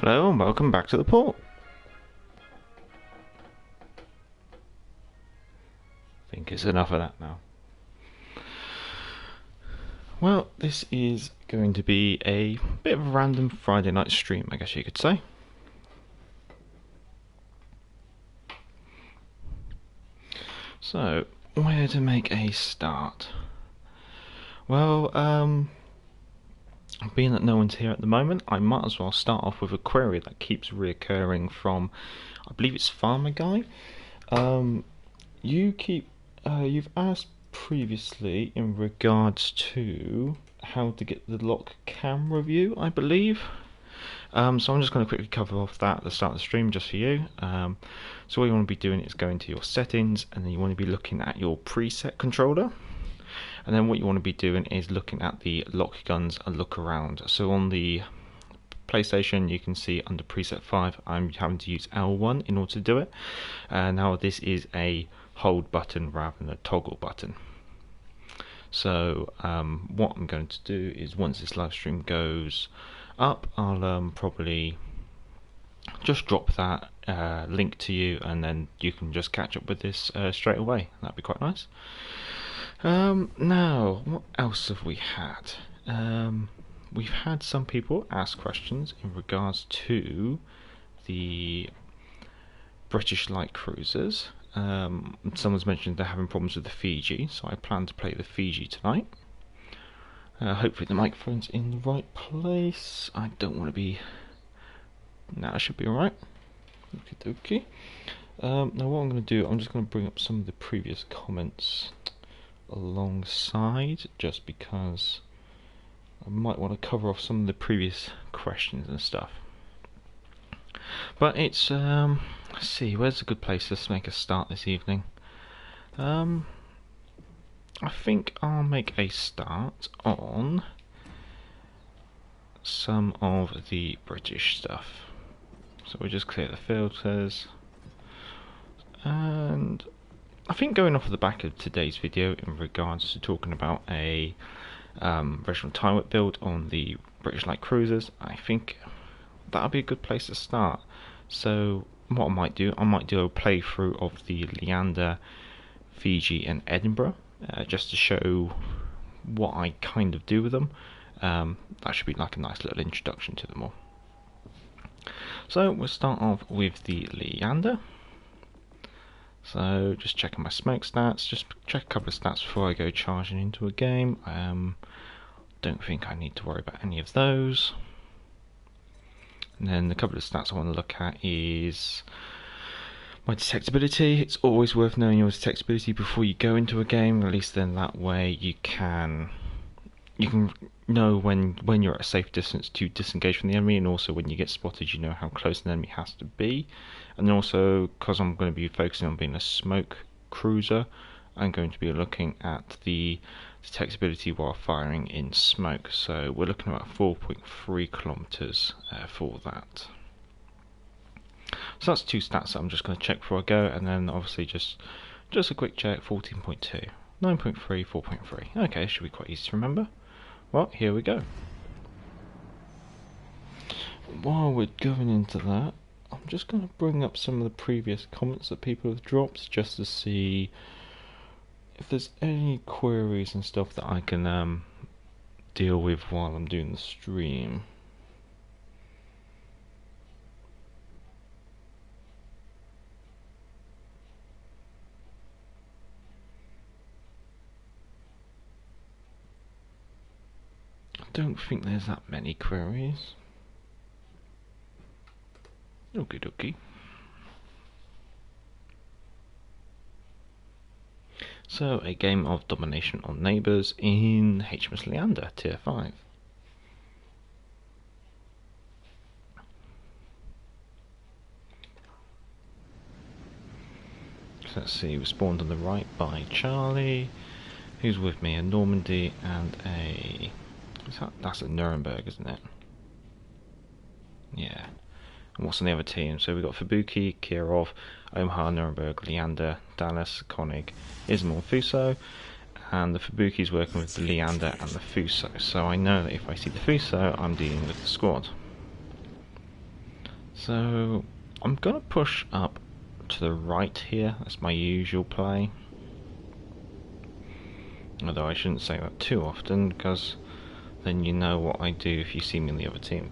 Hello and welcome back to the port. I think it's enough of that now. Well, this is going to be a bit of a random Friday night stream, I guess you could say. So, where to make a start? Well, being that no one's here at the moment, I might as well start off with a query that keeps reoccurring from, I believe it's Farmer Guy. You've asked previously in regards to how to get the lock camera view, I believe. So I'm just going to quickly cover off that at the start of the stream just for you. So what you want to be doing is going to your settings, and then you want to be looking at your preset controller. And then what you want to be doing is looking at the lock guns and look around. So on the PlayStation, you can see under preset 5, I'm having to use L1 in order to do it. Now this is a hold button rather than a toggle button. So what I'm going to do is once this live stream goes up, I'll probably just drop that link to you, and then you can just catch up with this straight away. That'd be quite nice. Now, what else have we had? We've had some people ask questions in regards to the British light cruisers. Someone's mentioned they're having problems with the Fiji, so I plan to play the Fiji tonight. Hopefully the microphone's in the right place. I don't want to be... No, it should be alright. Okie dokie. Now what I'm going to do, I'm just going to bring up some of the previous comments alongside, just because I might want to cover off some of the previous questions and stuff. But it's let's see, where's a good place to make a start this evening? I think I'll make a start on some of the British stuff. So we'll just clear the filters, and I think going off of the back of today's video in regards to talking about a regional time whip build on the British light cruisers, I think that'll be a good place to start. So what I might do a playthrough of the Leander, Fiji and Edinburgh, just to show what I kind of do with them. That should be like a nice little introduction to them all. So we'll start off with the Leander. So just checking my smoke stats, just check a couple of stats before I go charging into a game. Don't think I need to worry about any of those. And then a couple of stats I want to look at is my detectability. It's always worth knowing your detectability before you go into a game, at least then that way you can know when you're at a safe distance to disengage from the enemy, and also when you get spotted you know how close an enemy has to be. And also, because I'm going to be focusing on being a smoke cruiser, I'm going to be looking at the detectability while firing in smoke. So we're looking at about 4.3 kilometers for that. So that's two stats that I'm just going to check before I go, and then obviously just a quick check. 14.2, 9.3, 4.3. Okay, this should be quite easy to remember. Well, here we go. While we're going into that, I'm just going to bring up some of the previous comments that people have dropped, just to see if there's any queries and stuff that I can deal with while I'm doing the stream. I don't think there's that many queries. Okie dokie. So, a game of domination on neighbours in HMS Leander, tier 5. So let's see, we spawned on the right by Charlie. Who's with me? A Normandy and a... That's a Nuremberg, isn't it? Yeah. And what's on the other team? So we've got Fubuki, Kirov, Omaha, Nuremberg, Leander, Dallas, Koenig, Izmir, Fuso, and the Fubuki's working with the Leander and the Fuso. So I know that if I see the Fuso, I'm dealing with the squad. So I'm gonna push up to the right here. That's my usual play. Although I shouldn't say that too often, because then you know what I do if you see me in the other team.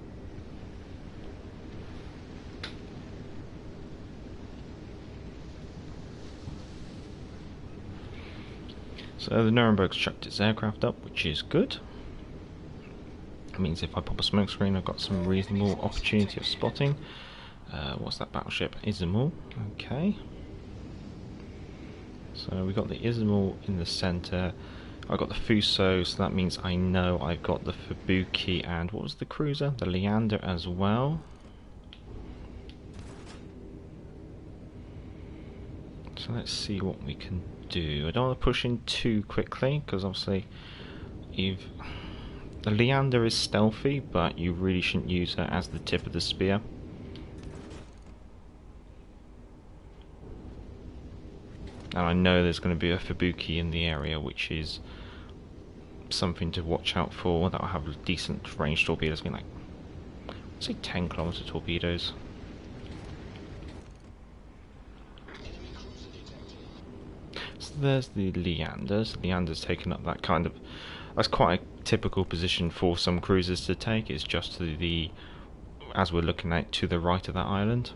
So the Nuremberg's chucked its aircraft up, which is good. It means if I pop a smoke screen, I've got some reasonable opportunity of spotting. What's that battleship? Izumo. Okay. So we've got the Izumo in the centre. I've got the Fuso, so that means I know I've got the Fubuki and what was the cruiser? The Leander as well. So let's see what we can do. I don't want to push in too quickly, because obviously the Leander is stealthy, but you really shouldn't use her as the tip of the spear. And I know there's going to be a Fubuki in the area, which is something to watch out for. That'll have decent range torpedoes. I mean, like, let's say 10km torpedoes. So there's the Leanders. Leander's taken up that kind of... That's quite a typical position for some cruisers to take. It's just to the... as we're looking at to the right of that island.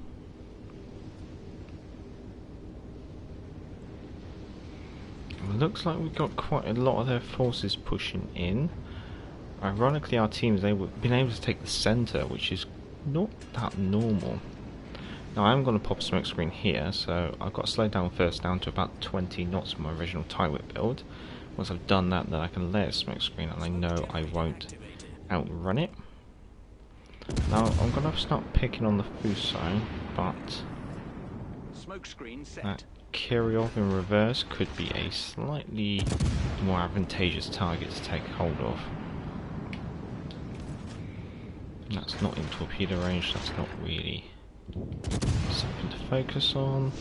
Looks like we've got quite a lot of their forces pushing in. Ironically, our teams, they've been able to take the centre, which is not that normal. Now I'm going to pop a smoke screen here, so I've got to slow down first down to about 20 knots from my original tie whip build. Once I've done that, then I can lay a smoke screen and I know I won't outrun it. Now I'm going to start picking on the Fuso, but smoke screen set. That Kirillov in reverse could be a slightly more advantageous target to take hold of. That's not in torpedo range, that's not really something to focus on.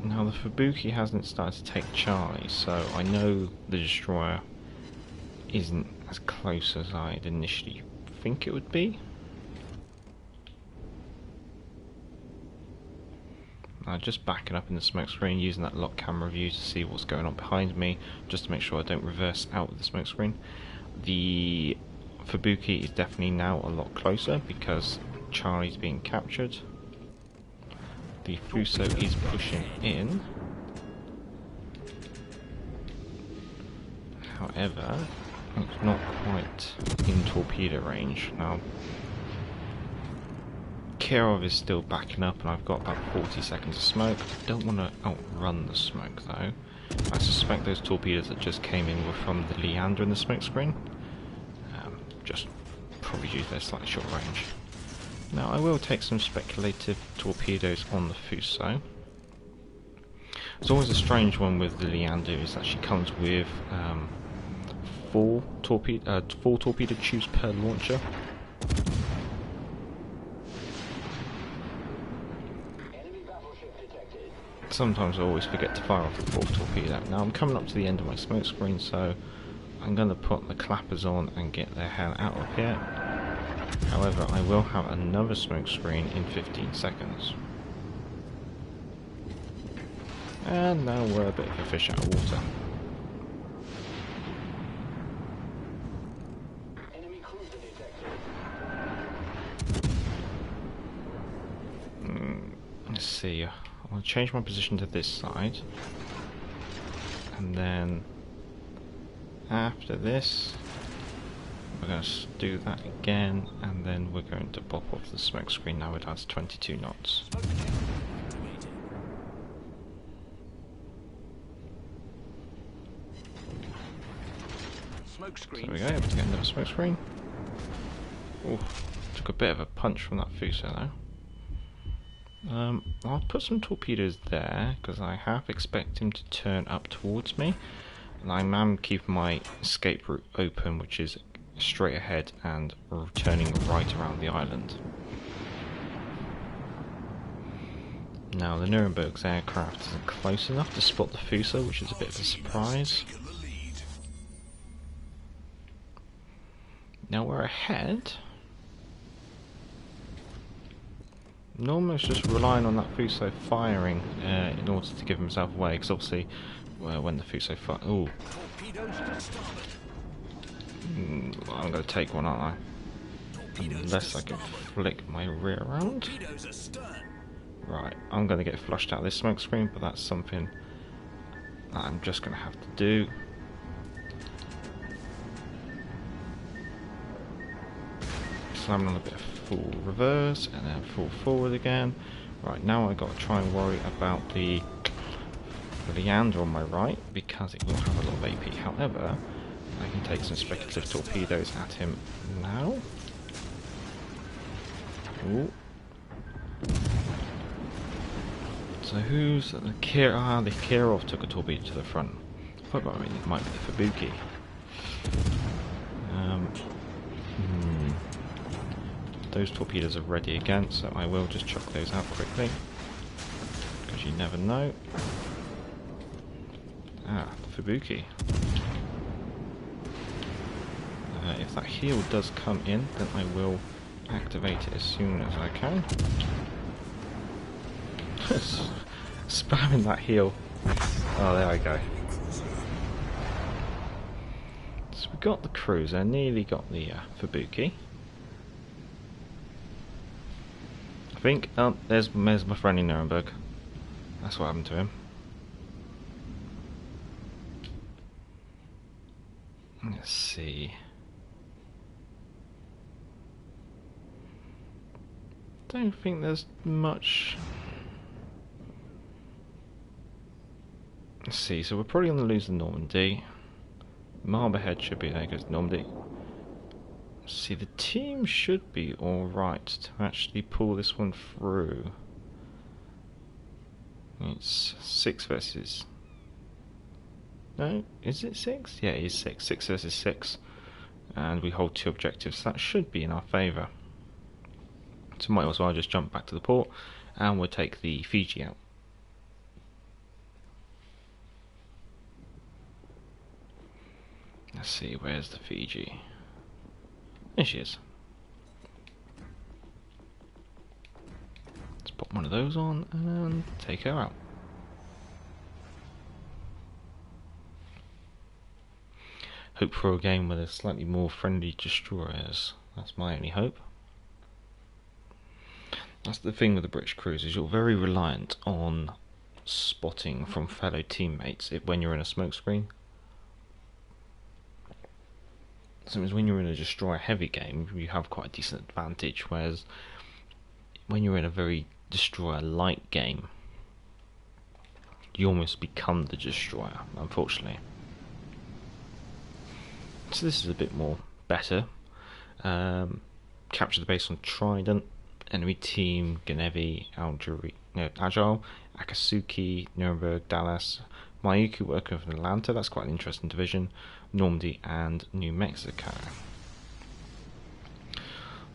Now the Fubuki hasn't started to take Charlie, so I know the destroyer isn't as close as I'd initially think it would be. Just backing up in the smoke screen, using that lock camera view to see what's going on behind me, just to make sure I don't reverse out of the smoke screen. The Fubuki is definitely now a lot closer because Charlie's being captured. The Fuso is pushing in. However, it's not quite in torpedo range. Now, Kirov is still backing up and I've got about 40 seconds of smoke. I don't want to outrun the smoke though. I suspect those torpedoes that just came in were from the Leander in the smoke screen. Just probably due to their slightly short range. Now I will take some speculative torpedoes on the Fuso. It's always a strange one with the Leander is that she comes with 4 torpedo tubes per launcher. Sometimes I always forget to fire off the 4th torpedo. Now I'm coming up to the end of my smoke screen, so I'm going to put the clappers on and get the hell out of here. However, I will have another smoke screen in 15 seconds. And now we're a bit of a fish out of water. Let's see. I'll change my position to this side, and then after this we're going to do that again, and then we're going to pop off the smoke screen. Now it has 22 knots. Smoke screen. So there we go, able to get another smoke screen. Ooh, took a bit of a punch from that Fuso though. I'll put some torpedoes there because I half expect him to turn up towards me, and I am keeping my escape route open, which is straight ahead and turning right around the island. Now the Nuremberg's aircraft isn't close enough to spot the Fuso, which is a bit of a surprise. Now we're ahead. Norman's just relying on that Fuso firing in order to give himself away, because obviously when the Fuso fire... Ooh. I'm going to take one, aren't I? Unless I can flick my rear around. Right, I'm going to get flushed out of this smoke screen, but that's something that I'm just going to have to do. Slamming on a bit of full reverse and then full forward again. Right, now I've got to try and worry about the Leander on my right, because it will have a lot of AP. However, I can take some speculative torpedoes at him now. Ooh. So who's the Kirov? Ah, the Kirov took a torpedo to the front. I thought it might be the Fubuki. Those torpedoes are ready again, so I will just chuck those out quickly, because you never know. Ah, the Fubuki. If that heel does come in, then I will activate it as soon as I can. Spamming that heel. Oh, there I go. So we got the cruiser, nearly got the Fubuki. I think, there's my friend in Nuremberg. That's what happened to him. Let's see. Don't think there's much. Let's see, so we're probably going to lose the Normandy. Marblehead should be there because Normandy. See, the team should be alright to actually pull this one through. It's 6 versus... No, is it 6? Yeah, it is 6. 6 versus 6. And we hold 2 objectives. That should be in our favour. So might as well just jump back to the port and we'll take the Fiji out. Let's see, where's the Fiji? There she is. Let's pop one of those on and take her out. Hope for a game with a slightly more friendly destroyers. That's my only hope. That's the thing with the British cruisers, you're very reliant on spotting from fellow teammates when you're in a smoke screen. So when you're in a destroyer heavy game, you have quite a decent advantage, whereas when you're in a very destroyer light game, you almost become the destroyer, unfortunately. So this is a bit more better. Capture the base on Trident, enemy team, Genevi, Agile, Akatsuki, Nuremberg, Dallas, Mayuku working with Atlanta, that's quite an interesting division, Normandy and New Mexico.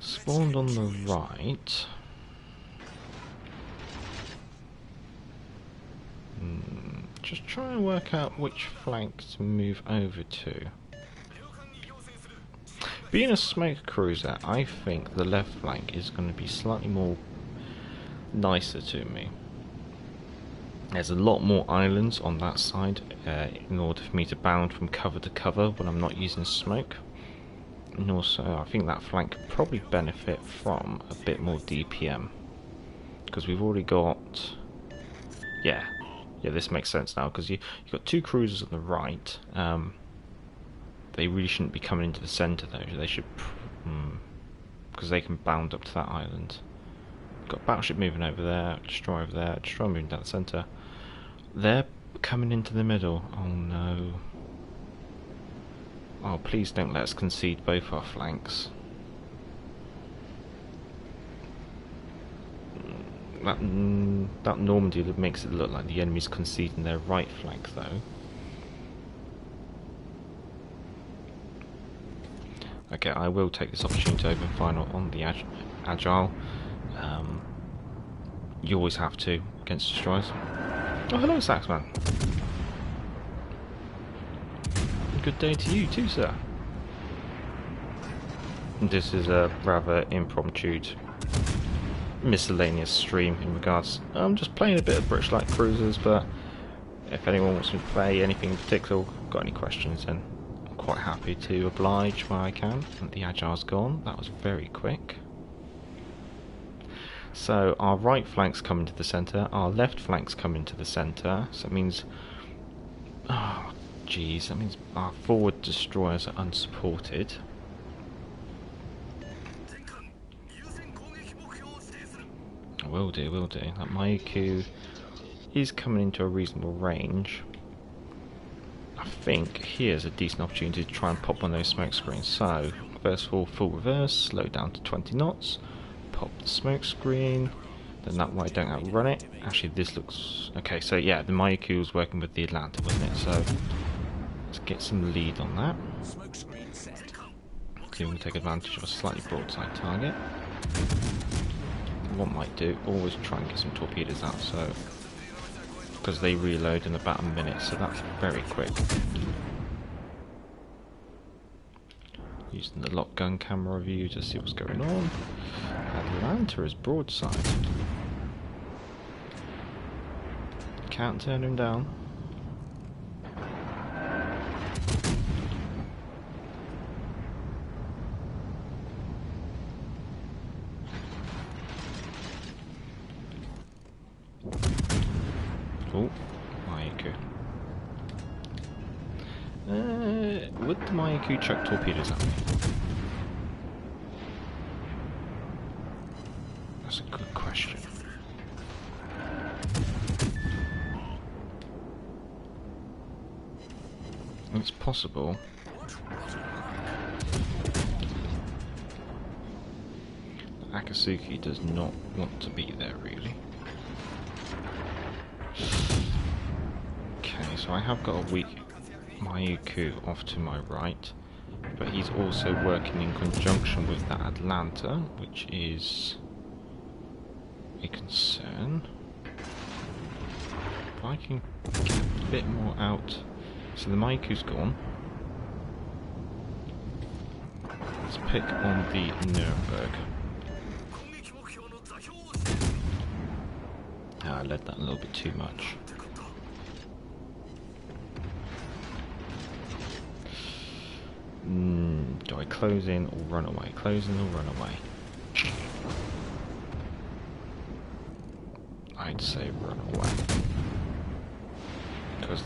Spawned on the right. Just try and work out which flank to move over to. Being a smoke cruiser, I think the left flank is going to be slightly more nicer to me. There's a lot more islands on that side in order for me to bound from cover to cover when I'm not using smoke. And also I think that flank could probably benefit from a bit more DPM. Because we've already got... Yeah, this makes sense now, because you've got 2 cruisers on the right. They really shouldn't be coming into the centre though, they should... because they can bound up to that island. Got battleship moving over there, destroyer over there, destroyer moving down the centre. They're coming into the middle. Oh no. Oh, please don't let us concede both our flanks. That Normandy makes it look like the enemy's conceding their right flank though. Okay, I will take this opportunity to open final on the Agile. You always have to against destroyers. Oh, hello, Saxman. Good day to you too, sir. This is a rather impromptu miscellaneous stream in regards. I'm just playing a bit of British Light Cruisers, but if anyone wants me to play anything in particular, got any questions, then I'm quite happy to oblige where I can. And the Agile's gone. That was very quick. So our right flank's come into the centre, our left flank's come into the centre, so it means, oh jeez, that means our forward destroyers are unsupported. Will do, will do. That Maiku is coming into a reasonable range. I think here's a decent opportunity to try and pop one of those smoke screens. So, first of all, full reverse, slow down to 20 knots. Pop the smoke screen, then that way I don't outrun it. Actually, this looks okay. So yeah, the Maiku was working with the Atlanta, wasn't it? So let's get some lead on that. Smoke screen set. See if we can take advantage of a slightly broadside target. What might do, always try and get some torpedoes out, so because they reload in about a minute, so that's very quick. Using the lock gun camera view to see what's going on. Atlanta is broadside. Can't turn him down. Oh, Maiku. Would the Maiku chuck torpedoes at me? That's a good question. It's possible. Akatsuki does not want to be there, really. Okay, so I have got a weak Maiku off to my right, but he's also working in conjunction with that Atlanta, which is a concern. If I can get a bit more out. So the Maiku's gone. Let's pick on the Nuremberg. I led that a little bit too much. Do I close in or run away? Close in or run away? I'd say run away. Because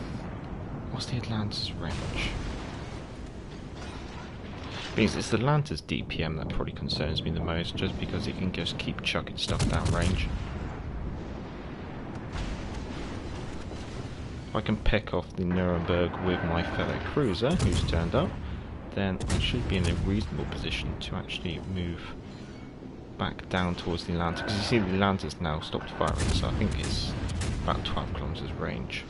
what's the Atlanta's range? Because it's the Atlanta's DPM that probably concerns me the most, just because it can just keep chucking stuff downrange. If I can pick off the Nuremberg with my fellow cruiser who's turned up, then I should be in a reasonable position to actually move back down towards the Atlanta, because you see the Atlanta's now stopped firing, so I think it's about 12 kilometers range.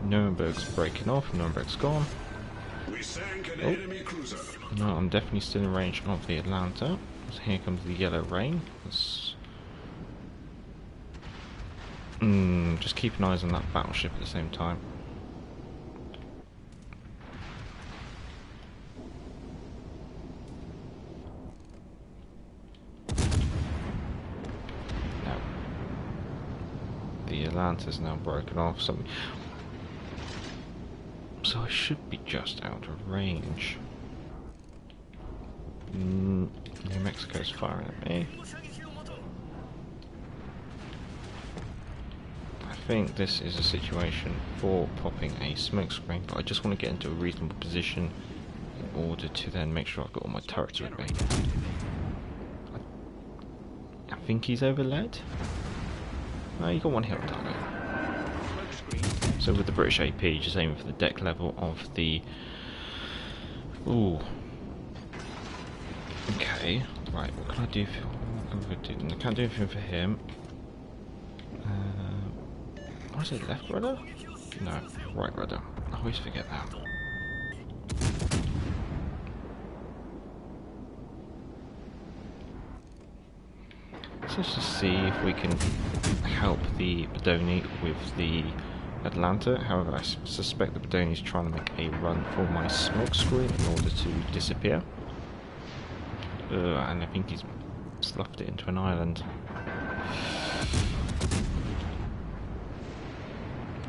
Nuremberg's breaking off, Nuremberg's gone. We sank an enemy cruiser. No, I'm definitely still in range of the Atlanta. So here comes the yellow rain. Just keep an eye on that battleship at the same time. No. The Atlanta's now broken off. So I should be just out of range. New Mexico's firing at me. I think this is a situation for popping a smoke screen, but I just want to get into a reasonable position in order to then make sure I've got all my turrets with me. I think he's overled. No, you got one hit on target. So with the British AP, just aiming for the deck level of the... Ooh. Okay, right, what can I do for... I can't do anything for him. What is it, left rudder? No, right rudder. I always forget that. So let's just see if we can help the Bodoni with the Atlanta. However, I suspect the Bodoni is trying to make a run for my smoke screen in order to disappear. And I think he's sloughed it into an island.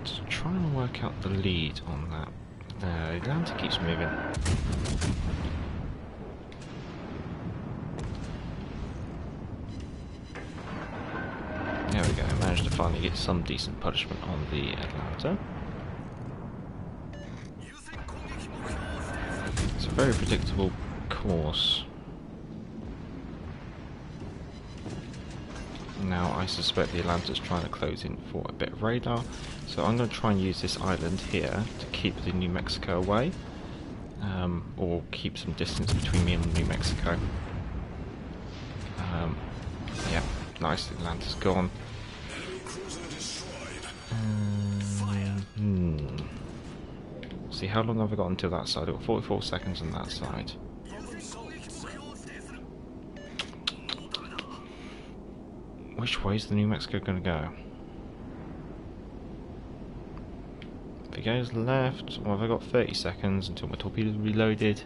Just trying to work out the lead on that. The Atlantic keeps moving. There we go, I managed to finally get some decent punishment on the Atlanta. It's a very predictable course. Now I suspect the Atlanta's trying to close in for a bit of radar, so I'm going to try and use this island here to keep the New Mexico away, or keep some distance between me and New Mexico. Yeah, nice, the Atlanta's gone. See, how long have I got until that side? I've got 44 seconds on that side. Which way is the New Mexico going to go? If it goes left, well, I've got 30 seconds until my torpedoes are reloaded.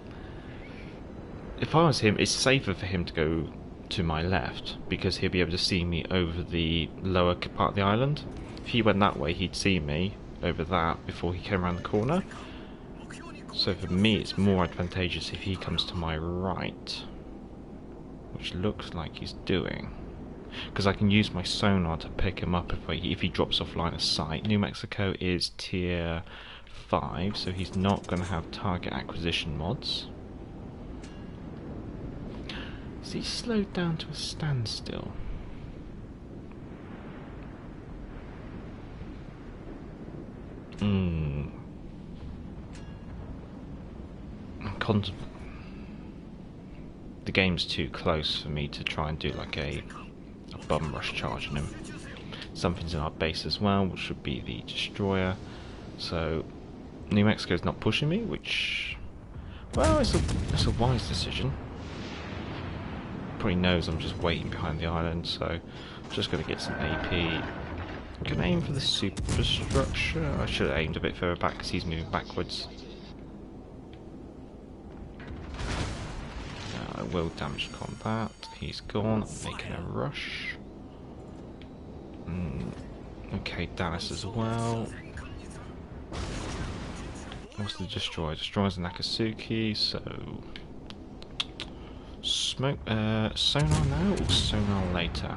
If I was him, it's safer for him to go to my left, because he'll be able to see me over the lower part of the island. If he went that way, he'd see me over that before he came around the corner. So for me, it's more advantageous if he comes to my right, which looks like he's doing. Because I can use my sonar to pick him up if he drops off line of sight. New Mexico is tier 5, so he's not going to have target acquisition mods. Is he slowed down to a standstill? The game's too close for me to try and do like a bum rush charging him. Something's in our base as well, which would be the destroyer. So New Mexico's not pushing me, which, well, it's a wise decision. Probably knows I'm just waiting behind the island, so I'm just going to get some AP. I'm going to aim for the superstructure. I should have aimed a bit further back because he's moving backwards. I will damage combat. He's gone. I'm making a rush. Okay, Dallas as well. What's the destroyer? Destroyer's Nakasuki, so smoke sonar now or sonar later?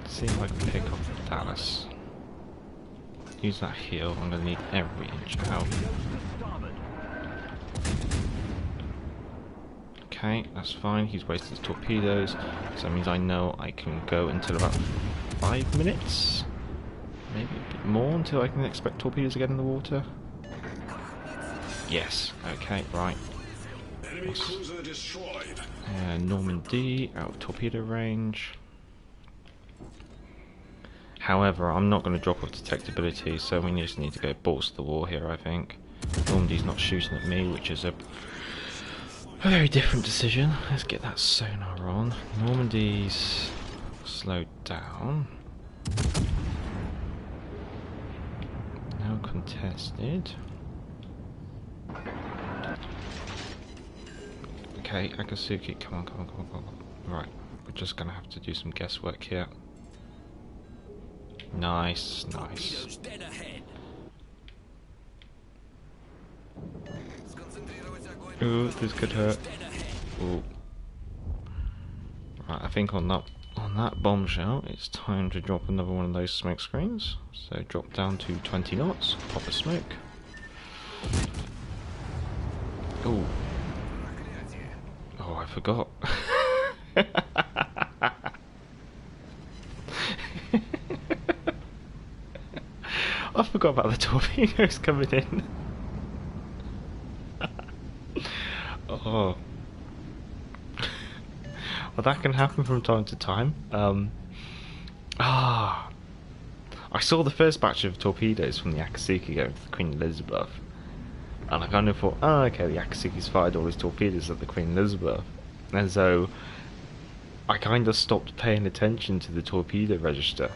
Let's see if I can pick off Dallas. Use that heal. I'm gonna need every inch out. Okay, that's fine. He's wasted his torpedoes, so that means I know I can go until about 5 minutes, maybe a bit more, until I can expect torpedoes to get in the water. Yes. Okay. Right. Enemy cruiser destroyed. Normandy out of torpedo range. However, I'm not going to drop off detectability, so we just need to go balls to the wall here, I think. Normandy's not shooting at me, which is a very different decision. Let's get that sonar on. Normandy's slowed down. Now contested. Okay, Akatsuki, come on, come on, come on, come on. Right, we're just going to have to do some guesswork here. Nice, nice. Ooh, this could hurt. Ooh. Right, I think on that bombshell, it's time to drop another one of those smoke screens. So drop down to 20 knots, pop a smoke. Ooh. Oh, I forgot. I forgot about the torpedoes coming in. Oh. Well, that can happen from time to time. I saw the first batch of torpedoes from the Akatsuki going to the Queen Elizabeth, and I kind of thought, oh, okay, the Akatsuki's fired all his torpedoes at the Queen Elizabeth, and so I kind of stopped paying attention to the torpedo register.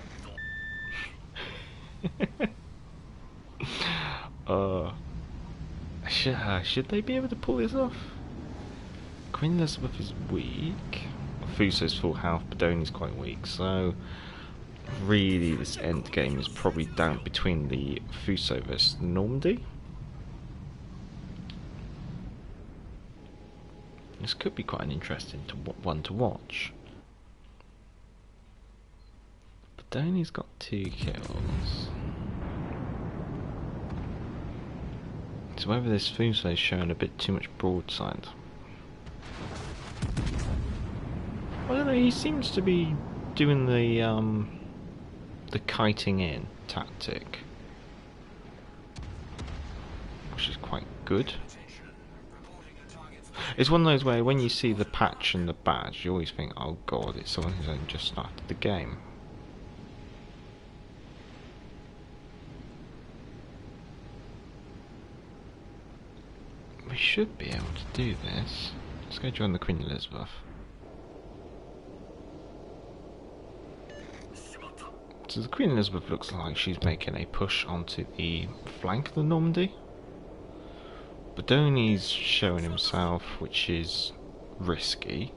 Should they be able to pull this off? Queen Elizabeth is weak. Fuso's full health, Bedoni's quite weak, so really this end game is probably down between the Fuso versus Normandy. This could be quite an interesting one to watch. Bedoni's got 2 kills. So whether this Fuso is showing a bit too much broadside. I don't know, he seems to be doing the kiting in tactic, which is quite good. It's one of those where when you see the patch and the badge, you always think, oh god, it's someone who's only just started the game. We should be able to do this. Let's go join the Queen Elizabeth. So the Queen Elizabeth looks like she's making a push onto the flank of the Normandy. Bedoni's showing himself, which is risky,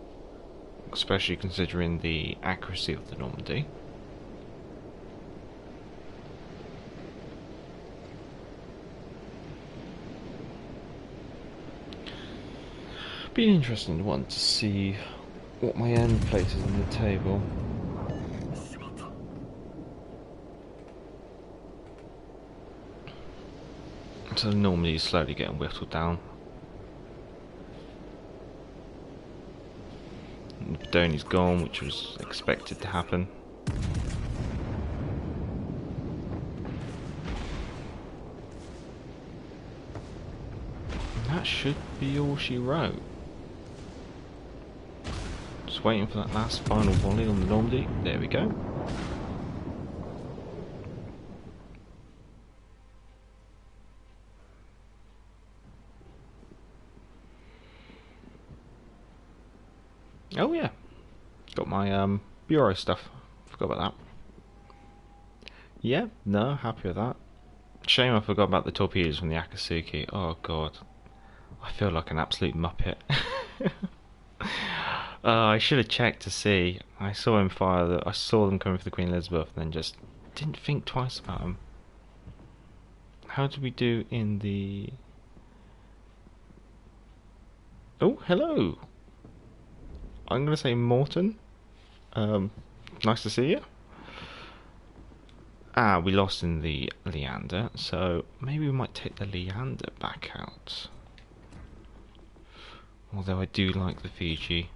especially considering the accuracy of the Normandy. Be an interesting one to see what my end places on the table. So normally he's slowly getting whittled down. Bedoni's gone, which was expected to happen. And that should be all she wrote. Just waiting for that last final volley on the Normandy. There we go. Oh yeah, got my bureau stuff. Forgot about that. Yeah, no, happy with that. Shame I forgot about the torpedoes from the Akatsuki. Oh god, I feel like an absolute muppet. I should have checked to see. I saw him fire. I saw them coming for the Queen Elizabeth, and then just didn't think twice about them. How did we do in the? Oh, hello. I'm going to say Morton. Nice to see you. Ah, we lost in the Leander, so maybe we might take the Leander back out. Although I do like the Fiji.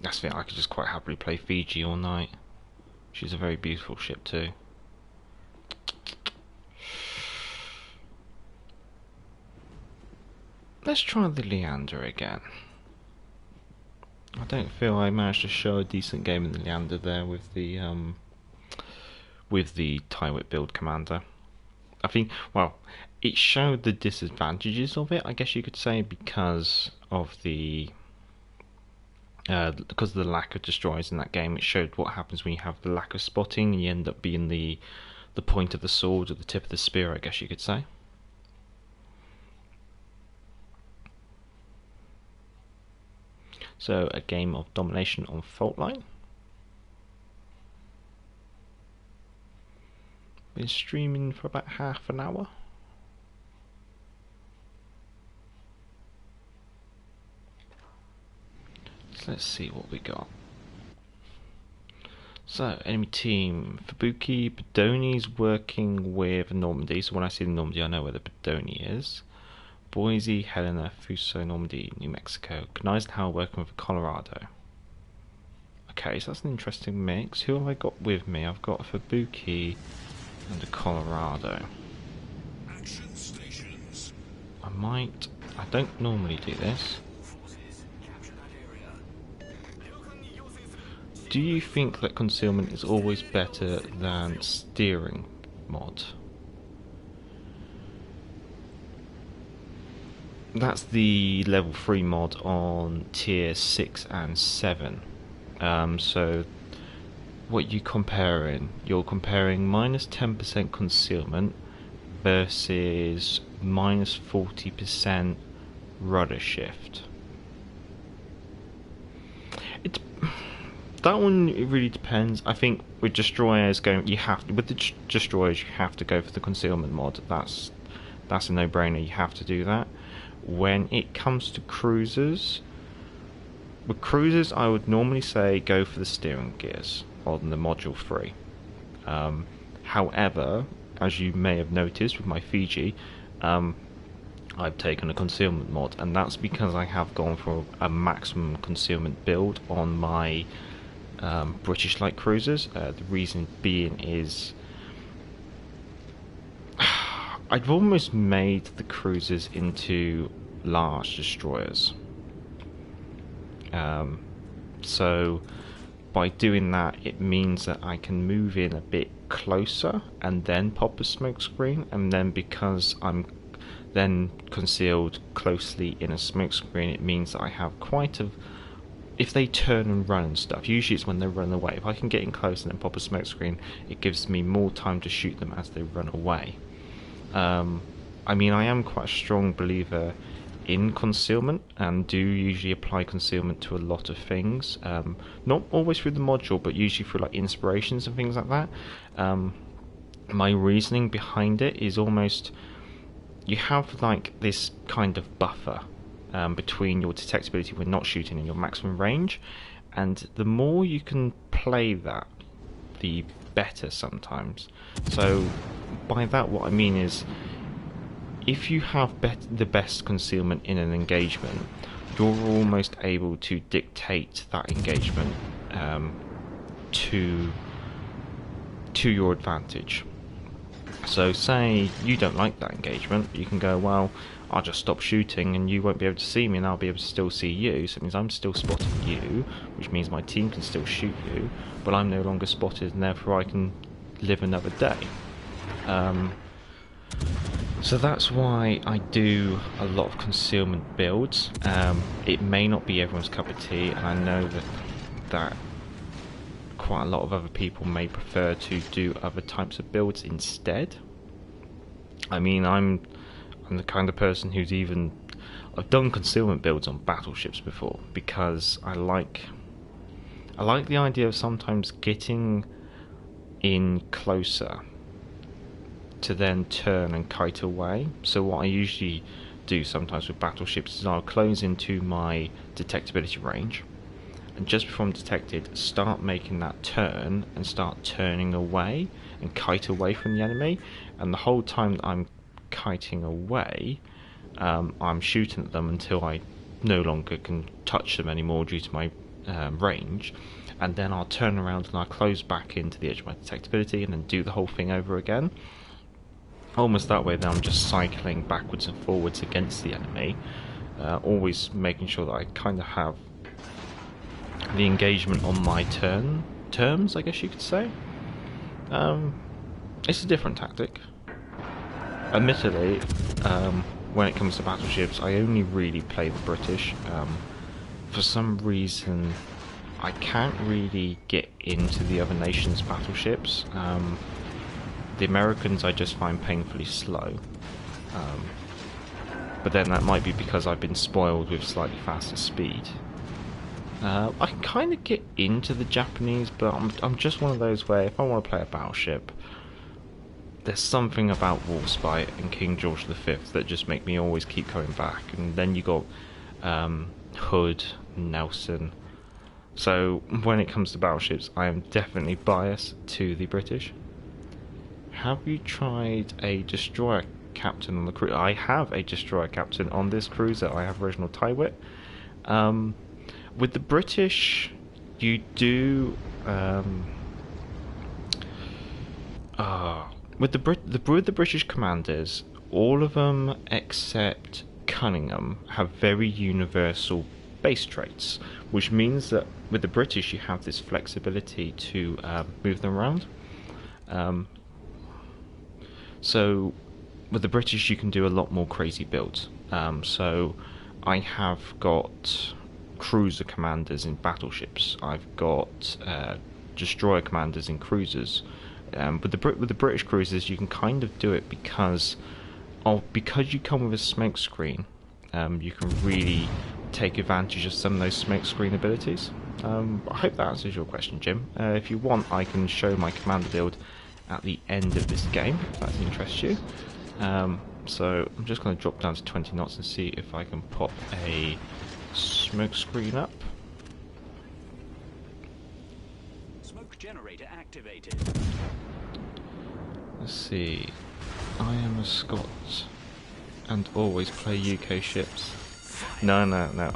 That's the thing, I could just quite happily play Fiji all night. She's a very beautiful ship too. Let's try the Leander again. I don't feel I managed to show a decent game in the Leander there with the Tywit build commander. I think, well, it showed the disadvantages of it, I guess you could say, because of the lack of destroyers in that game. It showed what happens when you have the lack of spotting and you end up being the point of the sword or the tip of the spear, I guess you could say. So a game of domination on fault line. Been streaming for about half an hour. So let's see what we got. So enemy team, Fubuki, Bedoni's working with Normandy. So when I see the Normandy, I know where the Bedoni is. Boise, Helena, Fuso, Normandy, New Mexico. Eisenhower working with Colorado. Okay, so that's an interesting mix. Who have I got with me? I've got a Fubuki and a Colorado. Action stations. I don't normally do this. Do you think that concealment is always better than steering mod? That's the level 3 mod on tier 6 and 7. So what you comparing? You're comparing minus 10% concealment versus minus 40% rudder shift. It that one, it really depends. I think with destroyers with the destroyers you have to go for the concealment mod. That's a no-brainer. You have to do that. When it comes to cruisers, with cruisers I would normally say go for the steering gears on the module 3. However, as you may have noticed with my Fiji, I've taken a concealment mod, and that's because I have gone for a maximum concealment build on my British light cruisers. The reason being is I've almost made the cruisers into large destroyers. So by doing that, it means that I can move in a bit closer and then pop a smoke screen, and then because I'm then concealed closely in a smoke screen, it means that I have quite a... If they turn and run and stuff, usually it's when they run away. If I can get in close and then pop a smoke screen, it gives me more time to shoot them as they run away. I mean, I am quite a strong believer in concealment, and do usually apply concealment to a lot of things. Not always through the module, but usually through like inspirations and things like that. My reasoning behind it is almost, you have like this kind of buffer between your detectability when not shooting and your maximum range, and the more you can play that, the better sometimes. So by that what I mean is, if you have the best concealment in an engagement, you're almost able to dictate that engagement to your advantage. So say you don't like that engagement, you can go, well, I'll just stop shooting and you won't be able to see me and I'll be able to still see you, so it means I'm still spotting you, which means my team can still shoot you, but I'm no longer spotted and therefore I can live another day. So that's why I do a lot of concealment builds. It may not be everyone's cup of tea, and I know that quite a lot of other people may prefer to do other types of builds instead. I mean, I'm the kind of person who's I've done concealment builds on battleships before, because I like the idea of sometimes getting in closer to then turn and kite away. So what I usually do sometimes with battleships is I'll close into my detectability range, and just before I'm detected, start making that turn and start turning away and kite away from the enemy, and the whole time that I'm kiting away, I'm shooting at them until I no longer can touch them anymore due to my range, and then I'll turn around and I'll close back into the edge of my detectability and then do the whole thing over again. Almost that way, then I'm just cycling backwards and forwards against the enemy, always making sure that I kind of have the engagement on my terms, I guess you could say. It's a different tactic. Admittedly, when it comes to battleships, I only really play the British. For some reason, I can't really get into the other nations' battleships. The Americans I just find painfully slow, but then that might be because I've been spoiled with slightly faster speed. I can kind of get into the Japanese, but I'm just one of those where if I want to play a battleship, there's something about Warspite and King George V that just make me always keep coming back. And then you got Hood, Nelson. So when it comes to battleships, I am definitely biased to the British. Have you tried a destroyer captain on the cruiser? I have a destroyer captain on this cruiser. I have Reginald Tywit. With the British, you do. With the British commanders, all of them except Cunningham have very universal base traits, which means that with the British you have this flexibility to move them around. So with the British you can do a lot more crazy builds. So I have got cruiser commanders in battleships. I've got destroyer commanders in cruisers. With the British cruisers you can kind of do it because because you come with a smoke screen, you can really take advantage of some of those smoke screen abilities. I hope that answers your question, Jim. If you want, I can show my commander build at the end of this game, if that interests you. So I'm just going to drop down to 20 knots and see if I can pop a smoke screen up. Smoke generator activated. Let's see. I am a Scot and always play UK ships. No,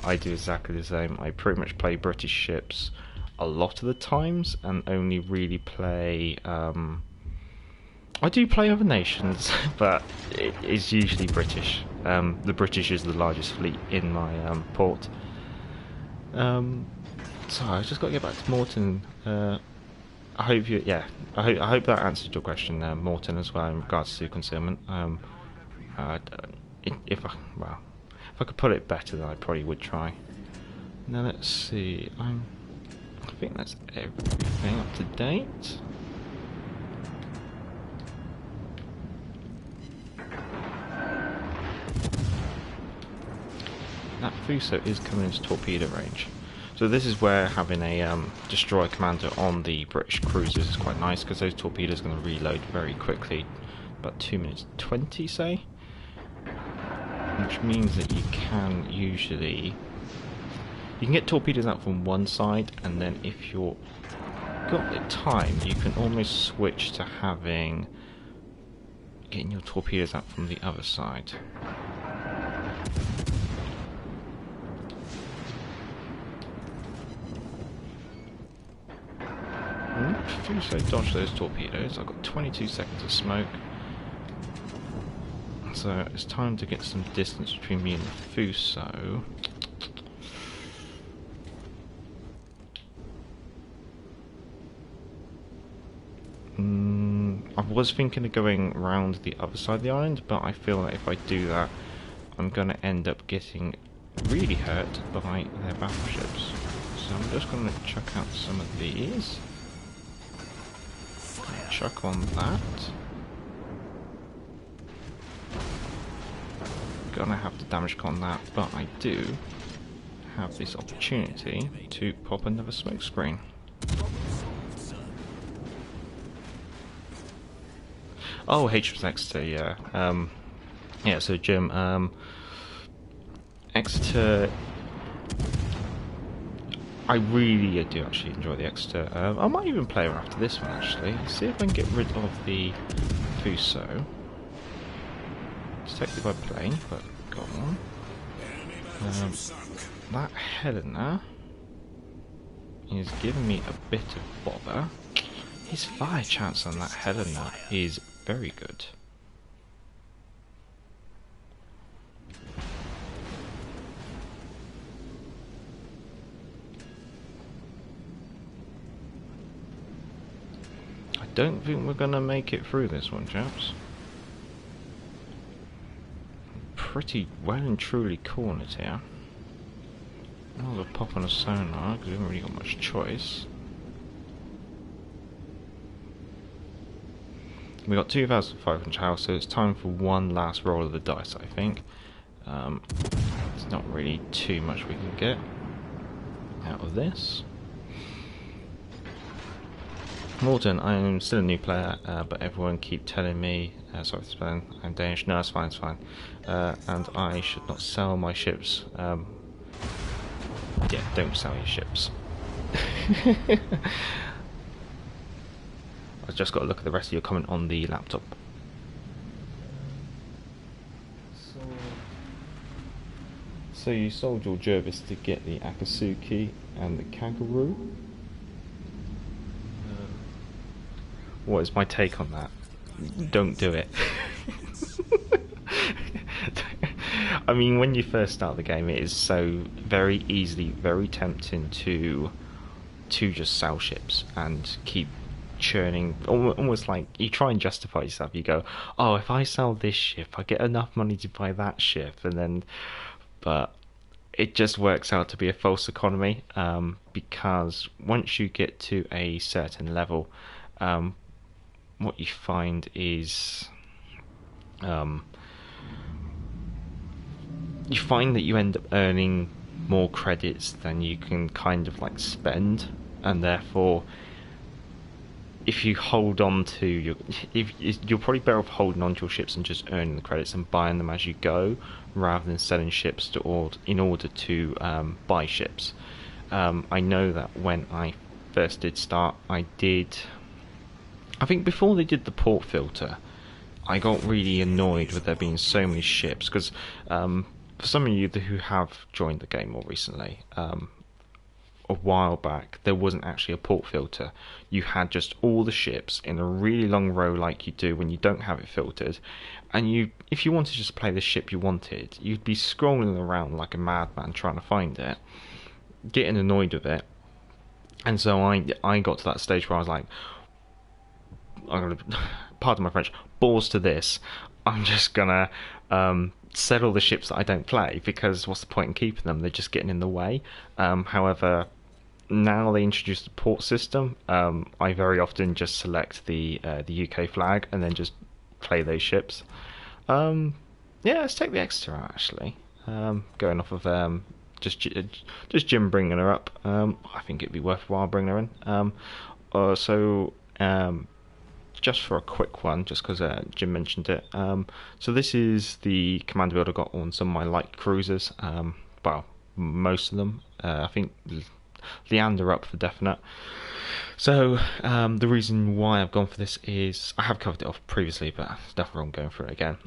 I do exactly the same. I pretty much play British ships a lot of the times and only really play... I do play other nations, but it's usually British. The British is the largest fleet in my port. So I just got to get back to Morton. I hope you, yeah, I hope that answered your question, Morton, as well in regards to concealment. If I could put it better, then I probably would try. Now let's see. I think that's everything up to date. That Fuso is coming into torpedo range. So this is where having a destroyer commander on the British cruisers is quite nice, because those torpedoes are going to reload very quickly, about 2 minutes 20, say, which means that you can get torpedoes out from one side, and then if you've got the time, you can almost switch to getting your torpedoes out from the other side. So dodge those torpedoes. I've got 22 seconds of smoke, so it's time to get some distance between me and the Fuso. I was thinking of going around the other side of the island, but I feel that if I do that, I'm going to end up getting really hurt by their battleships. So I'm just going to chuck out some of these. Chuck on that. Gonna have to damage con that, but I do have this opportunity to pop another smoke screen. Oh, HMS Exeter, yeah. Yeah, so Jim, Exeter, I really do actually enjoy the Exeter. I might even play her after this one, actually. See if I can get rid of the Fuso. Detected by plane, but go on. That Helena is giving me a bit of bother. His fire chance on that Helena is very good. I don't think we're gonna make it through this one, chaps. Pretty well and truly cornered here. I'll pop on a sonar because we haven't really got much choice. We got 2,500 health, so it's time for one last roll of the dice, I think. There's not really too much we can get out of this. Morton, I'm still a new player, but everyone keep telling me, sorry for spelling, I'm Danish, no, it's fine, it's fine, and I should not sell my ships. Yeah, don't sell your ships. I've just got to look at the rest of your comment on the laptop. So you sold your Jervis to get the Akatsuki and the Kangaroo? What is my take on that? Don't do it. I mean, when you first start the game, it is so very easily, very tempting to just sell ships and keep churning, almost like you try and justify yourself. You go, oh, if I sell this ship, I get enough money to buy that ship, and then, but it just works out to be a false economy, because once you get to a certain level, what you find is you find that you end up earning more credits than you can kind of like spend, and therefore if you hold on to your, if you're probably better off holding on to your ships and just earning the credits and buying them as you go, rather than selling ships to in order to buy ships. I know that when I first did start, I think before they did the port filter, I got really annoyed with there being so many ships because for some of you who have joined the game more recently, a while back there wasn't actually a port filter. You had just all the ships in a really long row like you do when you don't have it filtered, and if you wanted to just play the ship you wanted, you'd be scrolling around like a madman trying to find it, getting annoyed with it. And so I got to that stage where I was like, I'm gonna, pardon my French, balls to this. I'm just gonna sell all the ships that I don't play, because what's the point in keeping them? They're just getting in the way. However, now they introduced the port system. I very often just select the UK flag and then just play those ships. Yeah, let's take the Exeter out actually. Going off of just Jim bringing her up. I think it'd be worthwhile bringing her in. Just for a quick one, just because Jim mentioned it. So this is the commander build I got on some of my light cruisers. Well, most of them. I think Leander up for definite. So the reason why I've gone for this is I have covered it off previously, but there's nothing wrong going through it again.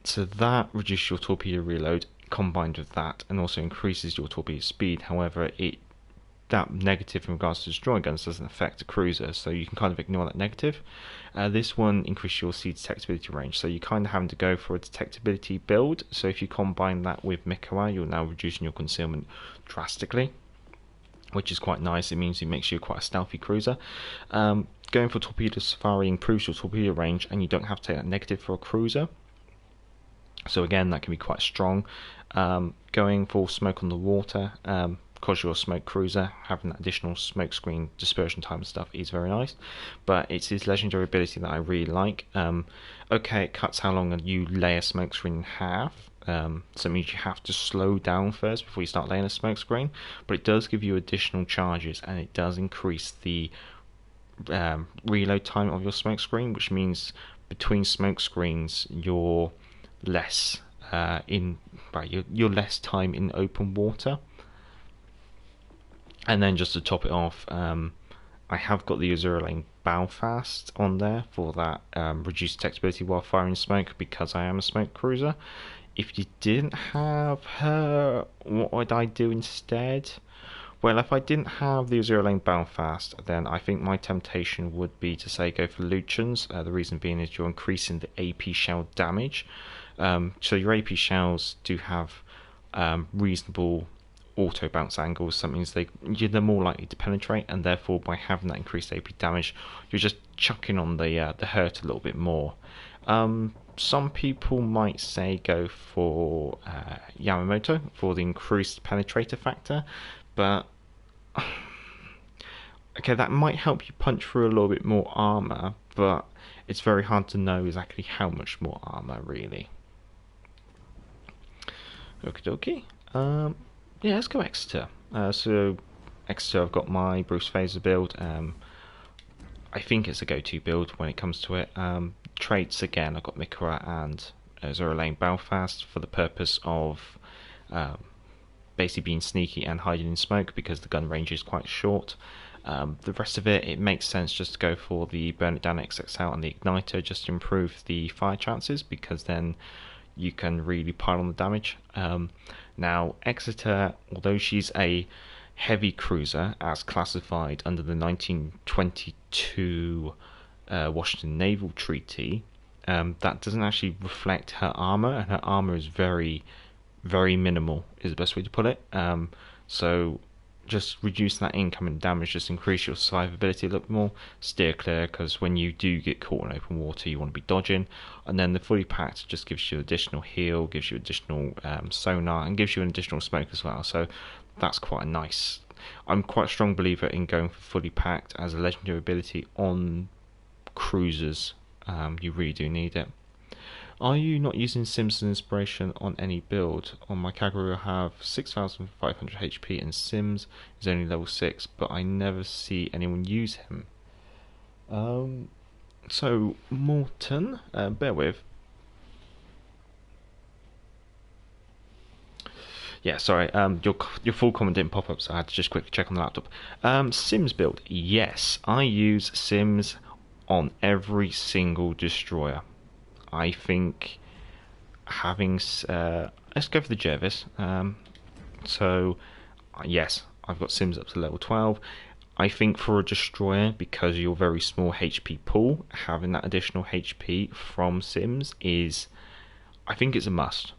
So that reduces your torpedo reload combined with that, and also increases your torpedo speed. However, that negative in regards to destroyer guns doesn't affect a cruiser, so you can kind of ignore that negative. This one increases your sea detectability range, so you're kind of having to go for a detectability build. So if you combine that with Mikoa, you're now reducing your concealment drastically, which is quite nice. It means it makes you quite a stealthy cruiser. Going for torpedo safari improves your torpedo range, and you don't have to take that negative for a cruiser. So again, that can be quite strong. Going for smoke on the water, because you're a smoke cruiser, having that additional smoke screen dispersion time and stuff is very nice. But it's his legendary ability that I really like. Okay, it cuts how long you lay a smoke screen in half. So it means you have to slow down first before you start laying a smoke screen. But it does give you additional charges, and it does increase the reload time of your smoke screen, which means between smoke screens you're less you're less time in open water. And then just to top it off, I have got the Azura Lane Belfast on there for that reduced detectability while firing smoke, because I am a smoke cruiser. If you didn't have her, what would I do instead? Well, if I didn't have the Azura Lane Belfast, then I think my temptation would be to say go for Luchans. The reason being is you're increasing the AP shell damage. So your AP shells do have reasonable auto bounce angles. So that means they're more likely to penetrate, and therefore by having that increased AP damage, you're just chucking on the hurt a little bit more. Some people might say go for Yamamoto for the increased penetrator factor, but okay, that might help you punch through a little bit more armor, but it's very hard to know exactly how much more armor really. Okie dokie. Yeah, let's go Exeter. So Exeter, I've got my Bruce Phaser build. I think it's a go-to build when it comes to it. Traits, again, I've got Mikoa and Azura Lane Belfast for the purpose of basically being sneaky and hiding in smoke, because the gun range is quite short. The rest of it makes sense just to go for the Burn It Down XXL and the Igniter, just to improve the fire chances, because then you can really pile on the damage. Now, Exeter, although she's a heavy cruiser as classified under the 1922 Washington Naval Treaty, that doesn't actually reflect her armor, and her armor is very, very minimal, is the best way to put it. So just reduce that incoming damage, just increase your survivability a little more, steer clear, because when you do get caught in open water you want to be dodging. And then the fully packed just gives you additional heal, gives you additional sonar, and gives you an additional smoke as well, so that's quite a nice. I'm quite a strong believer in going for fully packed as a legendary ability on cruisers. You really do need it. Are you not using Sims as inspiration on any build? On my category I have 6,500 HP and Sims is only level 6, but I never see anyone use him. So Morton, bear with. Yeah, sorry. Your full comment didn't pop up, so I had to just quickly check on the laptop. Sims build. Yes, I use Sims on every single destroyer. I think having let's go for the Jervis. So yes, I've got Sims up to level 12. I think for a destroyer, because you're very small HP pool, having that additional HP from Sims is, I think it's a must.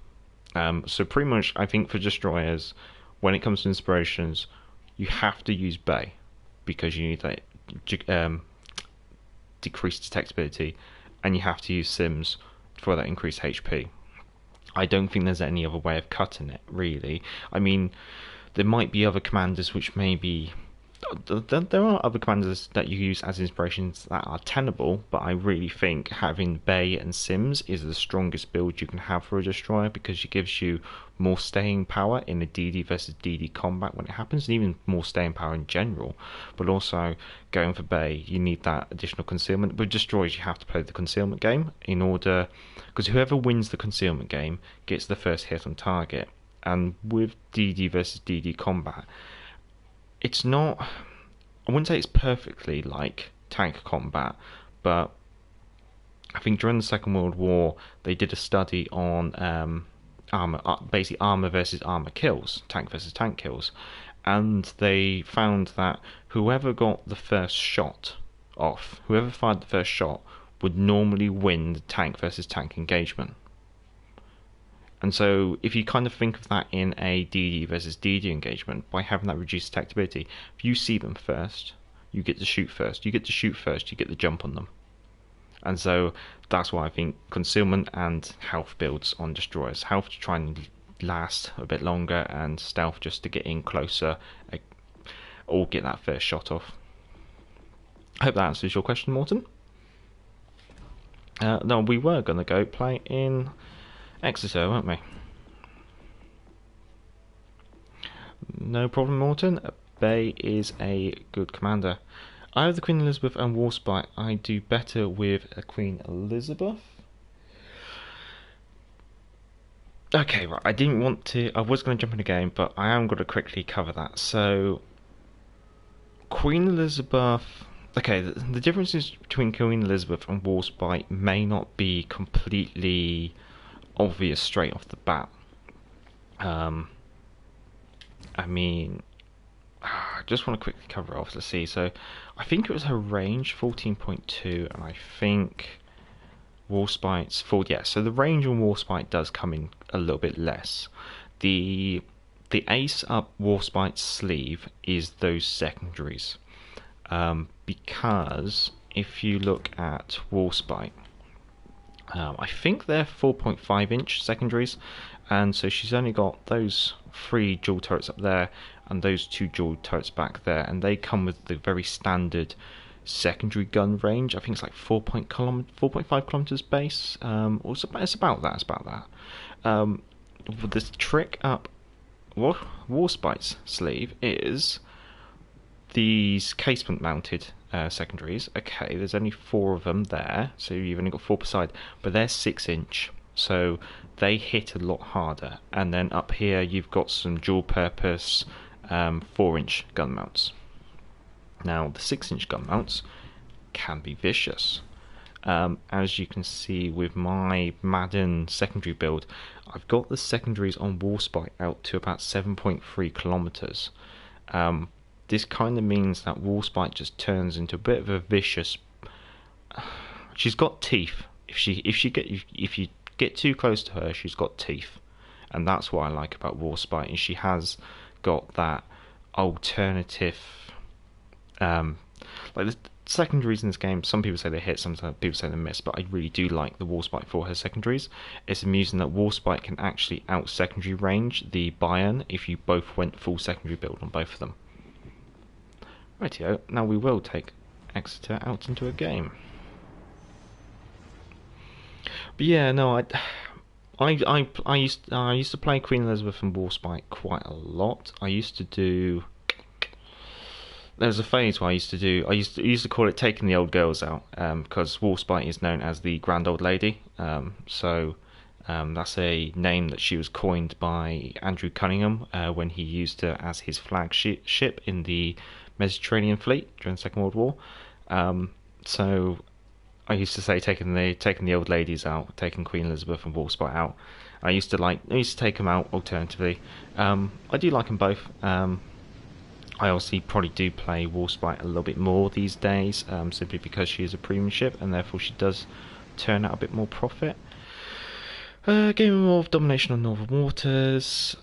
So pretty much, I think for destroyers, when it comes to inspirations, you have to use Bay because you need that decreased detectability, and you have to use Sims for that increased HP. I don't think there's any other way of cutting it, really. I mean, there might be other commanders which maybe... There are other commanders that you use as inspirations that are tenable, but I really think having Bay and Sims is the strongest build you can have for a destroyer, because it gives you more staying power in a DD versus DD combat when it happens, and even more staying power in general. But also, going for Bay, you need that additional concealment. With destroyers, you have to play the concealment game in order, because whoever wins the concealment game gets the first hit on target. And with DD versus DD combat, it's not, I wouldn't say it's perfectly like tank combat, but I think during the Second World War they did a study on armor, basically armor versus armor kills, tank versus tank kills, and they found that whoever got the first shot off, whoever fired the first shot, would normally win the tank versus tank engagement. And so if you kind of think of that in a DD versus DD engagement, by having that reduced detectability, if you see them first, you get to shoot first. You get to shoot first, you get the jump on them. And so that's why I think concealment and health builds on destroyers. Health to try and last a bit longer, and stealth just to get in closer or get that first shot off. I hope that answers your question, Morton. No, we were going to go play in Exeter, weren't we? No problem, Morton. Bay is a good commander. I have the Queen Elizabeth and Warspite. I do better with a Queen Elizabeth. Okay, right. I didn't want to. I was going to jump in the game, but I am going to quickly cover that. So, Queen Elizabeth. Okay, the differences between Queen Elizabeth and Warspite may not be completely obvious straight off the bat. I mean, I just want to quickly cover it off to see. So, I think it was her range 14.2, and I think Warspite's full. Yeah, so the range on Warspite does come in a little bit less. The ace up Warspite's sleeve is those secondaries, because if you look at Warspite, I think they're 4.5 inch secondaries, and so she's only got those 3 dual turrets up there and those 2 dual turrets back there, and they come with the very standard secondary gun range. I think it's like 4.5 kilometers base, or it's about that. The trick up Warspite's sleeve is these casement mounted secondaries. Okay, there's only 4 of them there, so you've only got 4 per side, but they're 6 inch, so they hit a lot harder. And then up here you've got some dual purpose 4 inch gun mounts. Now the 6 inch gun mounts can be vicious. As you can see with my Madden secondary build, I've got the secondaries on Warspite out to about 7.3 kilometers. This kind of means that Warspite just turns into a bit of a vicious. She's got teeth. If you get too close to her, she's got teeth, and that's what I like about Warspite. And she has got that alternative. Like the secondaries in this game, some people say they hit, some people say they miss, but I really do like the Warspite for her secondaries. It's amusing that Warspite can actually out secondary range the Bayern if you both went full secondary build on both of them. Rightio, now we will take Exeter out into a game. But yeah, no, I used to play Queen Elizabeth and Warspite quite a lot. I used to do. There was a phase where I used to call it taking the old girls out, because Warspite is known as the grand old lady. That's a name that she was coined by Andrew Cunningham when he used her as his flagship in the Mediterranean fleet during the Second World War. So I used to say taking the old ladies out, taking Queen Elizabeth and Warspite out. I used to take them out alternatively. I do like them both. I obviously probably do play Warspite a little bit more these days, simply because she is a premium ship and therefore she does turn out a bit more profit. Game of Domination on Northern Waters,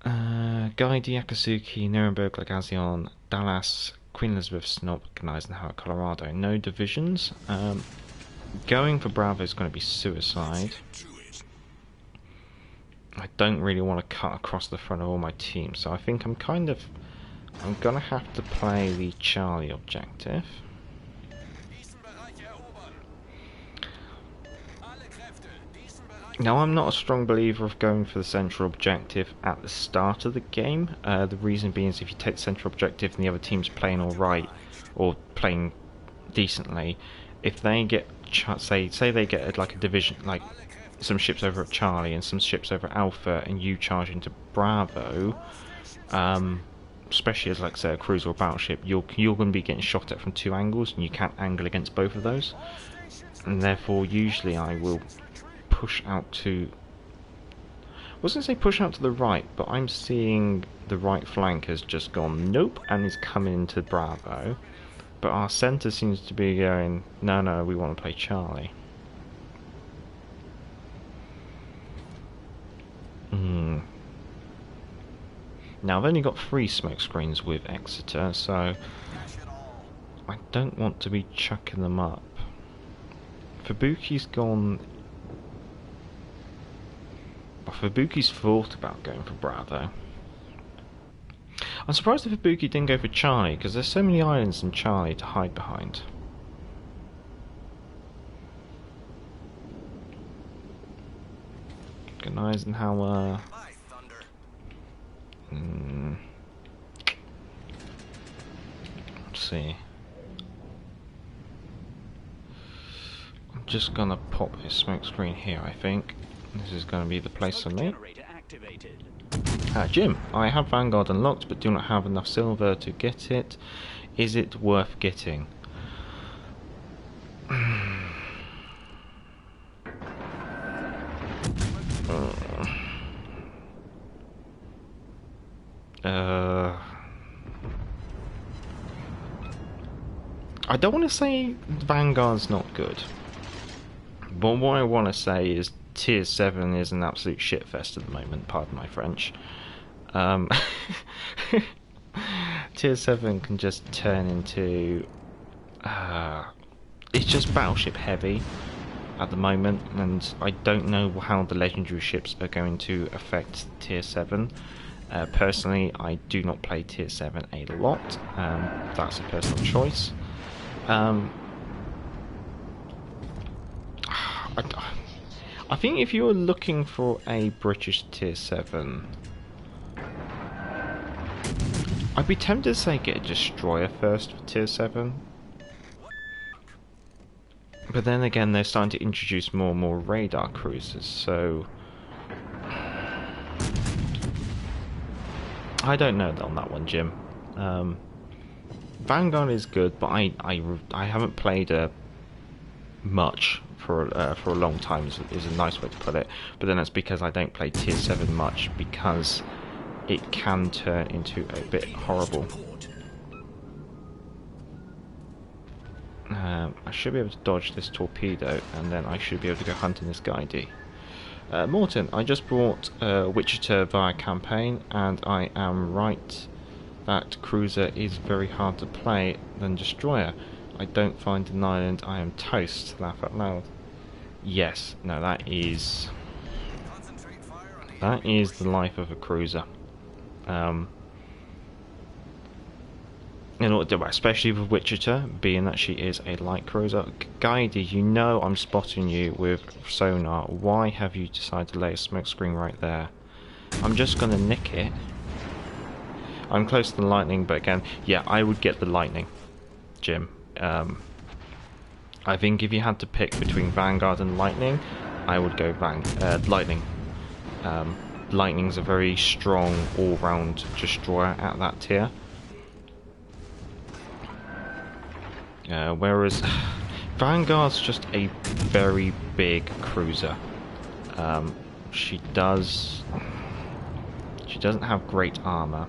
Gaidi, Akatsuki, Nuremberg, Lagazion, Dallas, Queen Elizabeth, Snob, Eisenhower, Colorado. No divisions. Going for Bravo is going to be suicide. I don't really want to cut across the front of all my teams, so I think I'm going to have to play the Charlie objective. Now, I'm not a strong believer of going for the central objective at the start of the game. The reason being is if you take the central objective and the other team's playing alright, or playing decently, if they get, say they get like a division, like some ships over at Charlie and some ships over at Alpha, and you charge into Bravo, especially as like say a cruiser or battleship, you're going to be getting shot at from two angles, and you can't angle against both of those. And therefore, usually I will push out to. I was going to say push out to the right, but I'm seeing the right flank has just gone nope and is coming into Bravo. But our centre seems to be going, no, we want to play Charlie. Now I've only got 3 smoke screens with Exeter, so I don't want to be chucking them up. Fubuki's gone. Fubuki's thought about going for Bravo. I'm surprised if Fubuki didn't go for Charlie, because there's so many islands in Charlie to hide behind. Eisenhower. Let's see. I'm just gonna pop a smoke screen here, I think. This is going to be the place for me. Jim, I have Vanguard unlocked but do not have enough silver to get it. Is it worth getting? I don't want to say Vanguard's not good, but what I want to say is Tier 7 is an absolute shitfest at the moment, pardon my French. Tier 7 can just turn into... it's just battleship heavy at the moment, and I don't know how the legendary ships are going to affect Tier 7. Personally, I do not play Tier 7 a lot. That's a personal choice. I think if you're looking for a British Tier 7, I'd be tempted to say get a destroyer first for Tier 7. But then again, they're starting to introduce more and more radar cruisers, so I don't know on that one, Jim. Vanguard is good, but I haven't played much for a long time is a nice way to put it. But then that's because I don't play Tier 7 much, because it can turn into a bit horrible. I should be able to dodge this torpedo, and then I should be able to go hunting this Gaidi. Morton, I just bought Wichita via campaign, and I am right that cruiser is very hard to play than destroyer. I don't find an island, I am toast. Laugh out loud. Yes, no, that is the life of a cruiser. in order to, especially with Wichita, being that she is a light cruiser. Guidey, you know I'm spotting you with sonar. Why have you decided to lay a smoke screen right there? I'm just gonna nick it. I'm close to the lightning, but again, yeah, I would get the lightning, Jim. I think if you had to pick between Vanguard and Lightning, I would go Lightning. Lightning's a very strong all-round destroyer at that tier. Whereas Vanguard's just a very big cruiser. She doesn't have great armor.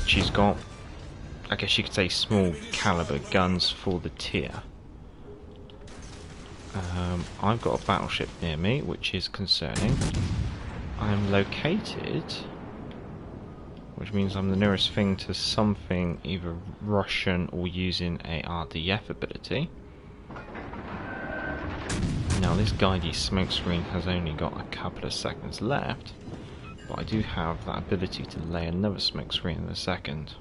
She's got, I guess you could say, small caliber guns for the tier. I've got a battleship near me, which is concerning. I'm located, which means I'm the nearest thing to something either Russian or using a RDF ability. Now this guidey smokescreen has only got a couple of seconds left, but I do have that ability to lay another smokescreen in a second.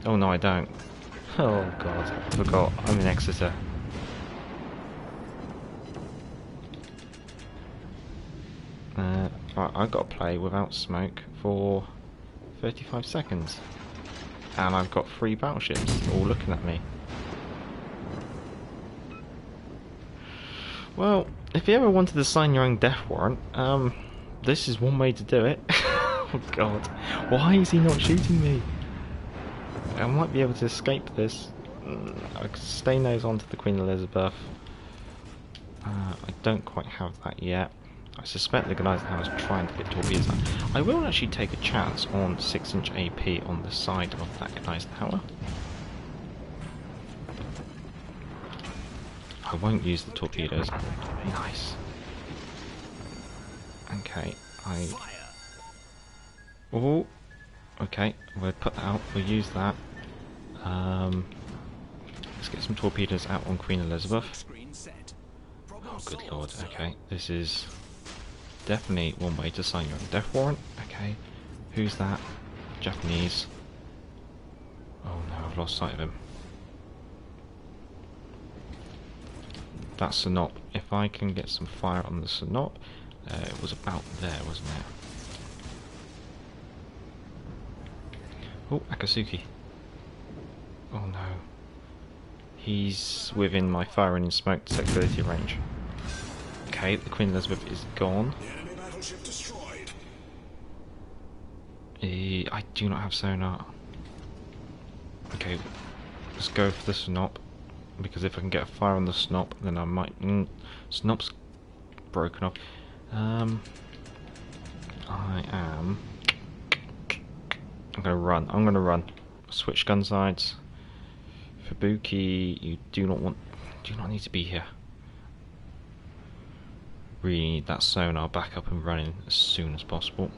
Oh no, I don't. Oh god, I forgot. I'm in Exeter. Right, I've got to play without smoke for 35 seconds. And I've got 3 battleships all looking at me. Well, if you ever wanted to sign your own death warrant, this is one way to do it. Oh god, why is he not shooting me? I might be able to escape this. I could stay nose on to the Queen Elizabeth. I don't quite have that yet. I suspect the guys now is trying to get torpedoes out. I will actually take a chance on 6-inch AP on the side of that guy's tower. I won't use the torpedoes. Nice. Okay, Oh, okay, we'll put that out, we'll use that. Let's get some torpedoes out on Queen Elizabeth. Oh, good lord, okay, this is definitely one way to sign your own death warrant. Okay, who's that? Japanese. Oh no, I've lost sight of him. That Sinop, if I can get some fire on the Sinop, it was about there, wasn't it? Oh, Akatsuki. Oh no. He's within my fire and smoke detectability range. Okay, the Queen Elizabeth is gone. The enemy battleship destroyed. I do not have sonar. Okay, let's go for the Sinop, because if I can get a fire on the Sinop, then I might... Sinop's broken off. I'm gonna run. I'm gonna run. Switch gun sides. Fubuki, you do not need to be here. Really need that sonar back up and running as soon as possible.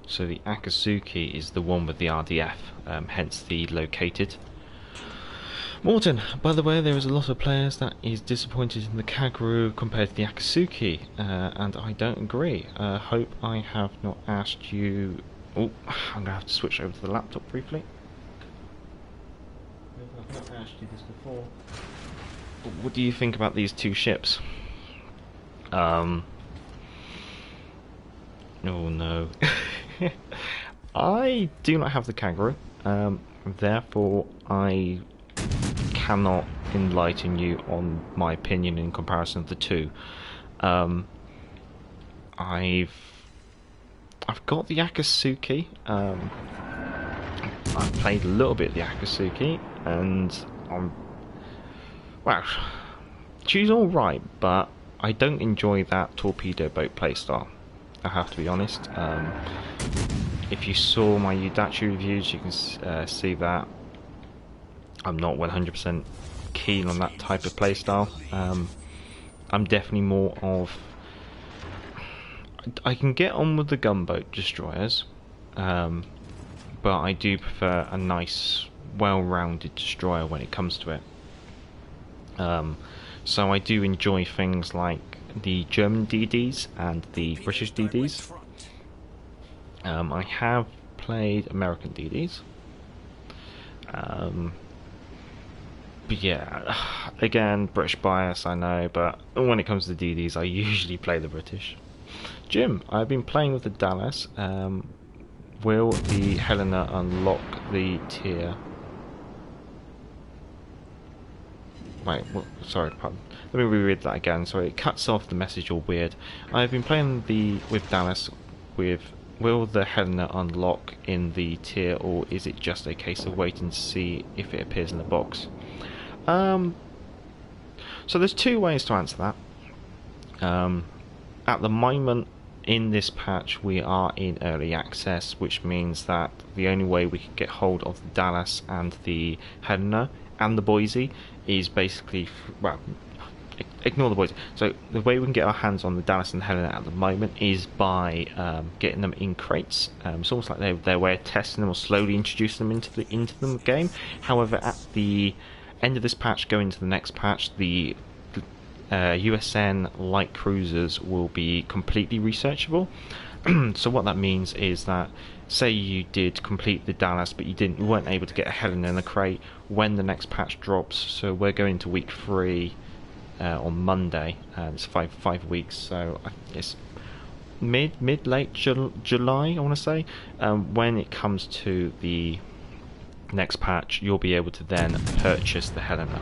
So the Akatsuki is the one with the RDF, hence the located. Morton, by the way, there is a lot of players that is disappointed in the Kaguru compared to the Akatsuki, and I don't agree. Hope I have not asked you... Oh, I'm going to have to switch over to the laptop briefly. I've not asked you this before. What do you think about these two ships? Oh no. I do not have the Kaguru, therefore I cannot enlighten you on my opinion in comparison of the two. I've got the Akatsuki. I've played a little bit of the Akatsuki, and well, she's all right, but I don't enjoy that torpedo boat playstyle. I have to be honest. If you saw my Udachi reviews, you can see that I'm not 100% keen on that type of playstyle. I'm definitely more of... I can get on with the gunboat destroyers, but I do prefer a nice, well-rounded destroyer when it comes to it. So I do enjoy things like the German DDs and the British DDs. I have played American DDs. But yeah, again, British bias, I know, but when it comes to DDs, I usually play the British. Jim, I've been playing with the Dallas. Will the Helena unlock the tier? Wait, sorry, pardon. Let me reread that again. Sorry, it cuts off the message all weird. I've been playing with Dallas. Will the Helena unlock in the tier, or is it just a case of waiting to see if it appears in the box? So there's two ways to answer that. At the moment, in this patch, we are in early access, which means that the only way we can get hold of the Dallas and the Helena and the Boise is basically, well, ignore the Boise. So the way we can get our hands on the Dallas and the Helena at the moment is by getting them in crates. It's almost like their way of testing them or slowly introducing them into the game. However, at the end of this patch, going into the next patch, the USN light cruisers will be completely researchable. So what that means is that, say you did complete the Dallas, but you weren't able to get a Helena in a crate when the next patch drops. So we're going to week 3 on Monday. It's five weeks, so it's late July, I want to say. When it comes to the next patch, you'll be able to then purchase the Helena.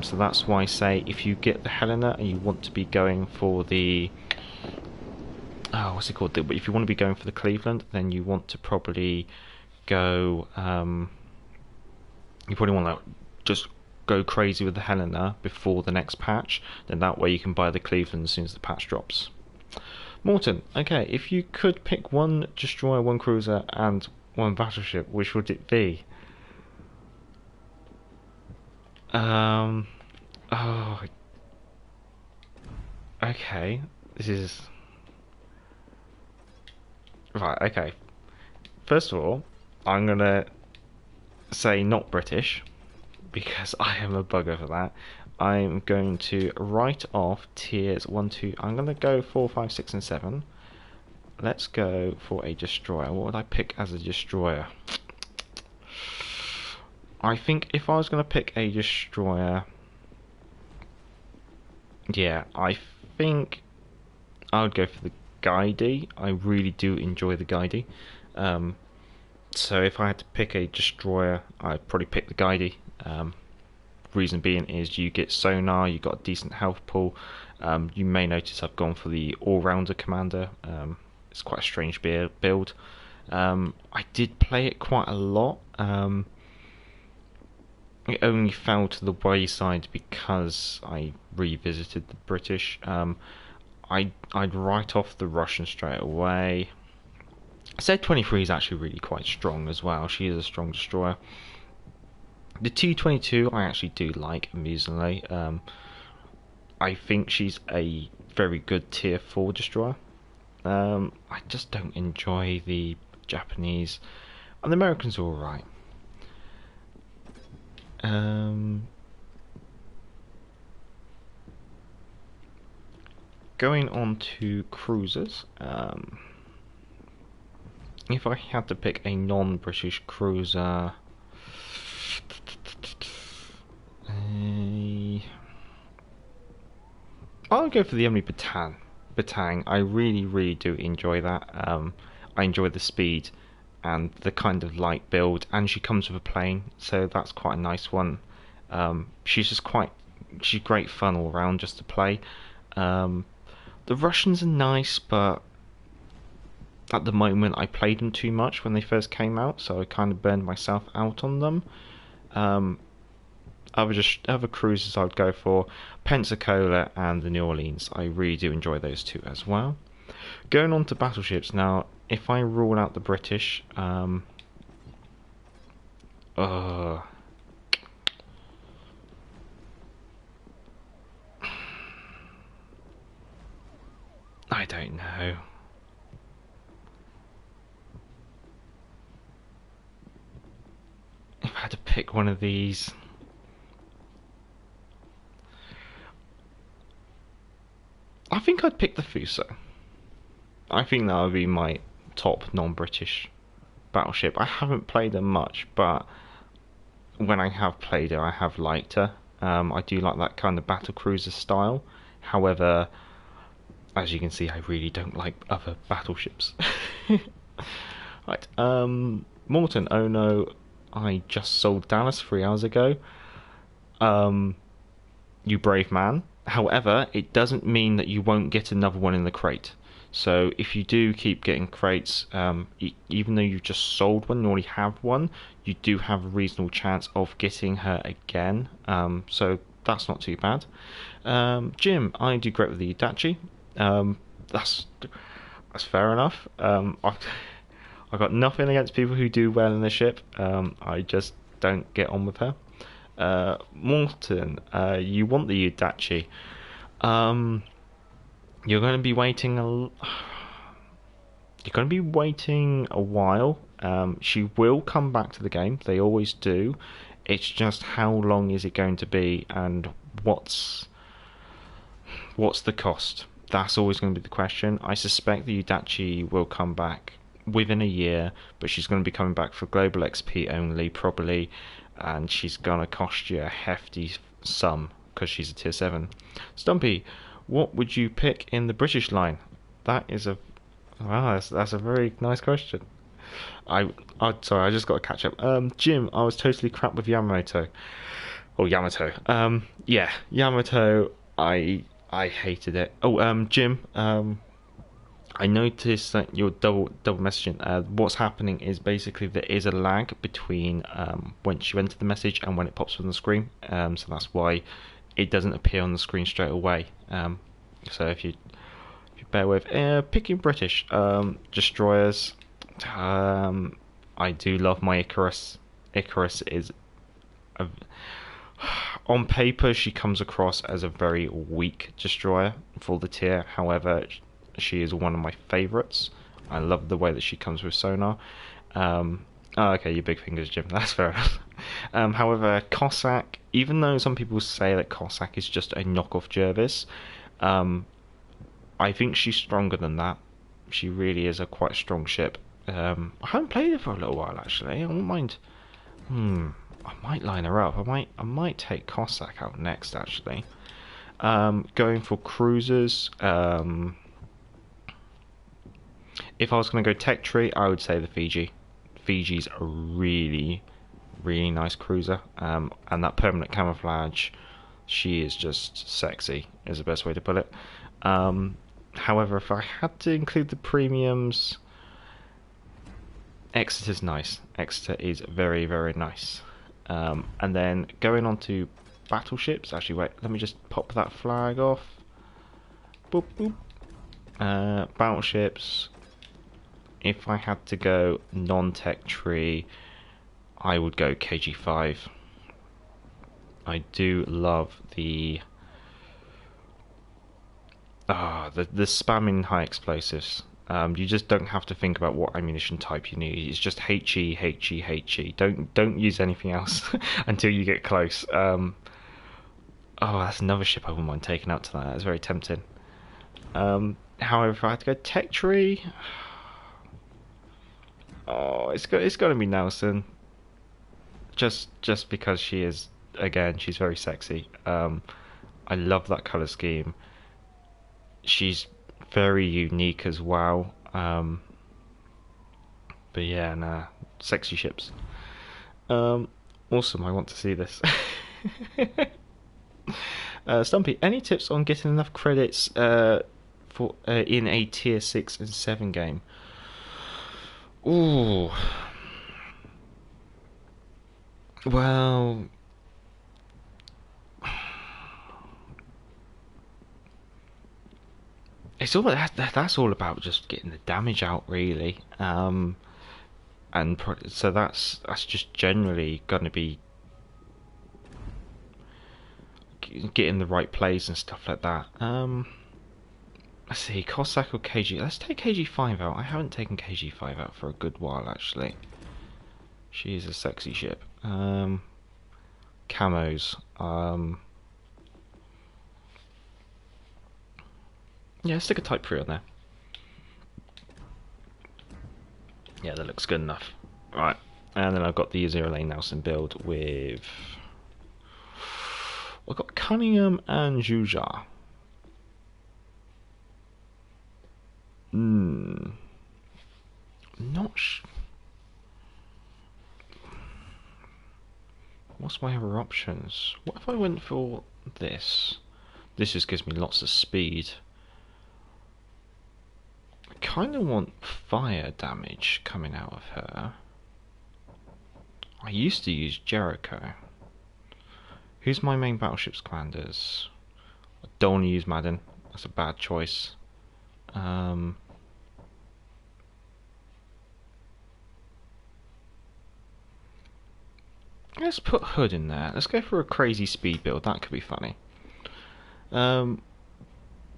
So that's why I say, if you get the Helena and you want to be going for the what's it called? If you want to be going for the Cleveland, then you want to probably go. You probably want to just go crazy with the Helena before the next patch. Then that way you can buy the Cleveland as soon as the patch drops. Morton, okay, if you could pick one destroyer, one cruiser, and one battleship, which would it be? Oh, okay. This is right. Okay. First of all, I'm gonna say not British because I am a bugger for that. I'm going to write off tiers 1, 2. I'm gonna go 4, 5, 6, and 7. Let's go for a destroyer. What would I pick as a destroyer? I think if I was going to pick a destroyer, yeah, I think I would go for the Guidey. I really do enjoy the Guidey. So if I had to pick a destroyer, I'd probably pick the Guidey. Reason being is you get sonar, you got a decent health pool. You may notice I've gone for the all-rounder commander. It's quite a strange build. I did play it quite a lot. It only fell to the wayside because I revisited the British. I'd write off the Russian straight away. Z-23 is actually really quite strong as well. She is a strong destroyer. The T-22 I actually do like, amusingly. I think she's a very good tier 4 destroyer. I just don't enjoy the Japanese. And the Americans are alright. Going on to cruisers. If I had to pick a non-British cruiser, I'll go for the Emily Batang. I really do enjoy that. I enjoy the speed and the kind of light build, and she comes with a plane, so that's quite a nice one. She's great fun all around just to play. The Russians are nice, but at the moment I played them too much when they first came out, so I kind of burned myself out on them. Other cruisers I'd go for Pensacola and the New Orleans. I really do enjoy those two as well. Going on to battleships now. If I rule out the British, I don't know. If I had to pick one of these, I think I'd pick the Fuso. I think that would be my top non-British battleship. I haven't played her much, but when I have played her, I have liked her. I do like that kind of battle cruiser style. However, as you can see, I really don't like other battleships. Right, Morton, oh no, I just sold Dallas 3 hours ago. You brave man. However, it doesn't mean that you won't get another one in the crate. So if you do keep getting crates, even though you've just sold one, you already have one, you do have a reasonable chance of getting her again. So that's not too bad. Jim, I do great with the Itachi. That's fair enough. I've got nothing against people who do well in the ship. I just don't get on with her. Morton, you want the Itachi. You're going to be waiting a while. She will come back to the game. They always do. It's just how long is it going to be, and what's the cost? That's always going to be the question. I suspect the Itachi will come back within a year, but she's going to be coming back for global XP only, probably, and she's going to cost you a hefty sum because she's a tier 7. Stumpy, what would you pick in the British line? That's a very nice question. Sorry, I just got to catch up. Jim, I was totally crap with Yamato. Or Yamato. Yeah, Yamato. I hated it. Oh, Jim. I noticed that you're double messaging. What's happening is basically there is a lag between when you enter the message and when it pops on the screen. So that's why it doesn't appear on the screen straight away. So if you bear with, picking British destroyers. I do love my Icarus. Icarus is on paper she comes across as a very weak destroyer for the tier. However, she is one of my favourites. I love the way that she comes with sonar. Okay, your big fingers, Jim. That's fair enough. However, Cossack, even though some people say that Cossack is just a knockoff Jervis, I think she's stronger than that. She really is a quite strong ship. I haven't played her for a little while actually. I wouldn't mind. I might line her up. I might take Cossack out next actually. Going for cruisers. If I was going to go tech tree, I would say the Fiji. Fiji's a really, really nice cruiser. And that permanent camouflage, she is just sexy, is the best way to put it. However, if I had to include the premiums, Exeter's nice. Exeter is very, very nice. And then going on to battleships. Actually, wait, let me just pop that flag off. Boop, boop. Battleships. If I had to go non-tech tree, I would go KG5. I do love the spamming high explosives. You just don't have to think about what ammunition type you need. It's just HE, HE, HE. Don't use anything else until you get close. Oh, that's another ship I wouldn't mind taking out to that. That's very tempting. However, if I had to go tech tree, oh, it's got to be Nelson. Just because she is, again, she's very sexy. I love that color scheme. She's very unique as well. But yeah, nah, sexy ships. Awesome. I want to see this. Stumpy, any tips on getting enough credits for in a tier 6 and 7 game? Ooh. Well, it's all that's all about just getting the damage out, really. And so that's just generally going to be getting the right plays and stuff like that. Let's see, Cossack or KG. Let's take KG5 out. I haven't taken KG5 out for a good while, actually. She is a sexy ship. Camos. Yeah, stick a Type 3 on there. Yeah, that looks good enough. Right, and then I've got the Zero Lane Nelson build with... I've got Cunningham and Juja. Not what's my other options? What if I went for this? This just gives me lots of speed. I kind of want fire damage coming out of her. I used to use Jericho. Who's my main battleships commanders? I don't want to use Madden. That's a bad choice. Let's put Hood in there. Let's go for a crazy speed build. That could be funny. When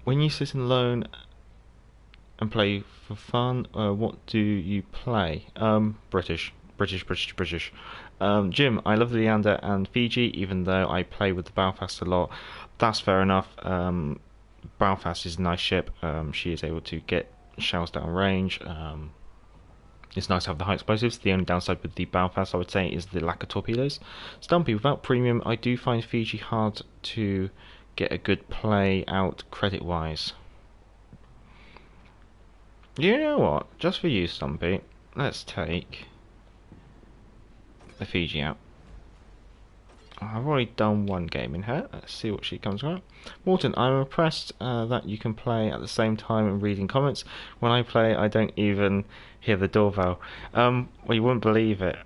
you sit alone and play for fun, what do you play? British. Jim, I love the Leander and Fiji, even though I play with the Belfast a lot. That's fair enough. Belfast is a nice ship. She is able to get shells down range. It's nice to have the high explosives. The only downside with the Belfast, I would say, is the lack of torpedoes. Stumpy, without premium, I do find Fiji hard to get a good play out credit-wise. You know what? Just for you, Stumpy, let's take the Fiji out. I've already done one game in her. Let's see what she comes with. Morton, I'm impressed that you can play at the same time and reading comments. When I play, I don't even hear the doorbell. Well, you wouldn't believe it.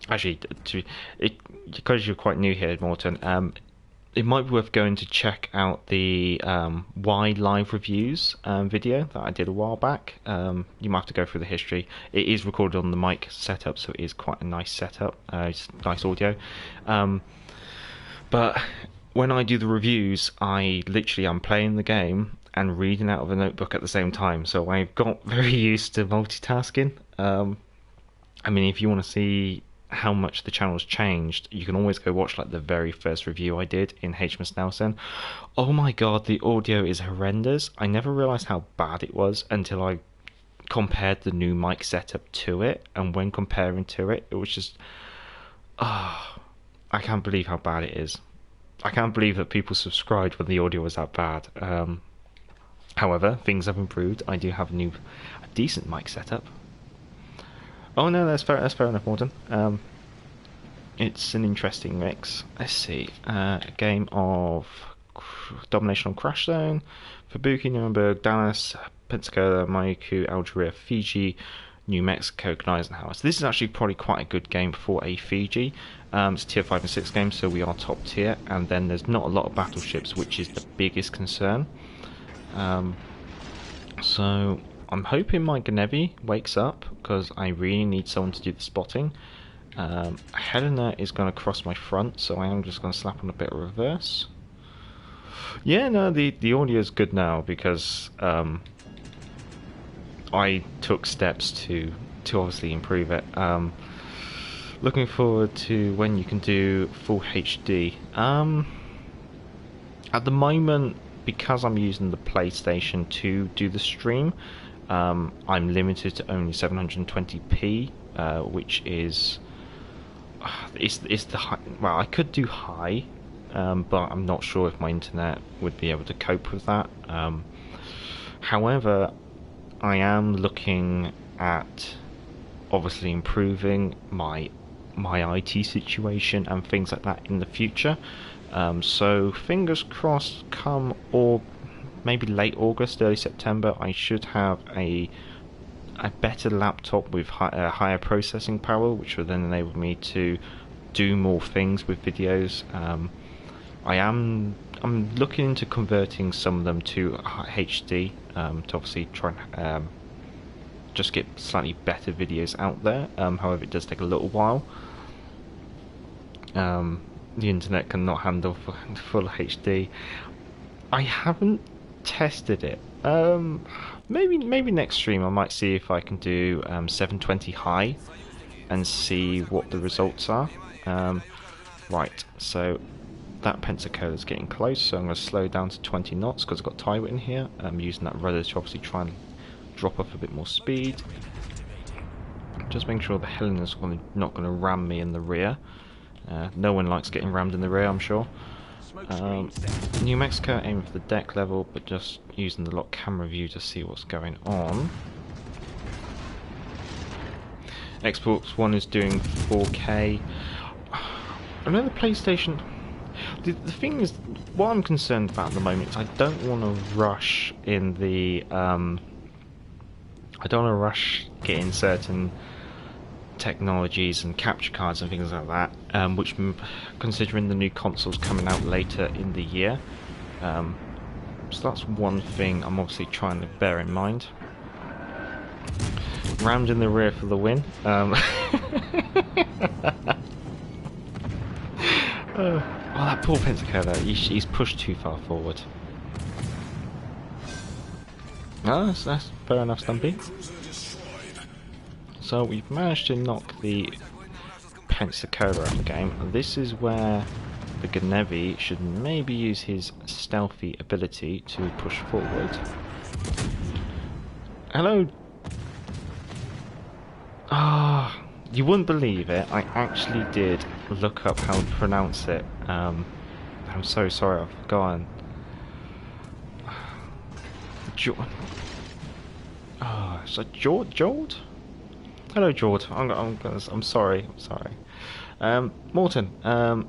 Actually, because you're quite new here, Morton, it might be worth going to check out the why live reviews video that I did a while back. You might have to go through the history. It is recorded on the mic setup, so it is quite a nice setup. It's nice audio. But when I do the reviews, I'm playing the game and reading out of a notebook at the same time. So I've got very used to multitasking. I mean, if you want to see how much the channel's changed, you can always go watch like the very first review I did in HMS Nelson. Oh my god, the audio is horrendous. I never realised how bad it was until I compared the new mic setup to it, and when comparing to it, it was just I can't believe how bad it is. I can't believe that people subscribed when the audio was that bad. However, things have improved. I do have a decent mic setup. Oh no, that's fair enough, Morton. It's an interesting mix. Let's see. A game of domination on Crash Zone, Fubuki, Nuremberg, Dallas, Pensacola, Maiku, Algeria, Fiji, New Mexico, Eisenhower. So this is actually probably quite a good game for a Fiji. It's a tier 5 and 6 game, so we are top tier, and then there's not a lot of battleships, which is the biggest concern. So I'm hoping my Gnevi wakes up, because I really need someone to do the spotting. Helena is going to cross my front, so I am just going to slap on a bit of reverse. Yeah, no, the audio is good now, because I took steps to obviously improve it. Looking forward to when you can do full HD. At the moment, because I'm using the PlayStation to do the stream, I'm limited to only 720p, which is it's the high. Well, I could do high, but I'm not sure if my internet would be able to cope with that. However, I am looking at obviously improving my IT situation and things like that in the future. So fingers crossed, come or maybe late August, early September, I should have a better laptop with higher processing power, which will then enable me to do more things with videos. I'm looking into converting some of them to HD to obviously try and just get slightly better videos out there. However, it does take a little while. The internet cannot handle full HD. I haven't tested it. Maybe next stream I might see if I can do 720 high and see what the results are. Right, so that Pensacola is getting close, so I'm going to slow down to 20 knots because I've got Tywin here. I'm using that rudder to obviously try and drop off a bit more speed. just making sure the Helena's not going to ram me in the rear. No one likes getting rammed in the rear, I'm sure. New Mexico, aiming for the deck level, but just using the lock camera view to see what's going on. Xbox One is doing 4K. I know the PlayStation... The thing is, what I'm concerned about at the moment is I don't want to rush in the... I don't want to rush getting certain technologies and capture cards and things like that, which, considering the new consoles coming out later in the year, so that's one thing I'm obviously trying to bear in mind. Rammed in the rear for the win. Oh, that poor Pensacola, he's pushed too far forward. Oh, that's fair enough, Stumpy. So we've managed to knock the Pensacola out of the game. This is where the Gnevi should maybe use his stealthy ability to push forward. Hello. Ah, you wouldn't believe it. I actually did look up how to pronounce it. I'm so sorry, I've forgotten. So Jord? Hello, Jord. I'm sorry. Morton.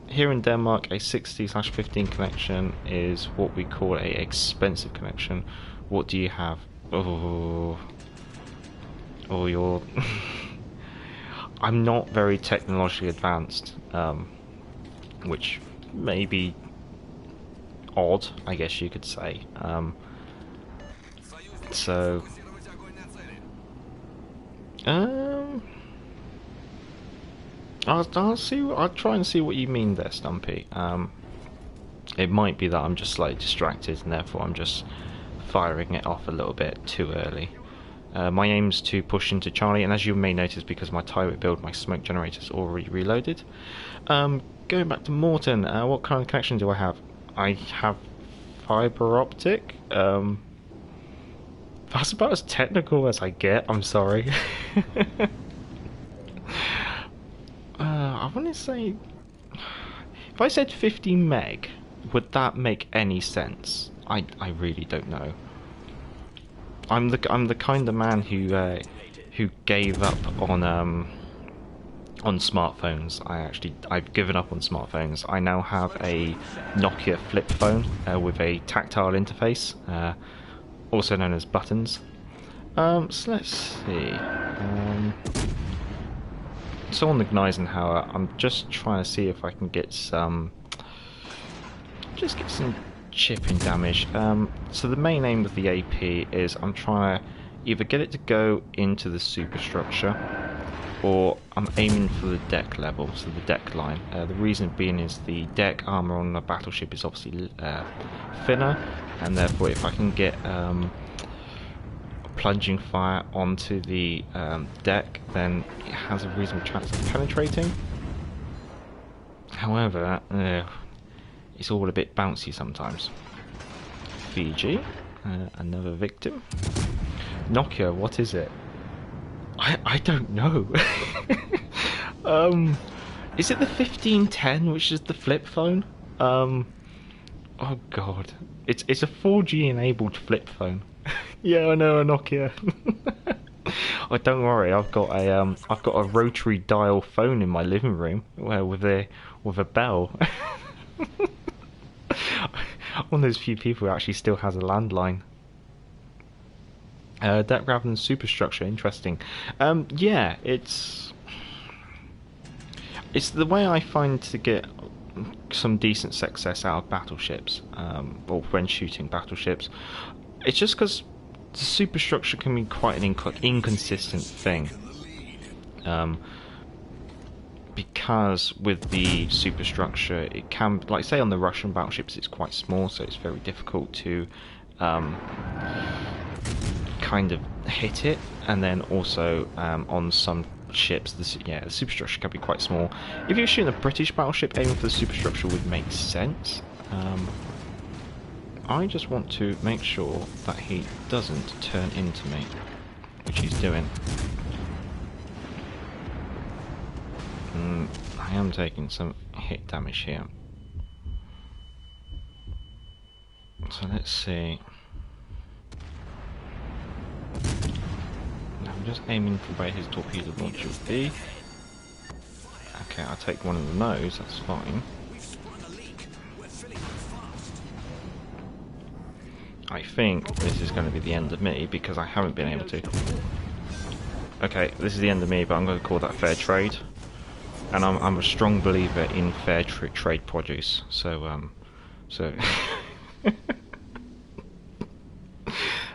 Here in Denmark, a 60/15 connection is what we call a expensive connection. What do you have? Oh, you're. I'm not very technologically advanced, which may be odd, I guess you could say. So. I'll try and see what you mean there, Stumpy. It might be that I'm just slightly distracted, and therefore I'm just firing it off a little bit too early. My aim's to push into Charlie, and as you may notice, because my turret build, my smoke generator's already reloaded. Going back to Morton, what kind of connection do I have? I have fiber optic. That's about as technical as I get, I'm sorry. I want to say... If I said 15 meg, would that make any sense? I really don't know. I'm the kind of man who gave up on smartphones. I've given up on smartphones. I now have a Nokia flip phone with a tactile interface, also known as buttons. So let's see. So on the Gneisenhower, I'm just trying to see if I can get some chipping damage. So the main aim of the AP is I'm trying to either get it to go into the superstructure, or I'm aiming for the deck level, so the deck line. The reason being is the deck armor on a battleship is obviously thinner, and therefore if I can get plunging fire onto the deck, then it has a reasonable chance of penetrating. However, it's all a bit bouncy sometimes. Fiji, another victim. Nokia, what is it? I don't know. Is it the 1510, which is the flip phone? Oh god, it's a 4G enabled flip phone. Yeah, I know, a Nokia. Oh, don't worry, I've got a rotary dial phone in my living room with a bell. One of those few people who actually still has a landline. Deck rather than superstructure, interesting. Yeah, it's the way I find to get some decent success out of battleships, or when shooting battleships. It's just because the superstructure can be quite an inconsistent thing. Because with the superstructure, it can, like say on the Russian battleships, it's quite small, so it's very difficult to kind of hit it. And then also on some ships, the superstructure can be quite small. If you're shooting a British battleship, aiming for the superstructure would make sense. I just want to make sure that he doesn't turn into me, which he's doing. I am taking some hit damage here. So let's see. I'm just aiming for where his torpedo launcher would be. Okay, I'll take one in the nose, that's fine. I think this is going to be the end of me because I haven't been able to. Okay, this is the end of me, but I'm going to call that fair trade. And I'm a strong believer in fair trade produce. So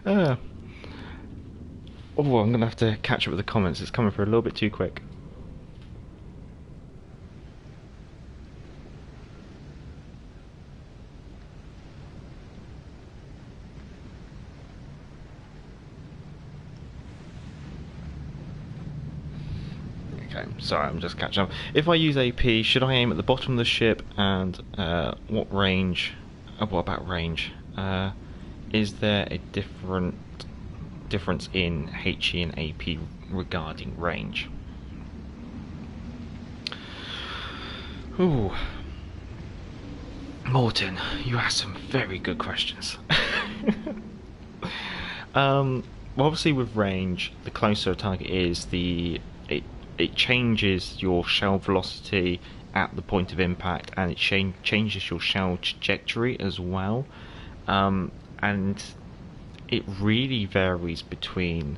oh, I'm going to have to catch up with the comments. It's coming through a little bit too quick. Okay, sorry, I'm just catching up. If I use AP, should I aim at the bottom of the ship, and what range? What about range? Is there a difference in HE and AP regarding range? Ooh, Morton, you asked some very good questions. Well, obviously with range, the closer a target is, it changes your shell velocity at the point of impact, and it changes your shell trajectory as well. And it really varies between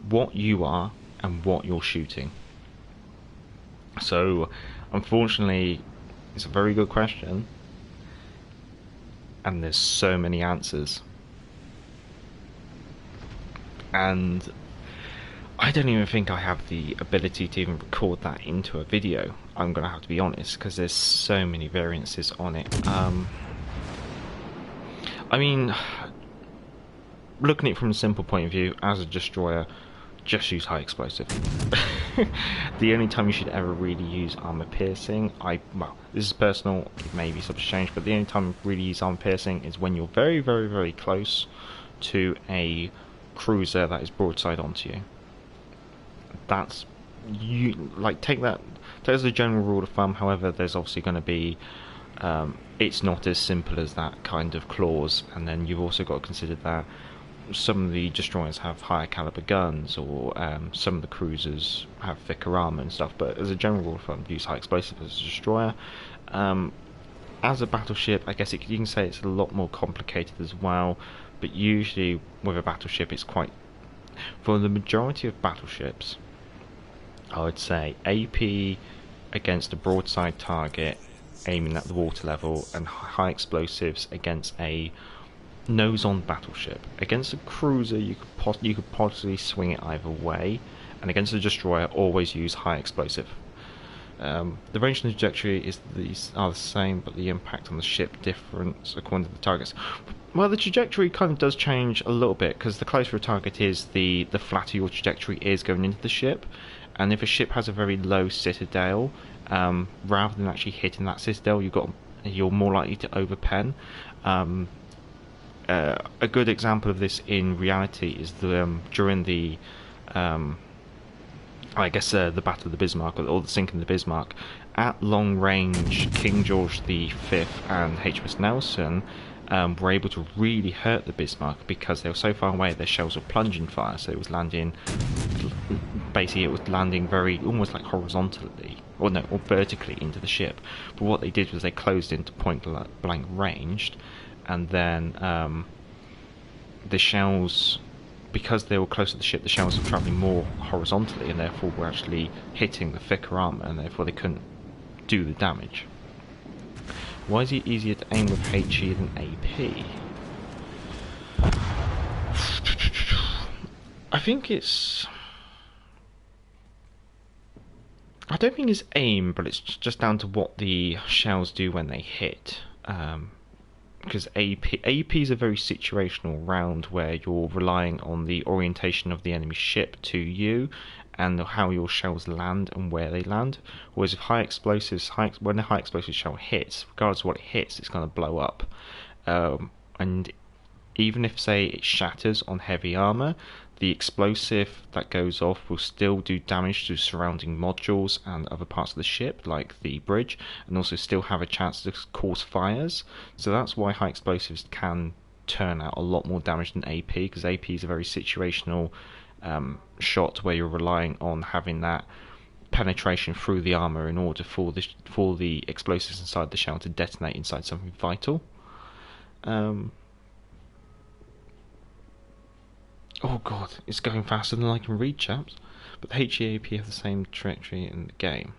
what you are and what you're shooting. So, unfortunately, it's a very good question, and there's so many answers. And I don't even think I have the ability to even record that into a video, I'm going to have to be honest, because there's so many variances on it. I mean, looking at it from a simple point of view, as a destroyer, just use high explosive. The only time you should ever really use armor piercing, well, this is personal, it may be subject to change, but the only time you really use armor piercing is when you're very, very, very close to a cruiser that is broadside onto you. That's, you like, take that as a general rule of thumb. However, there's obviously going to be it's not as simple as that kind of clause, and then you've also got to consider that some of the destroyers have higher caliber guns, or some of the cruisers have thicker armor and stuff. But as a general rule of thumb, use high explosive as a destroyer. As a battleship, I guess you can say it's a lot more complicated as well, but usually with a battleship it's quite, for the majority of battleships, I would say AP against a broadside target aiming at the water level, and high explosives against a nose-on battleship. Against a cruiser, you could possibly swing it either way, and against a destroyer, always use high explosive. The range and the trajectory these are the same, but the impact on the ship different according to the targets. Well, the trajectory kind of does change a little bit, because the closer a target is, the flatter your trajectory is going into the ship. And if a ship has a very low citadel, rather than actually hitting that citadel, you're more likely to overpen. A good example of this in reality is during the I guess the Battle of the Bismarck, or the sinking of the Bismarck. At long range, King George V and HMS Nelson were able to really hurt the Bismarck because they were so far away. Their shells were plunging fire, so it was landing. Basically, it was landing very almost like horizontally, or vertically into the ship. But what they did was they closed into point blank ranged, and then the shells, because they were close to the ship, the shells were travelling more horizontally, and therefore were actually hitting the thicker armour, and therefore they couldn't do the damage. Why is it easier to aim with HE than AP? I think it's... I don't think it's aim, but it's just down to what the shells do when they hit. Because AP is a very situational round where you're relying on the orientation of the enemy ship to you, and how your shells land and where they land. Whereas with high explosives, when a high explosive shell hits, regardless of what it hits, it's going to blow up. And even if, say, it shatters on heavy armour, the explosive that goes off will still do damage to surrounding modules and other parts of the ship, like the bridge, and also still have a chance to cause fires. So that's why high explosives can turn out a lot more damage than AP, because AP is a very situational shot where you're relying on having that penetration through the armor in order for the explosives inside the shell to detonate inside something vital. Oh god, it's going faster than I can read, chaps. But the HEAP have the same trajectory in the game.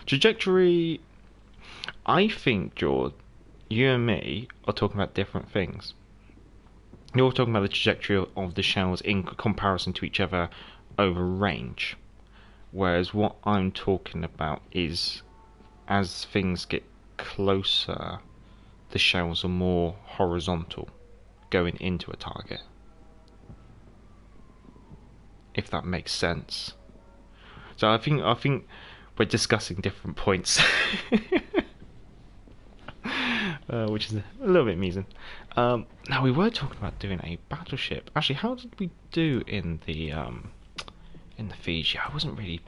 Trajectory... I think, George, you and me are talking about different things. You're talking about the trajectory of the shells in comparison to each other over range. Whereas what I'm talking about is, as things get closer, the shells are more horizontal, going into a target. If that makes sense. So I think we're discussing different points. Which is a little bit amusing. Now we were talking about doing a battleship. Actually, how did we do in the Fiji? I wasn't really.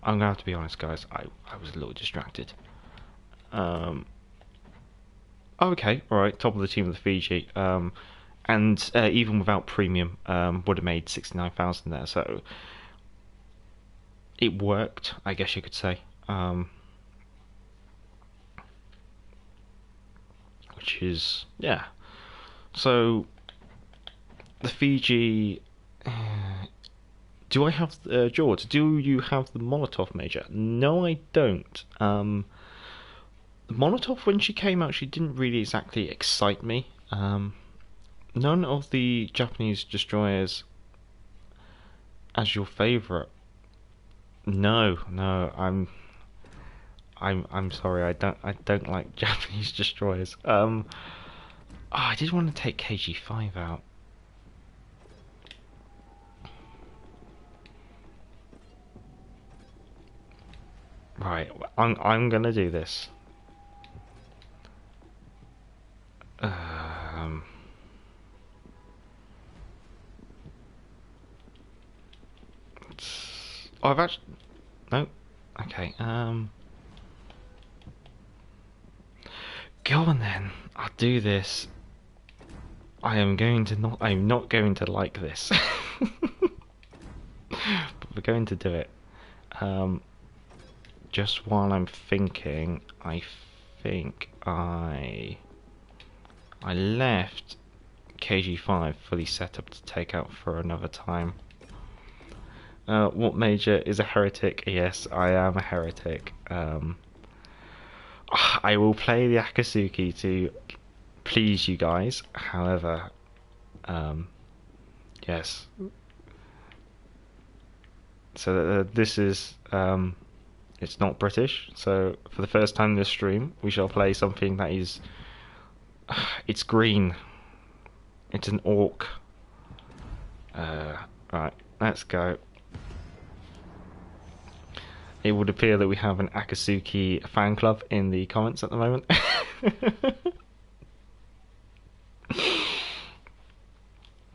I'm gonna have to be honest, guys. I was a little distracted. Okay, all right. Top of the team of the Fiji. And even without premium, would have made 69,000 there. So it worked, I guess you could say. Which is, yeah. So the Fiji. Do I have George? Do you have the Molotov Major? No, I don't. The Molotov, when she came out, she didn't really exactly excite me. None of the Japanese destroyers as your favourite. No, I'm sorry. I don't like Japanese destroyers. I did want to take KG5 out. Right, I'm gonna do this. I've actually no. Okay. Go on then. I'll do this. I'm not going to like this. But we're going to do it. Just while I'm thinking, I think I left KG5 fully set up to take out for another time. What major is a heretic? Yes, I am a heretic. I will play the Akatsuki to please you guys. However, yes. So this is it's not British. So for the first time in this stream, we shall play something that is it's green. It's an orc. Right, let's go. It would appear that we have an Akatsuki fan club in the comments at the moment.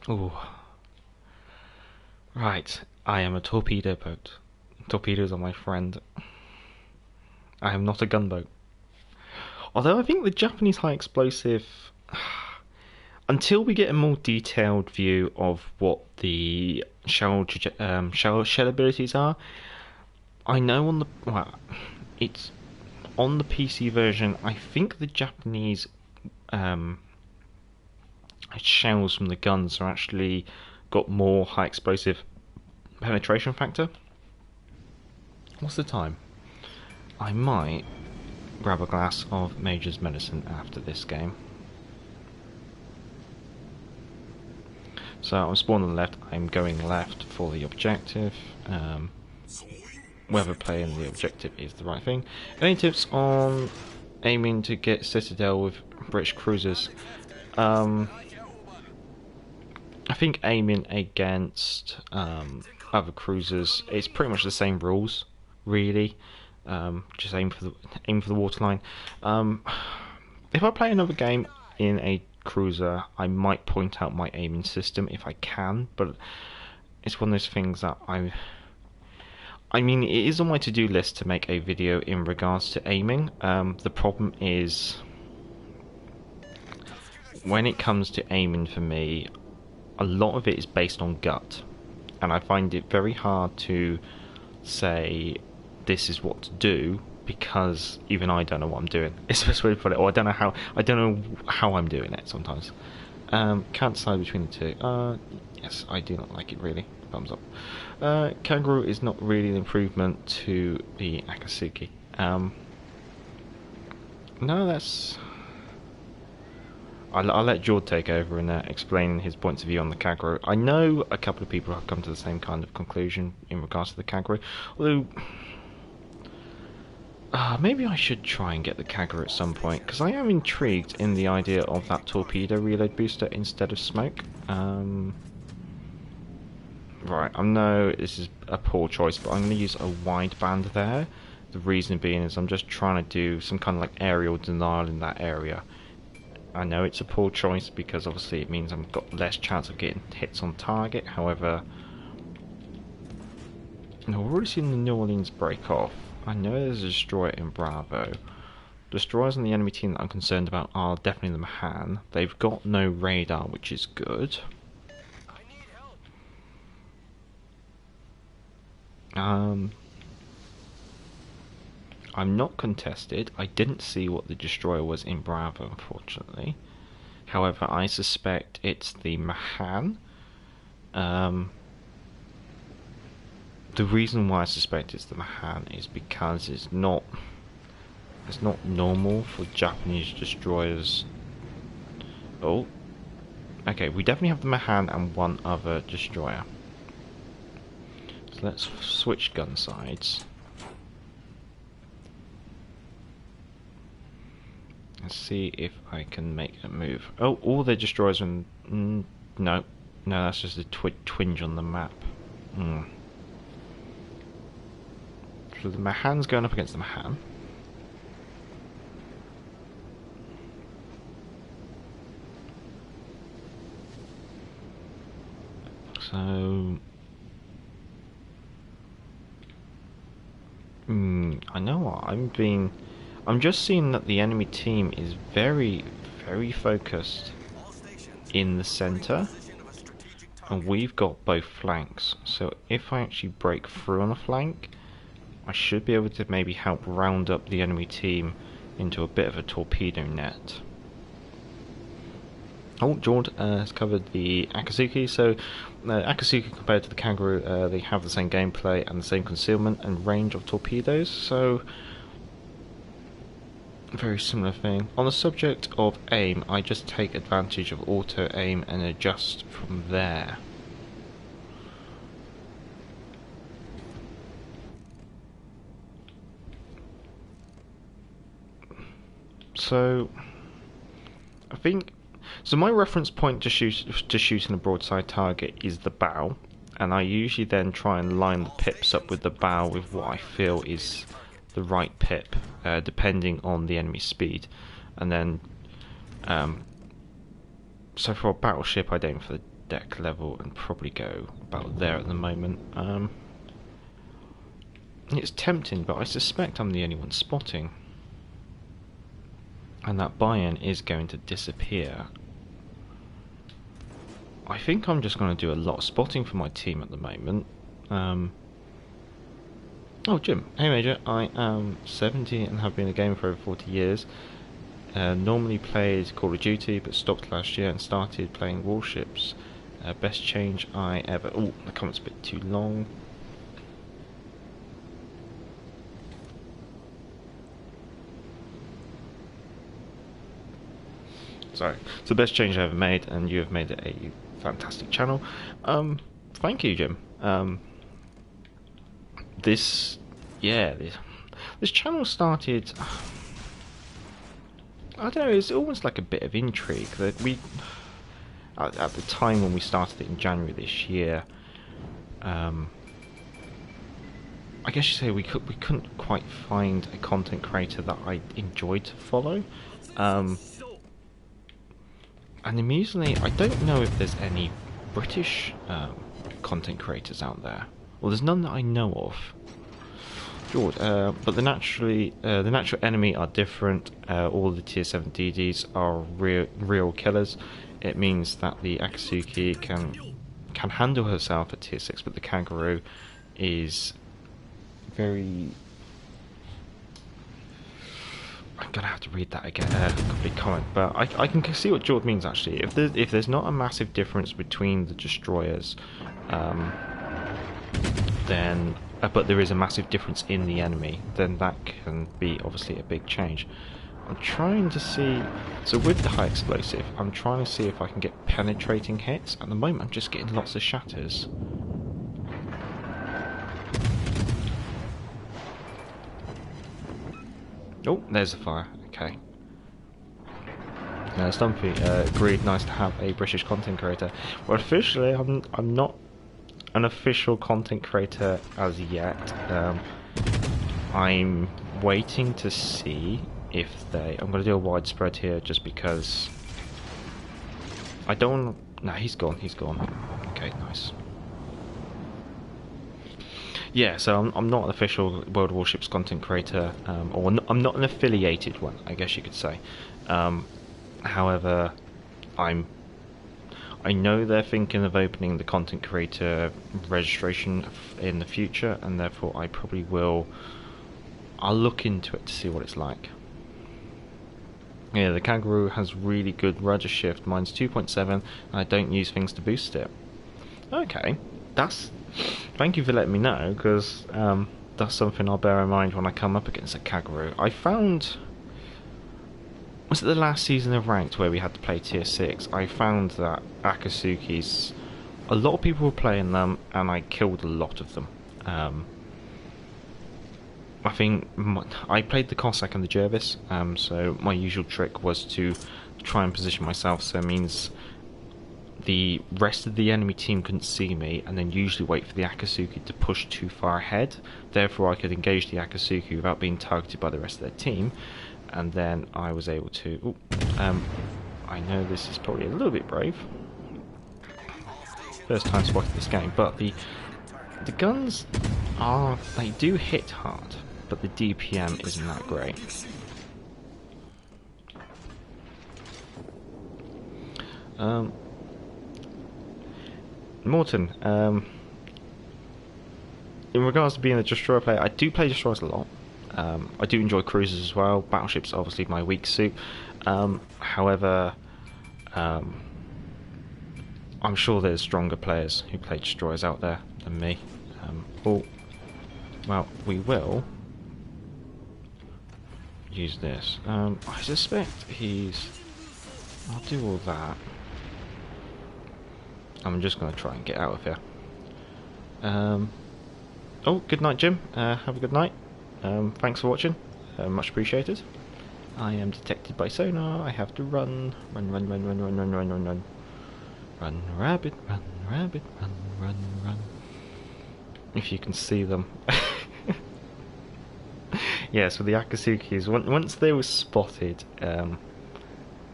Ooh. Right, I am a torpedo boat. Torpedoes are my friend. I am not a gunboat. Although I think the Japanese high explosive, until we get a more detailed view of what the shell abilities are, I know it's on the PC version. I think the Japanese shells from the guns are actually got more high explosive penetration factor. What's the time? I might grab a glass of Major's medicine after this game. So I'm spawning on the left. I'm going left for the objective. Whether playing the objective is the right thing. Any tips on aiming to get Citadel with British cruisers? I think aiming against other cruisers, it's pretty much the same rules, really. Just aim for the waterline. If I play another game in a cruiser, I might point out my aiming system if I can, but it's one of those things that I mean, it is on my to-do list to make a video in regards to aiming. The problem is, when it comes to aiming for me, a lot of it is based on gut, and I find it very hard to say this is what to do, because even I don't know what I'm doing. It's the best way to put it. Or I don't know how I'm doing it sometimes. Can't decide between the two. Yes, I do not like it really. Thumbs up. Kangaroo is not really an improvement to the Akatsuki. No, that's. I'll let Jord take over and explain his points of view on the Kangaroo. I know a couple of people have come to the same kind of conclusion in regards to the Kangaroo, although maybe I should try and get the Kangaroo at some point, because I am intrigued in the idea of that torpedo reload booster instead of smoke. Right, I know this is a poor choice, but I'm going to use a wideband there. The reason being is I'm just trying to do some kind of like aerial denial in that area. I know it's a poor choice because obviously it means I've got less chance of getting hits on target. However, no, we've already seen the New Orleans break off. I know there's a destroyer in Bravo. Destroyers on the enemy team that I'm concerned about are definitely the Mahan. They've got no radar, which is good. I'm not contested. I didn't see what the destroyer was in Bravo, unfortunately. However, I suspect it's the Mahan. The reason why I suspect it's the Mahan is because it's not normal for Japanese destroyers. Oh, okay. We definitely have the Mahan and one other destroyer. So let's switch gun sides. Let's see if I can make a move. Oh, all the destroyers are in... no, that's just a twinge on the map. So the Mahan's going up against the Mahan. So... I know what, I'm just seeing that the enemy team is very, very focused in the center, and we've got both flanks. So if I actually break through on a flank, I should be able to maybe help round up the enemy team into a bit of a torpedo net. Oh, Jord has covered the Akatsuki. So Akatsuki compared to the Kangaroo, they have the same gameplay and the same concealment and range of torpedoes. So very similar thing. On the subject of aim, I just take advantage of auto aim and adjust from there. So I think so. My reference point to shooting a broadside target is the bow, and I usually then try and line the pips up with the bow with what I feel is the right pip, depending on the enemy speed. And then so for a battleship, I'd aim for the deck level and probably go about there at the moment. It's tempting, but I suspect I'm the only one spotting, and that buy-in is going to disappear. I think I'm just going to do a lot of spotting for my team at the moment. Oh, Jim. Hey, Major. I am 70 and have been a gamer for over 40 years. Normally played Call of Duty, but stopped last year and started playing Warships. Best change I ever... Oh, the comment's a bit too long. Sorry. It's the best change I ever made, and you have made it a fantastic channel. Thank you, Jim. This channel started, I don't know, it's almost like a bit of intrigue that we, at the time when we started it in January this year, I guess you say we couldn't quite find a content creator that I enjoyed to follow. And amusingly, I don't know if there's any British content creators out there. Well, there's none that I know of. George, but the natural enemy are different. All the tier 7 DDs are real killers. It means that the Akatsuki can handle herself at tier 6, but the kangaroo is very... I'm gonna have to read that again, complete comment, but I can see what George means actually. If there's not a massive difference between the destroyers, then but there is a massive difference in the enemy, then that can be obviously a big change. I'm trying to see, so with the high explosive, I'm trying to see if I can get penetrating hits. At the moment I'm just getting lots of shatters. Oh, there's the fire, okay. Stumpy agreed, nice to have a British content creator. Well, officially I'm not an official content creator as yet. I'm waiting to see if I'm going to do a widespread here just because I don't... No, he's gone. Okay, nice. Yeah, so I'm not an official World of Warships content creator, or I'm not an affiliated one, I guess you could say. However, I know they're thinking of opening the content creator registration in the future, and therefore I probably will. I'll look into it to see what it's like. Yeah, the kangaroo has really good rudder shift. Mine's 2.7, and I don't use things to boost it. Okay, thank you for letting me know, because that's something I'll bear in mind when I come up against a kangaroo. I found... Was it the last season of Ranked where we had to play tier 6? I found that Akatsuki's... A lot of people were playing them, and I killed a lot of them. I think I played the Cossack and the Jervis, so my usual trick was to try and position myself, so it means the rest of the enemy team couldn't see me, and then usually wait for the Akatsuki to push too far ahead. Therefore I could engage the Akatsuki without being targeted by the rest of their team, and then I was able to... I know this is probably a little bit brave. First time spotted this game, but the guns they do hit hard, but the DPM isn't that great. Morton, in regards to being a destroyer player, I do play destroyers a lot. I do enjoy cruisers as well. Battleships are obviously my weak suit. However, I'm sure there's stronger players who play destroyers out there than me. Well, we will use this. I suspect I'll do all that. I'm just going to try and get out of here. Oh, good night, Jim. Have a good night. Thanks for watching. Much appreciated. I am detected by sonar. I have to run. Run, rabbit, run. If you can see them. Yeah, so the Akatsukis, once they were spotted,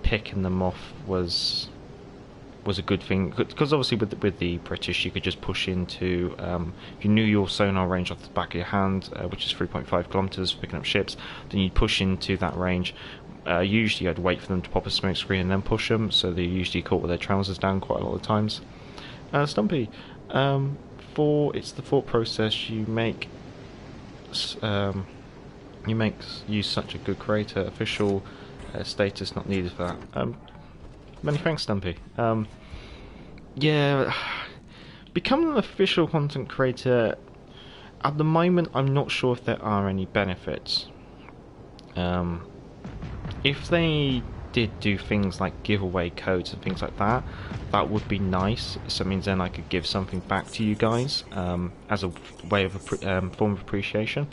picking them off was a good thing, because obviously with the British you could just push into, if you knew your sonar range off the back of your hand, which is 3.5 kilometers for picking up ships, then you'd push into that range. Usually I'd wait for them to pop a smoke screen and then push them, so they're usually caught with their trousers down quite a lot of times. Stumpy, it's the thought process you make. Use such a good creator. Official status not needed for that. Many thanks, Stumpy. Yeah, becoming an official content creator, at the moment I'm not sure if there are any benefits. If they did do things like giveaway codes and things like that, that would be nice. So it means then I could give something back to you guys, as a way of form of appreciation.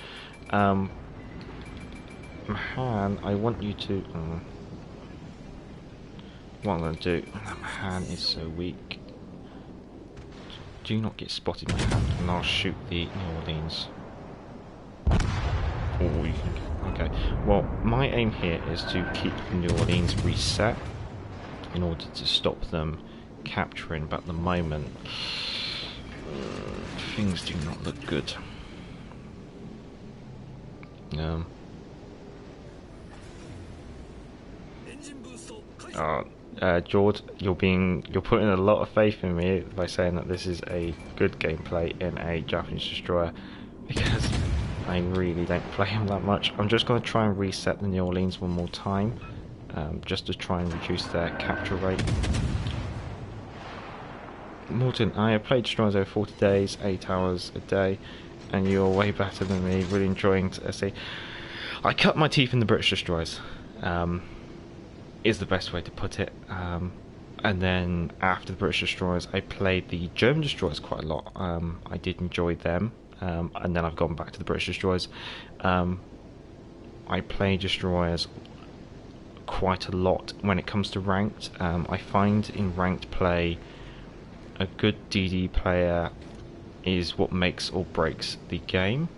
Mahan, I want you to... what I'm going to do... Mahan is so weak. Do not get spotted, Mahan, and I'll shoot the New Orleans. Oh, you can... Okay. Well, my aim here is to keep the New Orleans reset. in order to stop them capturing, but at the moment things do not look good. George, you're putting a lot of faith in me by saying that this is a good gameplay in a Japanese destroyer, because I really don't play him that much. I'm just going to try and reset the New Orleans one more time, just to try and reduce their capture rate. Morton, I have played destroyers over 40 days, 8 hours a day, and you're way better than me. Really enjoying to see. I cut my teeth in the British destroyers. Is the best way to put it. And then after the British destroyers, I played the German destroyers quite a lot. I did enjoy them, and then I've gone back to the British destroyers. I play destroyers quite a lot when it comes to ranked. I find in ranked play, a good DD player is what makes or breaks the game.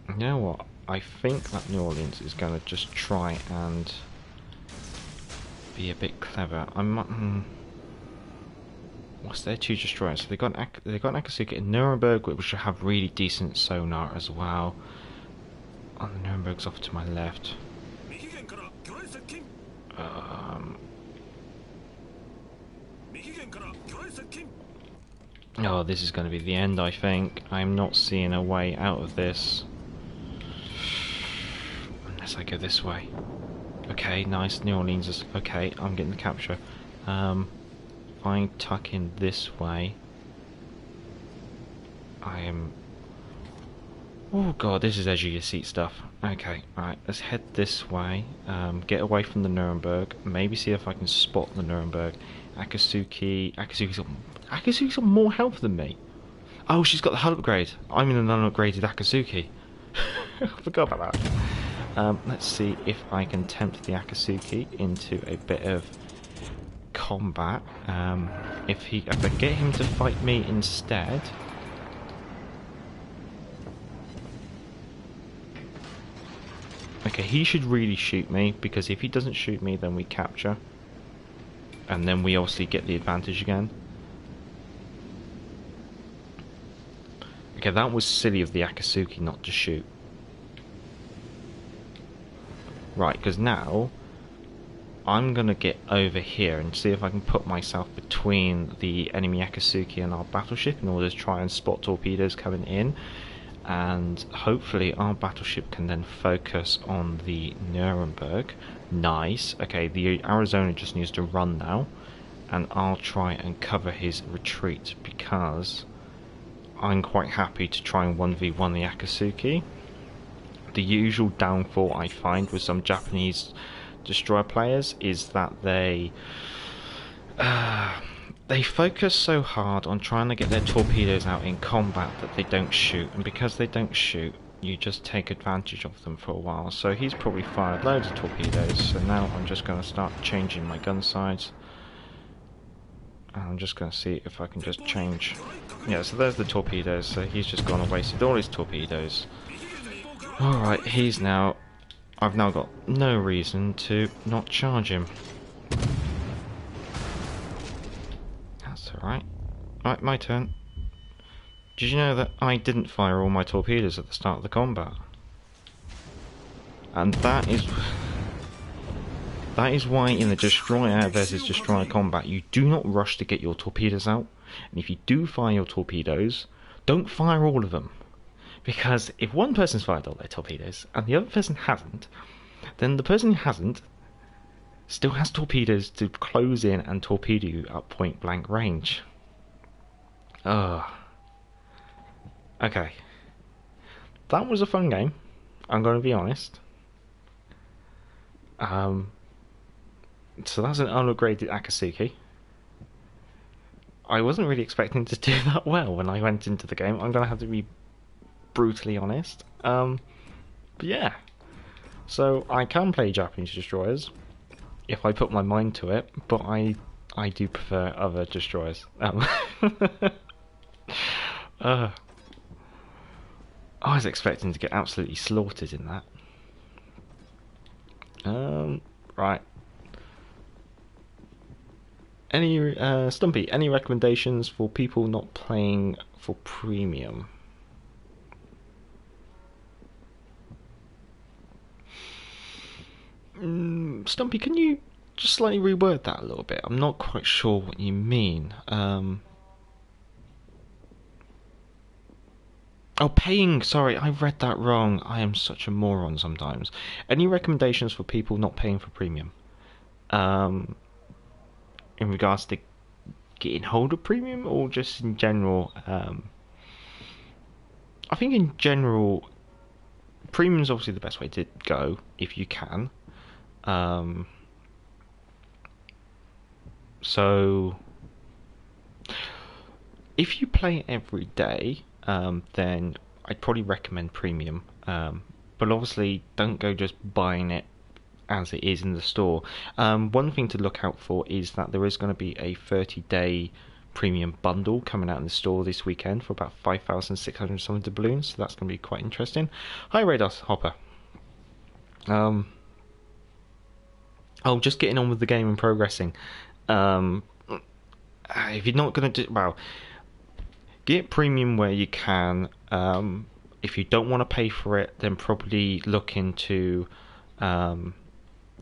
You know what? I think that New Orleans is going to just try and be a bit clever. What's their two destroyers? So they got an Akatsuki and Nuremberg, which should have really decent sonar as well. Oh, the Nuremberg's off to my left. Oh, this is going to be the end, I think. I'm not seeing a way out of this. Unless I go this way. Okay, nice. New Orleans is... Okay, I'm getting the capture. If I tuck in this way... I am... Oh god, this is edge of your seat stuff. Okay, alright, let's head this way. Get away from the Nuremberg. Maybe see if I can spot the Nuremberg. Akatsuki's got more health than me. Oh, she's got the hull upgrade. I'm in an unupgraded Akatsuki. I forgot about that. Let's see if I can tempt the Akatsuki into a bit of combat. If I get him to fight me instead... Okay, he should really shoot me, because if he doesn't shoot me, then we capture. And then we obviously get the advantage again. Okay, that was silly of the Akatsuki not to shoot. Right, because now I'm going to get over here and see if I can put myself between the enemy Akatsuki and our battleship in order to try and spot torpedoes coming in. And hopefully our battleship can then focus on the Nuremberg. Nice. Okay, the Arizona just needs to run now, and I'll try and cover his retreat, because I'm quite happy to try and 1v1 the Akatsuki. The usual downfall I find with some Japanese destroyer players is that they focus so hard on trying to get their torpedoes out in combat that they don't shoot, and because they don't shoot, you just take advantage of them for a while. So he's probably fired loads of torpedoes, so now I'm just going to start changing my gun sides. And I'm just going to see if I can just change. Yeah, so there's the torpedoes, so he's just gone and wasted all his torpedoes. Alright, I've now got no reason to not charge him. That's alright. Right, my turn. Did you know that I didn't fire all my torpedoes at the start of the combat? And that is why in the destroyer versus destroyer combat you do not rush to get your torpedoes out. And if you do fire your torpedoes, don't fire all of them. Because if one person's fired all their torpedoes and the other person hasn't, then the person who hasn't still has torpedoes to close in and torpedo you at point blank range. Ugh. Okay. That was a fun game, I'm going to be honest. So that's an unupgraded Akatsuki. I wasn't really expecting to do that well when I went into the game, I'm going to have to be brutally honest. But yeah. So I can play Japanese destroyers if I put my mind to it, but I do prefer other destroyers. I was expecting to get absolutely slaughtered in that. Right. Any Stumpy? Any recommendations for people not playing for premium? Stumpy, can you just slightly reword that a little bit? I'm not quite sure what you mean. Oh, paying. Sorry, I read that wrong. I am such a moron sometimes. Any recommendations for people not paying for premium? Um, in regards to getting hold of premium, or just in general? I think in general, premium is obviously the best way to go if you can. Um, so if you play every day, then I'd probably recommend premium. But obviously, don't go just buying it as it is in the store. One thing to look out for is that there is going to be a 30-day premium bundle coming out in the store this weekend for about 5,600 something doubloons, so that's going to be quite interesting. Hi, Rados Hopper. Just getting on with the game and progressing. If you're not going to do well, get premium where you can. If you don't want to pay for it, then probably look into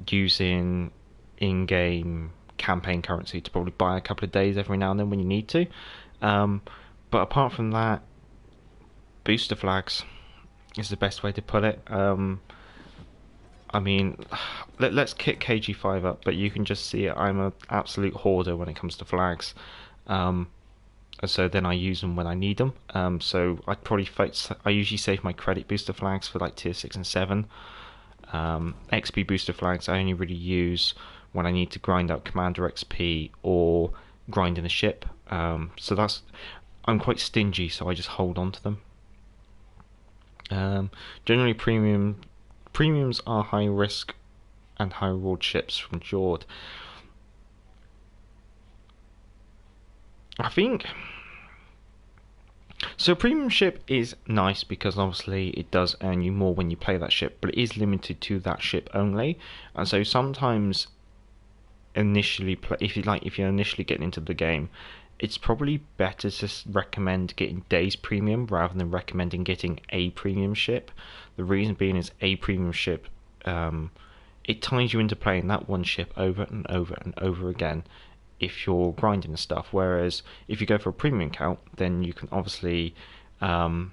using in-game campaign currency to probably buy a couple of days every now and then when you need to. But apart from that, booster flags is the best way to put it. I mean, let's kick KG5 up, but you can just see it. I'm an absolute hoarder when it comes to flags. So then I use them when I need them. So I usually save my credit booster flags for like tier 6 and 7. XP booster flags I only really use when I need to grind out commander XP or grind in a ship. I'm quite stingy, so I just hold on to them. Generally, premiums are high risk and high reward ships from Jord. I think so. Premium ship is nice because obviously it does earn you more when you play that ship, but it is limited to that ship only. And so sometimes, if you're initially getting into the game, it's probably better to recommend getting days premium rather than recommending getting a premium ship. The reason being is a premium ship, it ties you into playing that one ship over and over and over again if you're grinding and stuff. Whereas if you go for a premium account, then you can obviously covers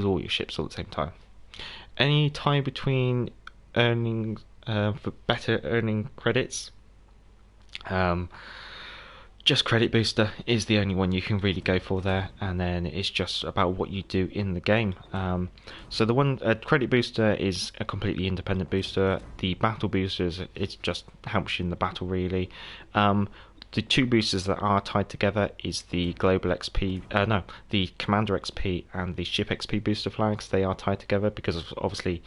all your ships all at the same time. Any tie between earning for better earning credits? Just credit booster is the only one you can really go for there, and then it's just about what you do in the game. So the one credit booster is a completely independent booster. The battle boosters, it just helps you in the battle really. The two boosters that are tied together is the global XP, the commander XP and the ship XP booster flags. They are tied together because obviously,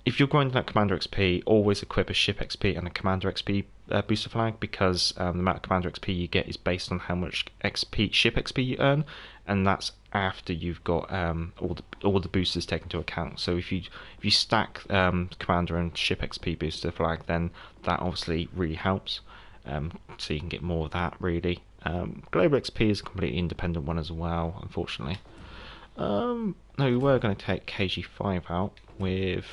if you're grinding that commander XP, always equip a ship XP and a commander XP booster flag, because the amount of commander XP you get is based on how much ship XP you earn, and that's after you've got all the boosters taken into account. So if you stack commander and ship XP booster flag, then that obviously really helps. So you can get more of that really. Global XP is a completely independent one as well, unfortunately. No, we were going to take KG5 out with.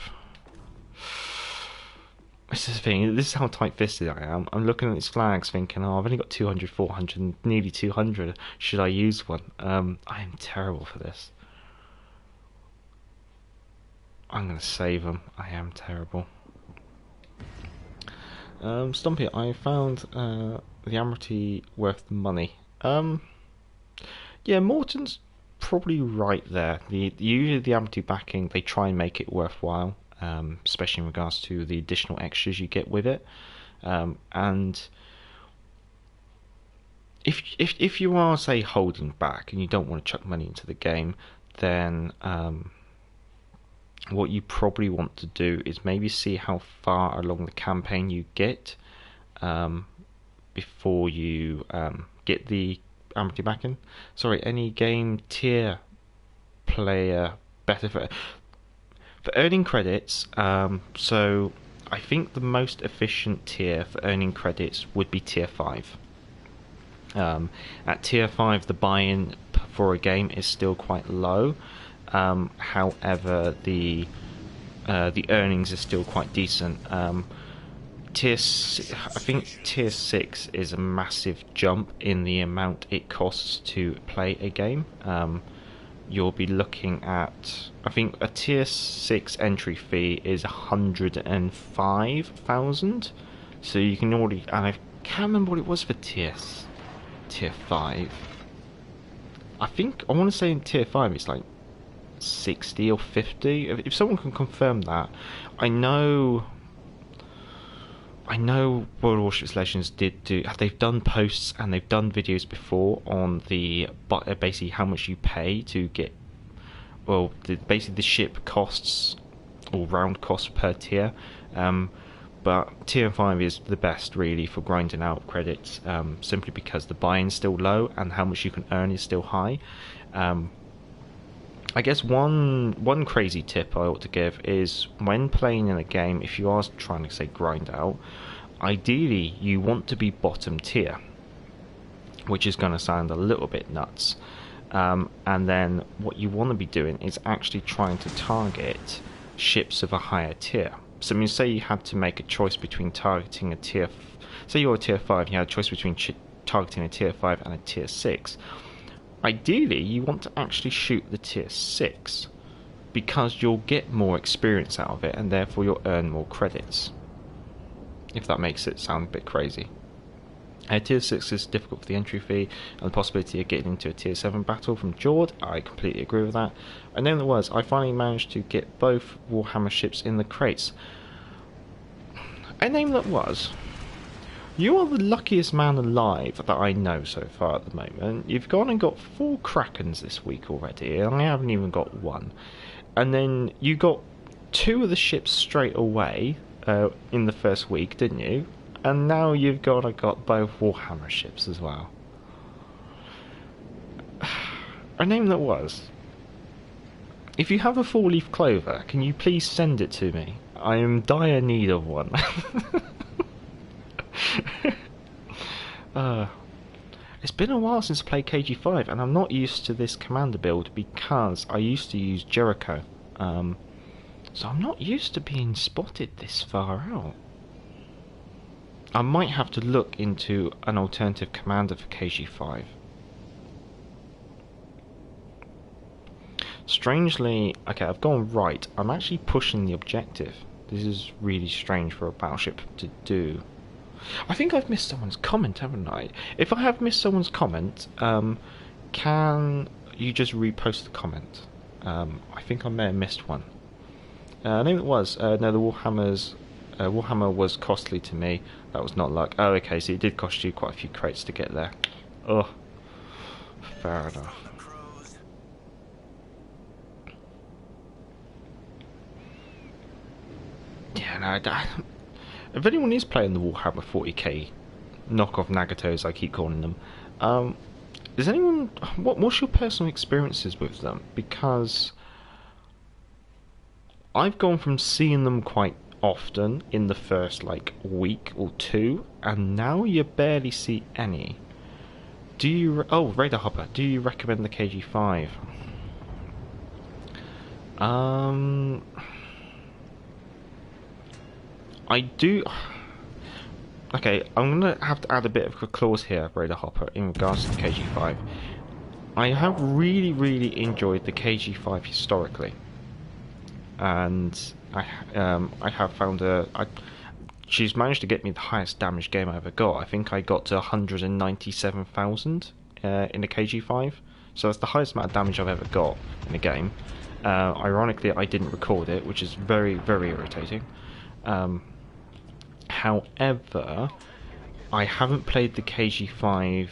This is the thing, this is how tight-fisted I am. I'm looking at these flags thinking, I've only got 200, 400, nearly 200. Should I use one? I am terrible for this. I'm going to save them. I am terrible. Stumpy, I found the Amity worth the money. Yeah, Morton's probably right there. Usually the Amity backing, they try and make it worthwhile. Especially in regards to the additional extras you get with it, and if you are, say, holding back and you don't want to chuck money into the game, then what you probably want to do is maybe see how far along the campaign you get before you get the Amity backing. Sorry, any game tier player better For earning credits, so I think the most efficient tier for earning credits would be tier 5. At tier 5, the buy-in for a game is still quite low. However, the earnings are still quite decent. I think tier 6 is a massive jump in the amount it costs to play a game. You'll be looking at, I think a tier 6 entry fee is 105,000. So you can already, and I can't remember what it was for tier 5. I want to say in tier 5 it's like 60 or 50. If someone can confirm that. I know World of Warships Legends they've done posts and they've done videos before on basically how much you pay to get, well, basically the ship costs or round costs per tier. But tier 5 is the best really for grinding out credits, simply because the buy-in's still low and how much you can earn is still high. I guess one crazy tip I ought to give is when playing in a game, if you are trying to say grind out, ideally you want to be bottom tier, which is going to sound a little bit nuts. And then what you want to be doing is actually trying to target ships of a higher tier. So I mean, say you had to make a choice between targeting a tier, say you're a tier 5, you had a choice between targeting a tier 5 and a tier 6. Ideally, you want to actually shoot the tier 6 because you'll get more experience out of it and therefore you'll earn more credits. If that makes it sound a bit crazy. Tier 6 is difficult for the entry fee and the possibility of getting into a tier 7 battle from Jord. I completely agree with that. And then there was, I finally managed to get both Warhammer ships in the crates. A name that was. You are the luckiest man alive that I know so far at the moment. You've gone and got 4 Krakens this week already, and I haven't even got 1. And then you got 2 of the ships straight away in the first week, didn't you? And now you've got both Warhammer ships as well. A name that was. If you have a 4-leaf clover, can you please send it to me? I am in dire need of one. It's been a while since I played KG5 and I'm not used to this commander build because I used to use Jericho, so I'm not used to being spotted this far out. I might have to look into an alternative commander for KG5. Strangely, okay, I've gone right. I'm actually pushing the objective. This is really strange for a battleship to do. I think I've missed someone's comment, haven't I? If I have missed someone's comment, can you just repost the comment? I think I may have missed one. I think it was. No, the Warhammer was costly to me. That was not luck. Oh, okay, so it did cost you quite a few crates to get there. Oh, fair enough. Yeah, no, if anyone is playing the Warhammer 40k knockoff Nagatos, I keep calling them, is anyone, what's your personal experiences with them? Because I've gone from seeing them quite often in the first like week or 2, and now you barely see any. Do you? Oh, Radar Hopper. Do you recommend the KG5? I do. Okay, I'm gonna have to add a bit of a clause here, Radar Hopper, in regards to the KG5. I have really enjoyed the KG5 historically, and I have found she's managed to get me the highest damage game I ever got. I think I got to 197,000 in the KG5, so that's the highest amount of damage I've ever got in a game. Ironically, I didn't record it, which is very irritating. However, I haven't played the KG5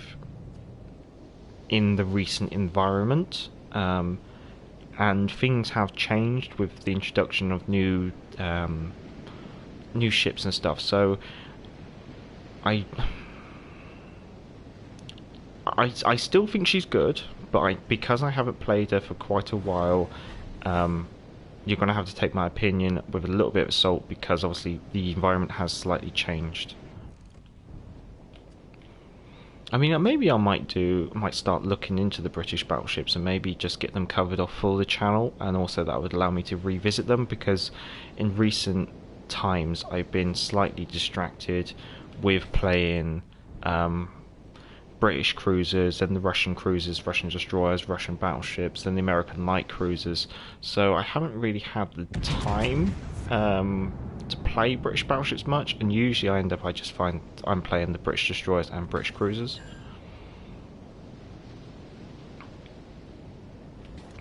in the recent environment, and things have changed with the introduction of new ships and stuff. So I still think she's good, but because I haven't played her for quite a while, you're going to have to take my opinion with a little bit of salt, because obviously the environment has slightly changed. I mean, maybe I might start looking into the British battleships and maybe just get them covered off for the channel, and also that would allow me to revisit them, because in recent times I've been slightly distracted with playing British cruisers and the Russian cruisers, Russian destroyers, Russian battleships, and the American light cruisers. So I haven't really had the time to play British battleships much, and usually I just find I'm playing the British destroyers and British cruisers.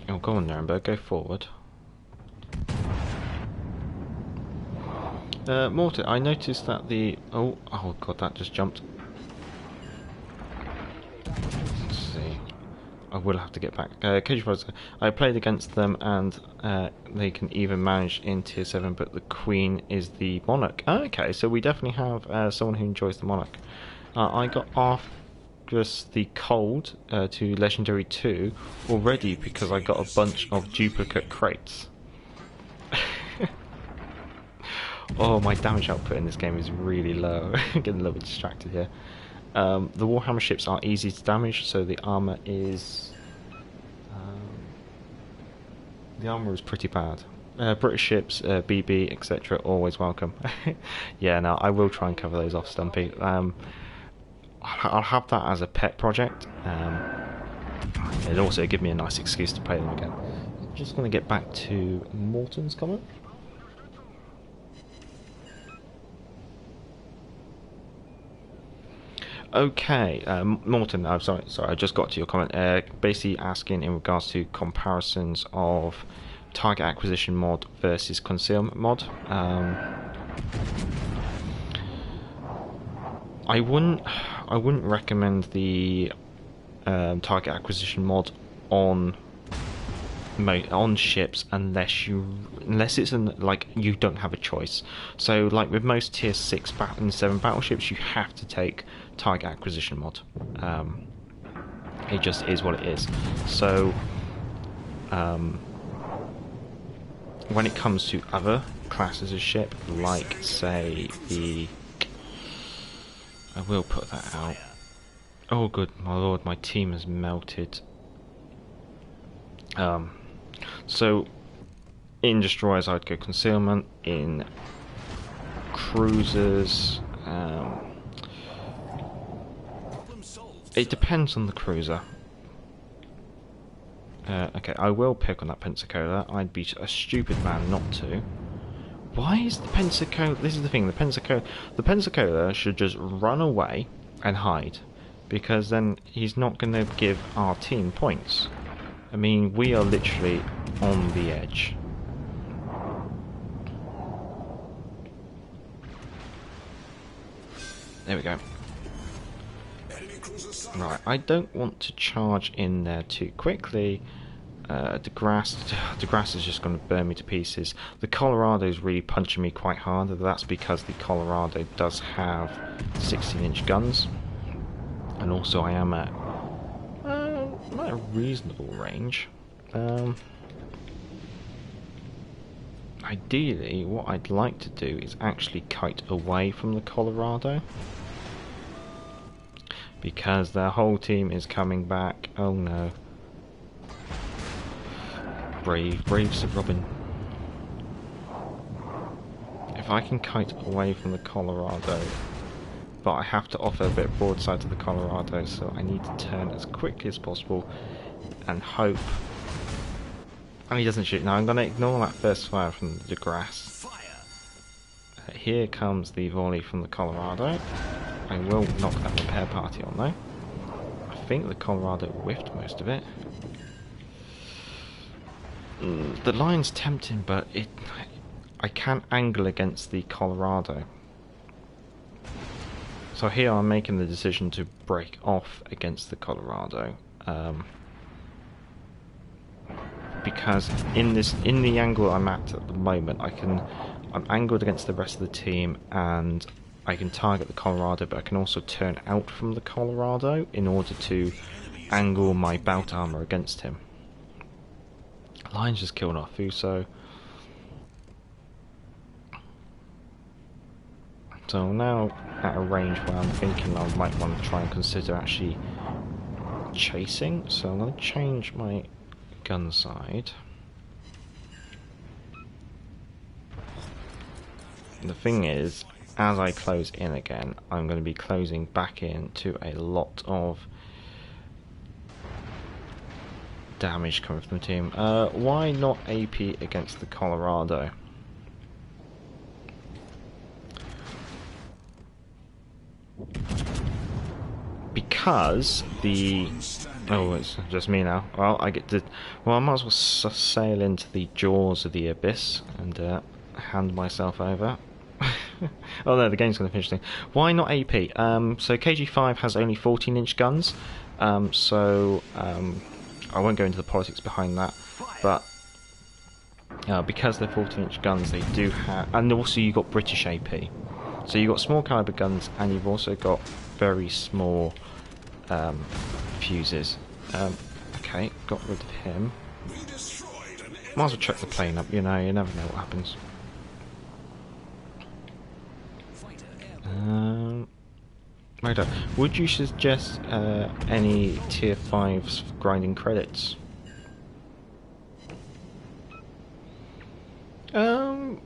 Oh, go on, Nuremberg, go forward. Morton, I noticed that the oh god, that just jumped. Let's see. I will have to get back. I played against them, and they can even manage in tier 7, but the Queen is the Monarch. Okay, so we definitely have someone who enjoys the Monarch. I got Argus the Cold to Legendary 2 already because I got a bunch of duplicate crates. Oh, my damage output in this game is really low. I'm getting a little bit distracted here. The Warhammer ships are easy to damage, so the armor is pretty bad. British ships, BB, etc., always welcome. Yeah, no, I will try and cover those off, Stumpy. I'll have that as a pet project. It'll also give me a nice excuse to play them again. I'm just going to get back to Morton's comment. Okay, Morton, I'm sorry, I just got to your comment. Basically asking in regards to comparisons of target acquisition mod versus concealment mod. I wouldn't recommend the target acquisition mod on ships unless it's like you don't have a choice. So like with most tier 6 and 7 battleships, you have to take target acquisition mod. It just is what it is. So when it comes to other classes of ship, like say I will put that out. Oh good my lord, my team has melted. So in destroyers I'd go concealment, in cruisers it depends on the cruiser. Okay, I will pick on that Pensacola. I'd be a stupid man not to. Why is the Pensacola... This is the thing, the Pensacola should just run away and hide, because then he's not going to give our team points. I mean, we are literally on the edge. There we go. Right, I don't want to charge in there too quickly. DeGrasse is just going to burn me to pieces. The Colorado is really punching me quite hard. That's because the Colorado does have 16-inch guns, and also I am at a reasonable range. Ideally, what I'd like to do is actually kite away from the Colorado, because their whole team is coming back. Oh no. Brave Sir Robin. If I can kite away from the Colorado, but I have to offer a bit of broadside to the Colorado, so I need to turn as quickly as possible and hope. And he doesn't shoot. Now I'm going to ignore that first fire from the DeGrasse. Here comes the volley from the Colorado. I will knock that repair party on though. I think the Colorado whiffed most of it. The line's tempting, but I can't angle against the Colorado. So here I'm making the decision to break off against the Colorado, because in the angle I'm at the moment, I'm angled against the rest of the team, and I can target the Colorado, but I can also turn out from the Colorado in order to angle my bout armor against him. Lion's just killed our Fuso. So now at a range where I'm thinking I might want to try and consider actually chasing. So I'm going to change my gun side. The thing is, as I close in again, I'm going to be closing back into a lot of damage coming from the team. Why not AP against the Colorado? Because the... Oh, it's just me now. Well, I get to... Well, I might as well sail into the jaws of the abyss and hand myself over. Oh no, the game's going to finish soon. Why not AP? So KG5 has only 14-inch guns, so I won't go into the politics behind that, but because they're 14-inch guns, they do have... And also you've got British AP. So you've got small caliber guns, and you've also got very small fuses. Okay, got rid of him. Might as well check the plane up, you know, you never know what happens. Right, would you suggest any tier 5s grinding credits? I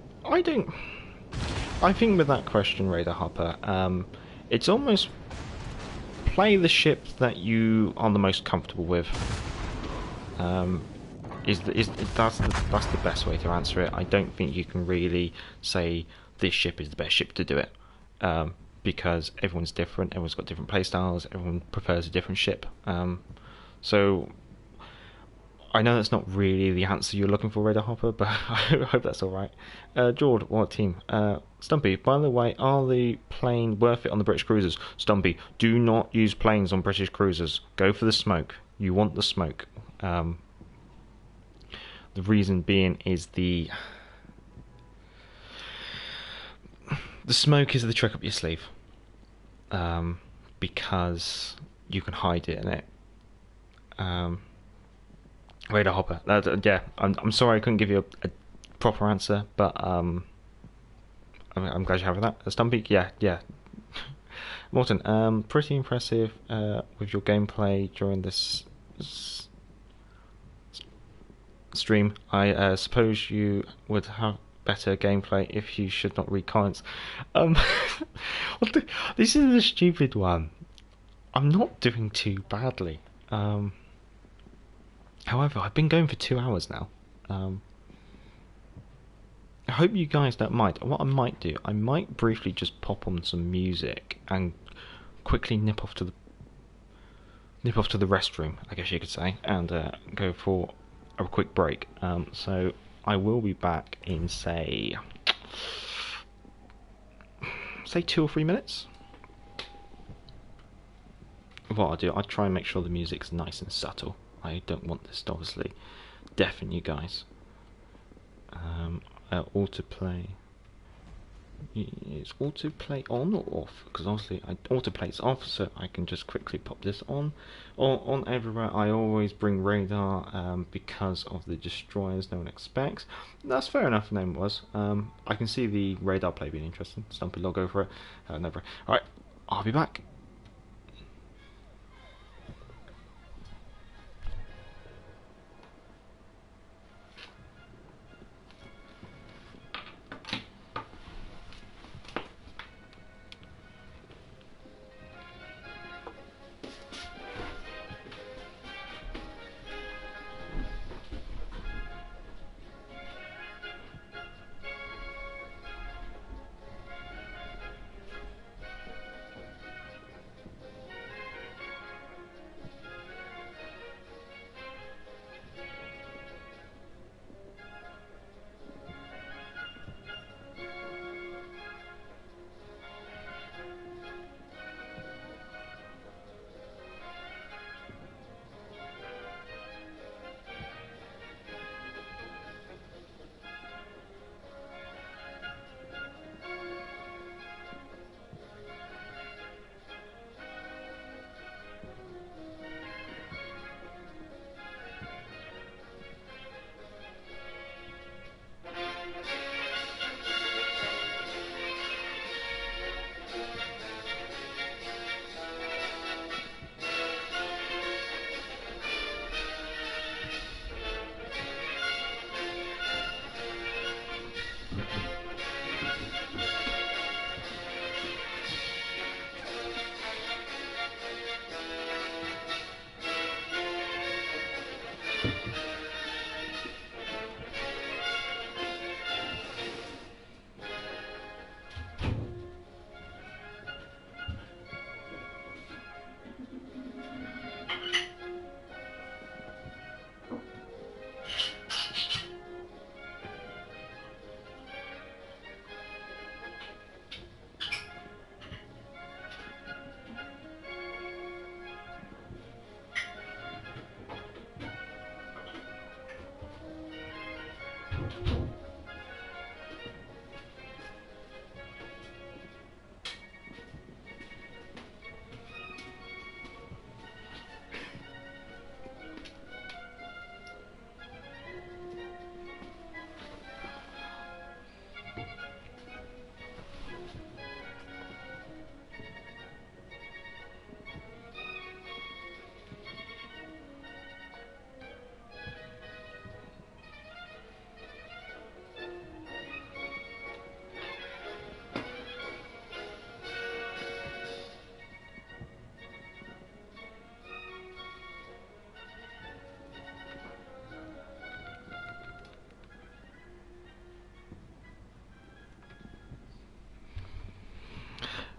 don't... I think with that question, Raider Hopper, it's almost play the ship that you are the most comfortable with. That's the best way to answer it. I don't think you can really say this ship is the best ship to do it, because everyone's different, everyone's got different playstyles, everyone prefers a different ship. So I know that's not really the answer you're looking for, Raider Hopper, but I hope that's alright. Jord, what team? Stumpy, by the way, are the plane worth it on the British cruisers? Stumpy, do not use planes on British cruisers. Go for the smoke. You want the smoke. The reason being is the smoke is the trick up your sleeve. Because you can hide it in it. Raider Hopper. Yeah, I'm sorry I couldn't give you a proper answer, but I'm glad you're having that. Stumpy, yeah. Morton, pretty impressive with your gameplay during this stream. I suppose you would have better gameplay if you should not read comments. This is a stupid one. I'm not doing too badly. However, I've been going for 2 hours now. I hope you guys don't mind. What I might do, I might briefly just pop on some music and quickly nip off to the restroom, I guess you could say, and go for a quick break. So I will be back in say 2 or 3 minutes. What I'll do, I'll try and make sure the music's nice and subtle. I don't want this to obviously deafen you guys. Autoplay. Is autoplay on or off? Because obviously autoplay's off, so I can just quickly pop this on. On everywhere, I always bring radar because of the destroyers no one expects. That's fair enough. Name was. I can see the radar play being interesting. Stumpy, I'll go for it. Never. All right, I'll be back.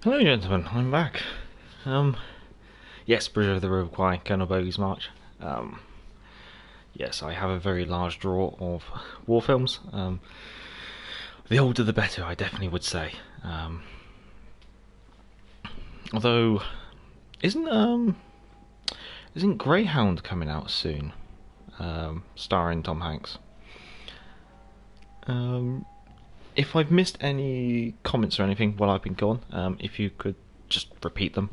Hello, gentlemen. I'm back. Yes, Bridge of the River Kwai, Colonel Bogey's March. Yes, I have a very large drawer of war films. The older the better, I definitely would say. Although, isn't Greyhound coming out soon? Starring Tom Hanks. If I've missed any comments or anything while I've been gone, if you could just repeat them.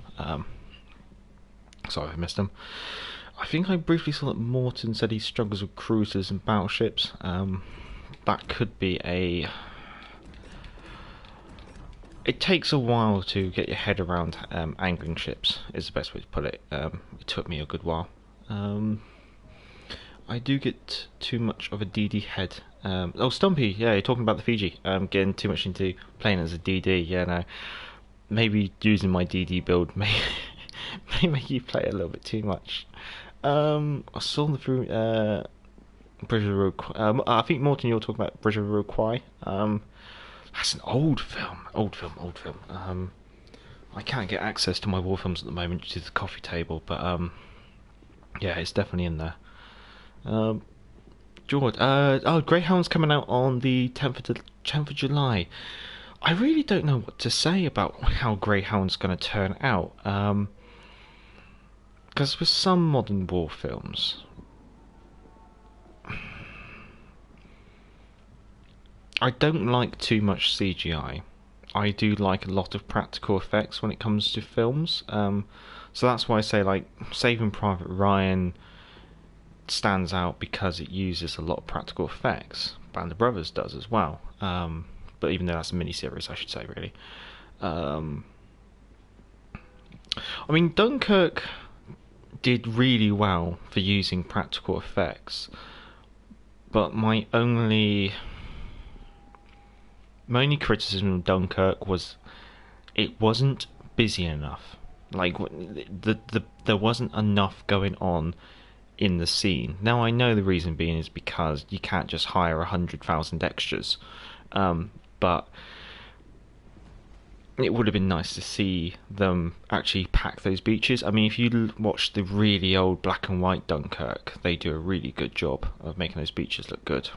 Sorry if I missed them. I think I briefly saw that Morton said he struggles with cruisers and battleships. That could be a... It takes a while to get your head around angling ships, is the best way to put it. It took me a good while. I do get too much of a DD head. Oh, Stumpy, yeah, you're talking about the Fiji. Getting too much into playing as a DD, yeah, no. Maybe using my DD build may make you play a little bit too much. I saw the through Bridge of the Road. I think Morton, you're talking about Bridge of the Road Kwai. That's an old film. I can't get access to my war films at the moment due to the coffee table, but yeah, it's definitely in there. George, Greyhound's coming out on the 10th of July. I really don't know what to say about how Greyhound's going to turn out. Because with some modern war films, I don't like too much CGI. I do like a lot of practical effects when it comes to films. So that's why I say, like, Saving Private Ryan stands out because it uses a lot of practical effects. Band of Brothers does as well. But even though that's a miniseries, I should say, really. I mean, Dunkirk did really well for using practical effects, but my only criticism of Dunkirk was it wasn't busy enough. Like, there wasn't enough going on in the scene. Now, I know the reason being is because you can't just hire 100,000 extras, but it would have been nice to see them actually pack those beaches. I mean, if you watch the really old black and white Dunkirk, they do a really good job of making those beaches look good.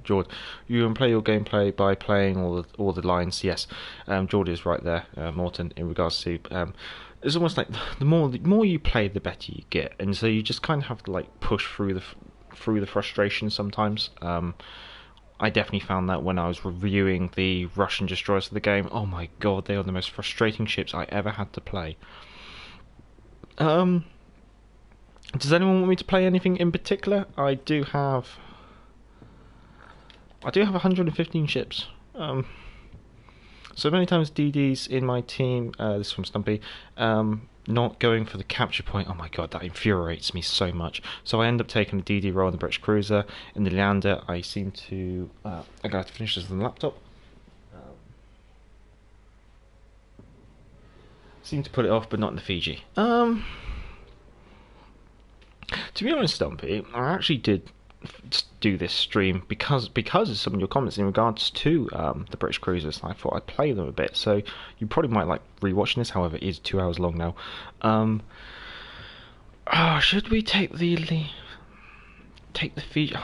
George, you can play your gameplay by playing all the lines. Yes, George is right there, Morton, in regards to it's almost like the more you play, the better you get, and so you just kind of have to like push through the frustration sometimes. I definitely found that when I was reviewing the Russian destroyers of the game. Oh my god, they are the most frustrating ships I ever had to play. Does anyone want me to play anything in particular? I do have 115 ships. So many times DDs in my team, this is from Stumpy, not going for the capture point. Oh my god, that infuriates me so much. So I end up taking a DD role in the British cruiser. In the Leander, I seem to... I got to finish this on the laptop. Seem to put it off, but not in the Fiji. To be honest, Stumpy, I actually did do this stream because of some of your comments in regards to the British cruisers. I thought I'd play them a bit, so you probably might like rewatching this. However, it is 2 hours long now. Should we take the Fiji?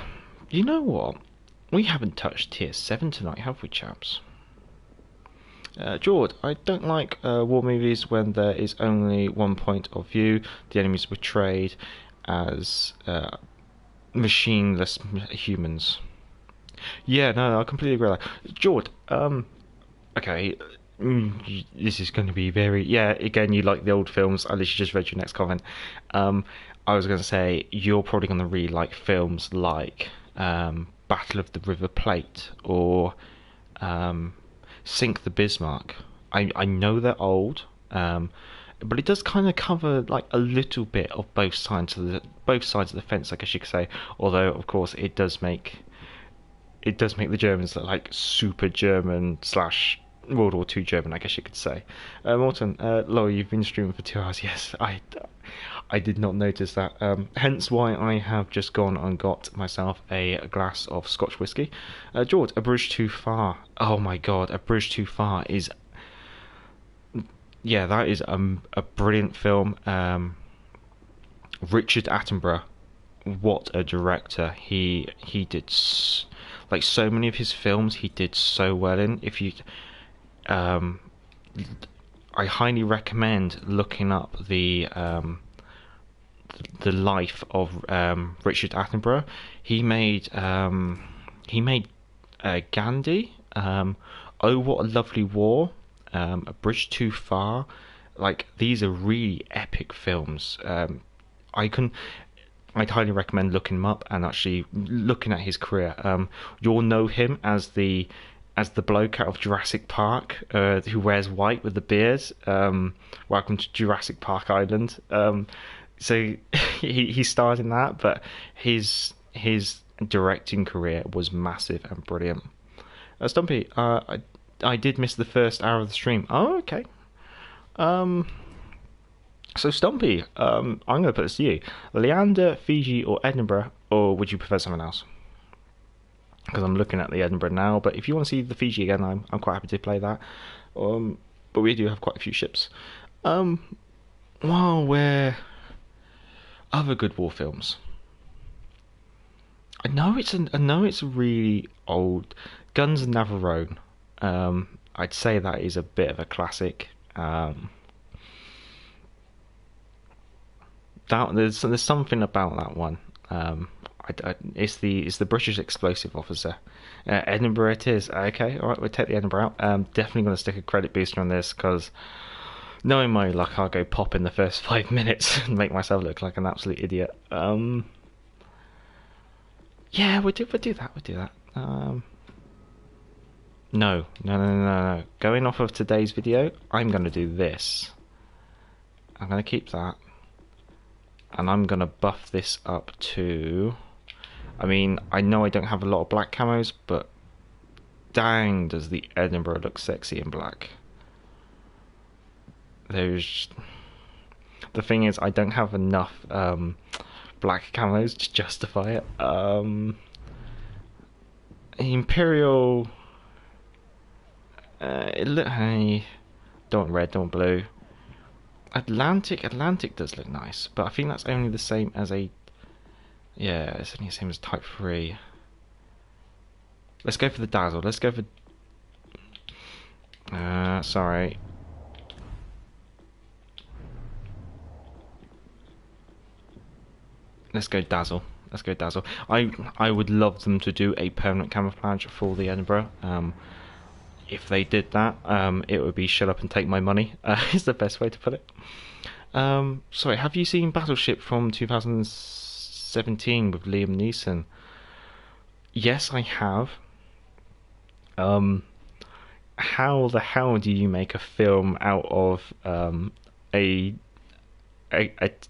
You know what? We haven't touched tier 7 tonight, have we, chaps? George, I don't like war movies when there is only one point of view. The enemies are portrayed as machineless humans. Yeah, no, I completely agree with that. George, okay, this is going to be very... Yeah, again, you like the old films. I literally just read your next comment. I was going to say, you're probably going to really like films like Battle of the River Plate or Sink the Bismarck. I know they're old, but it does kind of cover like a little bit of both sides of the fence, I guess you could say. Although, of course, it does make the Germans look like super German / World War II German, I guess you could say. Morton, Laura, you've been streaming for 2 hours. Yes, I did not notice that. Hence why I have just gone and got myself a glass of Scotch whiskey. George, A Bridge Too Far. Oh my god, A Bridge Too Far is yeah, that is a brilliant film. Richard Attenborough, what a director! He did like so many of his films. He did so well in. If you, um, I highly recommend looking up the life of Richard Attenborough. He made Gandhi. Oh, What a Lovely War. A Bridge Too Far. Like, these are really epic films. I can. I'd highly recommend looking him up and actually looking at his career. You'll know him as the bloke out of Jurassic Park who wears white with the beard. Welcome to Jurassic Park Island. So he starred in that, but his directing career was massive and brilliant. Stumpy, I did miss the first hour of the stream. Oh, okay. Um, so Stumpy, I'm going to put this to you: Leander, Fiji, or Edinburgh, or would you prefer someone else? Because I'm looking at the Edinburgh now, but if you want to see the Fiji again, I'm quite happy to play that. But we do have quite a few ships. Well, we're other good war films. I know it's really old. Guns of Navarone. I'd say that is a bit of a classic. There's something about that one. It's the British explosive officer. Edinburgh it is. Okay, all right, we'll take the Edinburgh out. Definitely going to stick a credit booster on this because knowing my luck, I'll go pop in the first 5 minutes and make myself look like an absolute idiot. Yeah, we'll do that. We'll do that. No. Going off of today's video, I'm going to do this. I'm going to keep that. And I'm going to buff this up to... I mean, I know I don't have a lot of black camos, but dang, does the Edinburgh look sexy in black. The thing is, I don't have enough black camos to justify it. Imperial... hey, don't want red, don't want blue. Atlantic does look nice, but I think that's only the same as a... Yeah, it's only the same as Type 3. Let's go for the Dazzle. Let's go for... sorry. Let's go Dazzle. I would love them to do a permanent camouflage for the Edinburgh. If they did that, it would be shut up and take my money, is the best way to put it. Sorry, have you seen Battleship from 2017 with Liam Neeson? Yes, I have. How the hell do you make a film out of a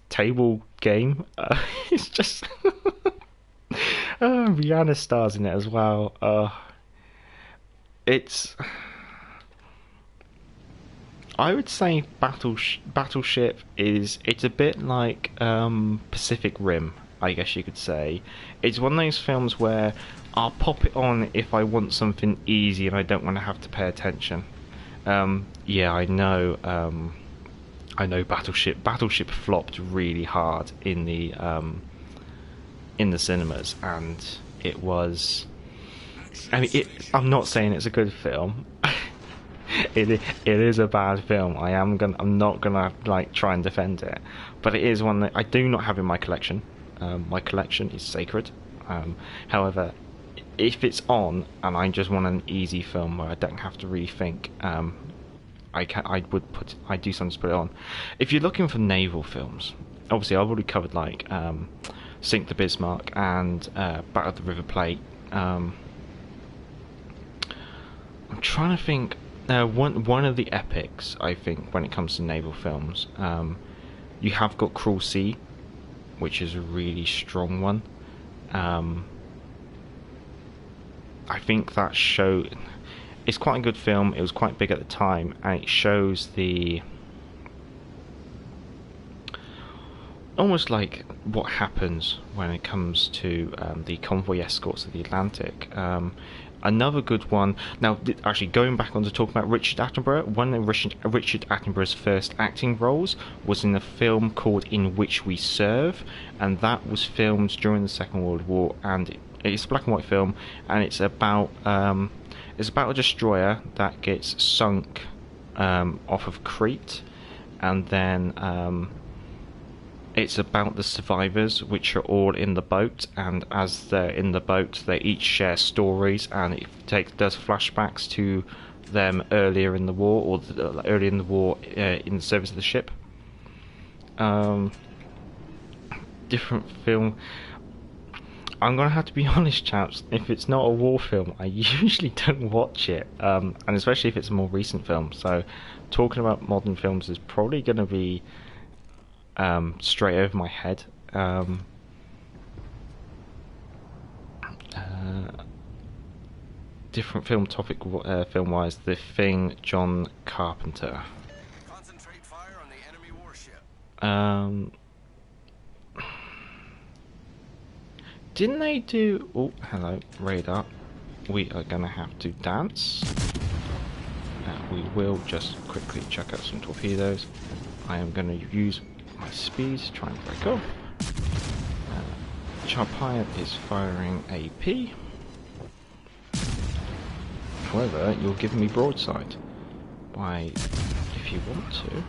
table game? It's just... Rihanna stars in it as well. It's... I would say Battleship it's a bit like Pacific Rim, I guess you could say. It's one of those films where I'll pop it on if I want something easy and I don't want to have to pay attention. Yeah, I know Battleship flopped really hard in the cinemas, and it was... I mean, I'm not saying it's a good film. It is a bad film. I'm not gonna like try and defend it, but it is one that I do not have in my collection. My collection is sacred. However, if it's on and I just want an easy film where I don't have to really think, I do sometimes put it on. If you're looking for naval films, obviously I've already covered like Sink the Bismarck and Battle of the River Plate. I'm trying to think. One of the epics, I think, when it comes to naval films, you have got Cruel Sea, which is a really strong one. I think that show... It's quite a good film. It was quite big at the time, and it shows the... almost like what happens when it comes to the convoy escorts of the Atlantic. Another good one. Now, actually, going back on to talk about Richard Attenborough, one of Richard Attenborough's first acting roles was in a film called In Which We Serve, and that was filmed during the Second World War, and it's a black and white film, and it's about a destroyer that gets sunk off of Crete, and then it's about the survivors, which are all in the boat, and as they're in the boat, they each share stories, and it does flashbacks to them earlier in the war, or earlier in the war in the service of the ship. Different film. I'm gonna have to be honest, chaps. If it's not a war film, I usually don't watch it, and especially if it's a more recent film. So, talking about modern films is probably gonna be straight over my head. Different film topic, film-wise. The Thing, John Carpenter. Concentrate fire on the enemy warship. Didn't they do... Oh, hello, radar. We are gonna have to dance. We will just quickly check out some torpedoes. I am gonna use my speed to try and break off. Charpire is firing AP. However, you're giving me broadside. Why, if you want to.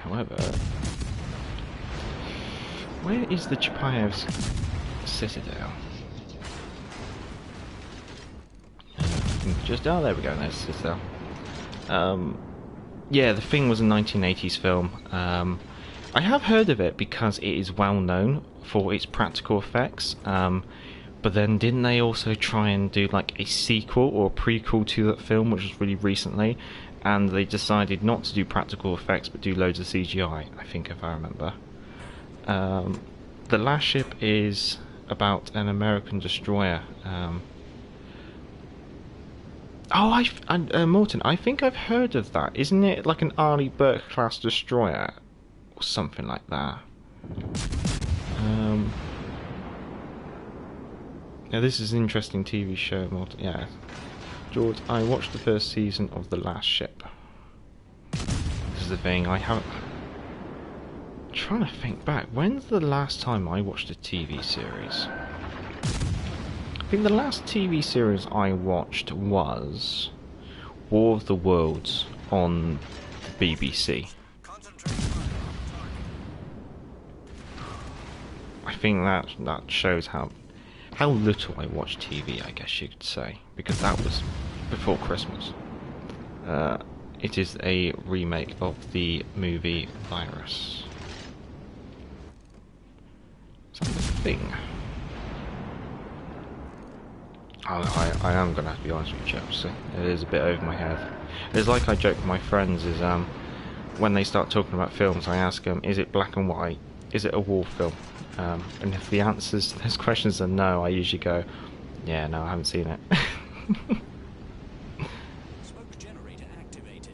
However, where is the Chapayev's citadel? Just there we go. There's the citadel. Yeah, The Thing was a 1980s film. I have heard of it because it is well known for its practical effects. But then didn't they also try and do like a sequel or a prequel to that film, which was really recently, and they decided not to do practical effects but do loads of CGI, I think, if I remember. The Last Ship is about an American destroyer. Morton, I think I've heard of that. Isn't it like an Arleigh Burke class destroyer? Or something like that. Now this is an interesting TV show, Morton. Yeah. George, I watched the first season of The Last Ship. This is the thing, I haven't... I'm trying to think back. When's the last time I watched a TV series? I think the last TV series I watched was War of the Worlds on the BBC. I think that shows how little I watch TV, I guess you could say, because that was before Christmas. It is a remake of the movie Virus. Is that the Thing? I am going to have to be honest with you, chaps. It is a bit over my head. It's like I joke with my friends, is when they start talking about films, I ask them, is it black and white? Is it a war film? And if the answers to those questions are no, I usually go, yeah, no, I haven't seen it. Smoke generator activated.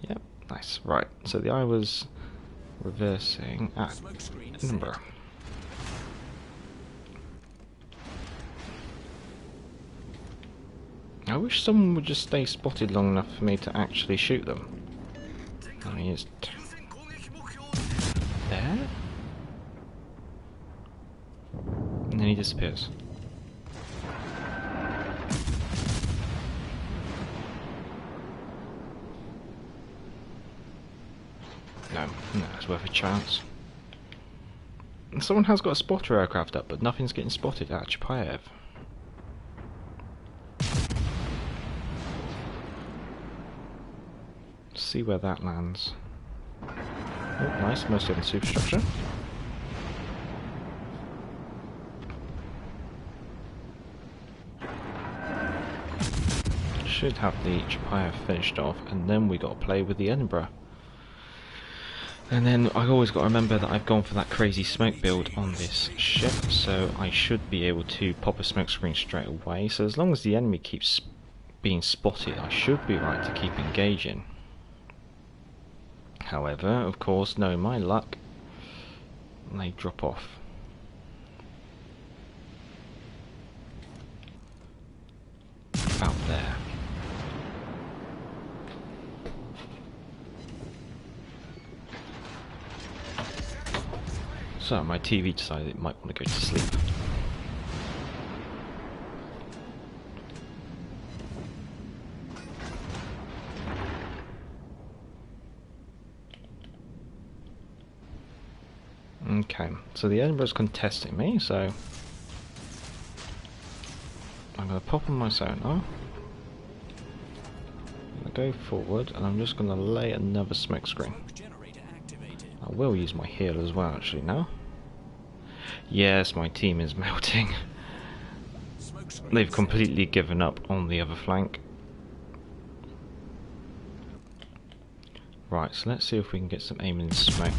Yep, nice. Right, so the eye was reversing at Smoke screen Edinburgh. I wish someone would just stay spotted long enough for me to actually shoot them. I mean, it's there? And then he disappears. No, it's worth a chance. And someone has got a spotter aircraft up, but nothing's getting spotted at Chapayev. See where that lands. Oh, nice, mostly on the superstructure. Should have the Chapayev finished off, and then we got to play with the Edinburgh. And then I've always got to remember that I've gone for that crazy smoke build on this ship, so I should be able to pop a smoke screen straight away. So as long as the enemy keeps being spotted, I should be right to keep engaging. However, of course, knowing my luck, they drop off. about there. So my TV decided it might want to go to sleep. Okay, so the Edinburgh's contesting me, so I'm going to pop on my sonar. I'm going to go forward, and I'm just going to lay another smoke screen. I will use my heal as well, actually, now. Yes, my team is melting. They've completely given up on the other flank. Right, so let's see if we can get some aim in smoke.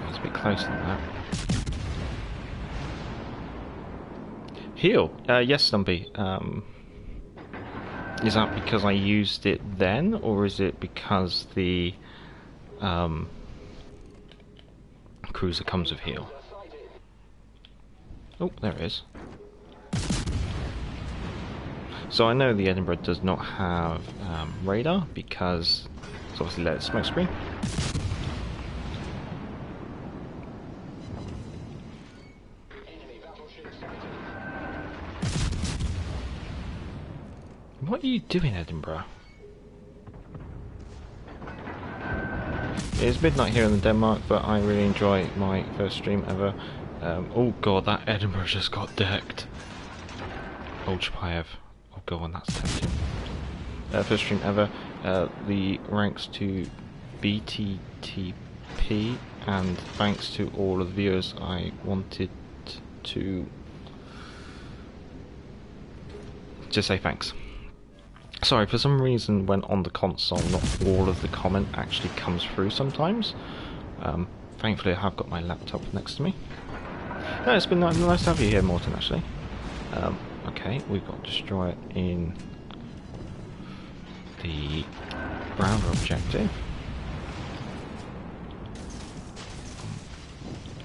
It's a bit closer than that. Heal! Yes, Stumpy. Is that because I used it then, or is it because the cruiser comes with heal? Oh, there it is. So I know the Edinburgh does not have radar because it's obviously let it smoke screen. What are you doing, Edinburgh? It's midnight here in Denmark, but I really enjoy my first stream ever. Oh god, that Edinburgh just got decked. Old Chapayev. Oh go on, that's tempting. First stream ever. The ranks to BTTP, and thanks to all of the viewers. I wanted to just say thanks. Sorry, for some reason when on the console not all of the comment actually comes through sometimes. Thankfully I have got my laptop next to me. Yeah, it's been nice to have you here, Morton, actually. Okay, we've got Destroyer in the Browner objective.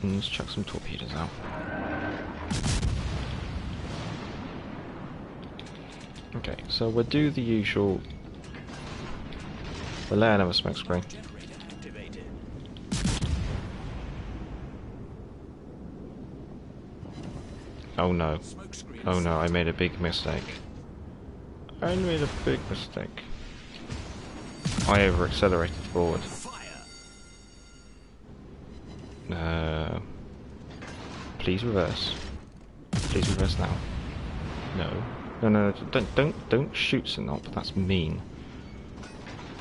And let's chuck some torpedoes out. Okay, so we'll do the usual. We'll lay another smoke screen. Oh no. Oh no, I made a big mistake. I made a big mistake. I over accelerated forward. Please reverse. Please reverse now. No. No, don't shoot someone, that's mean.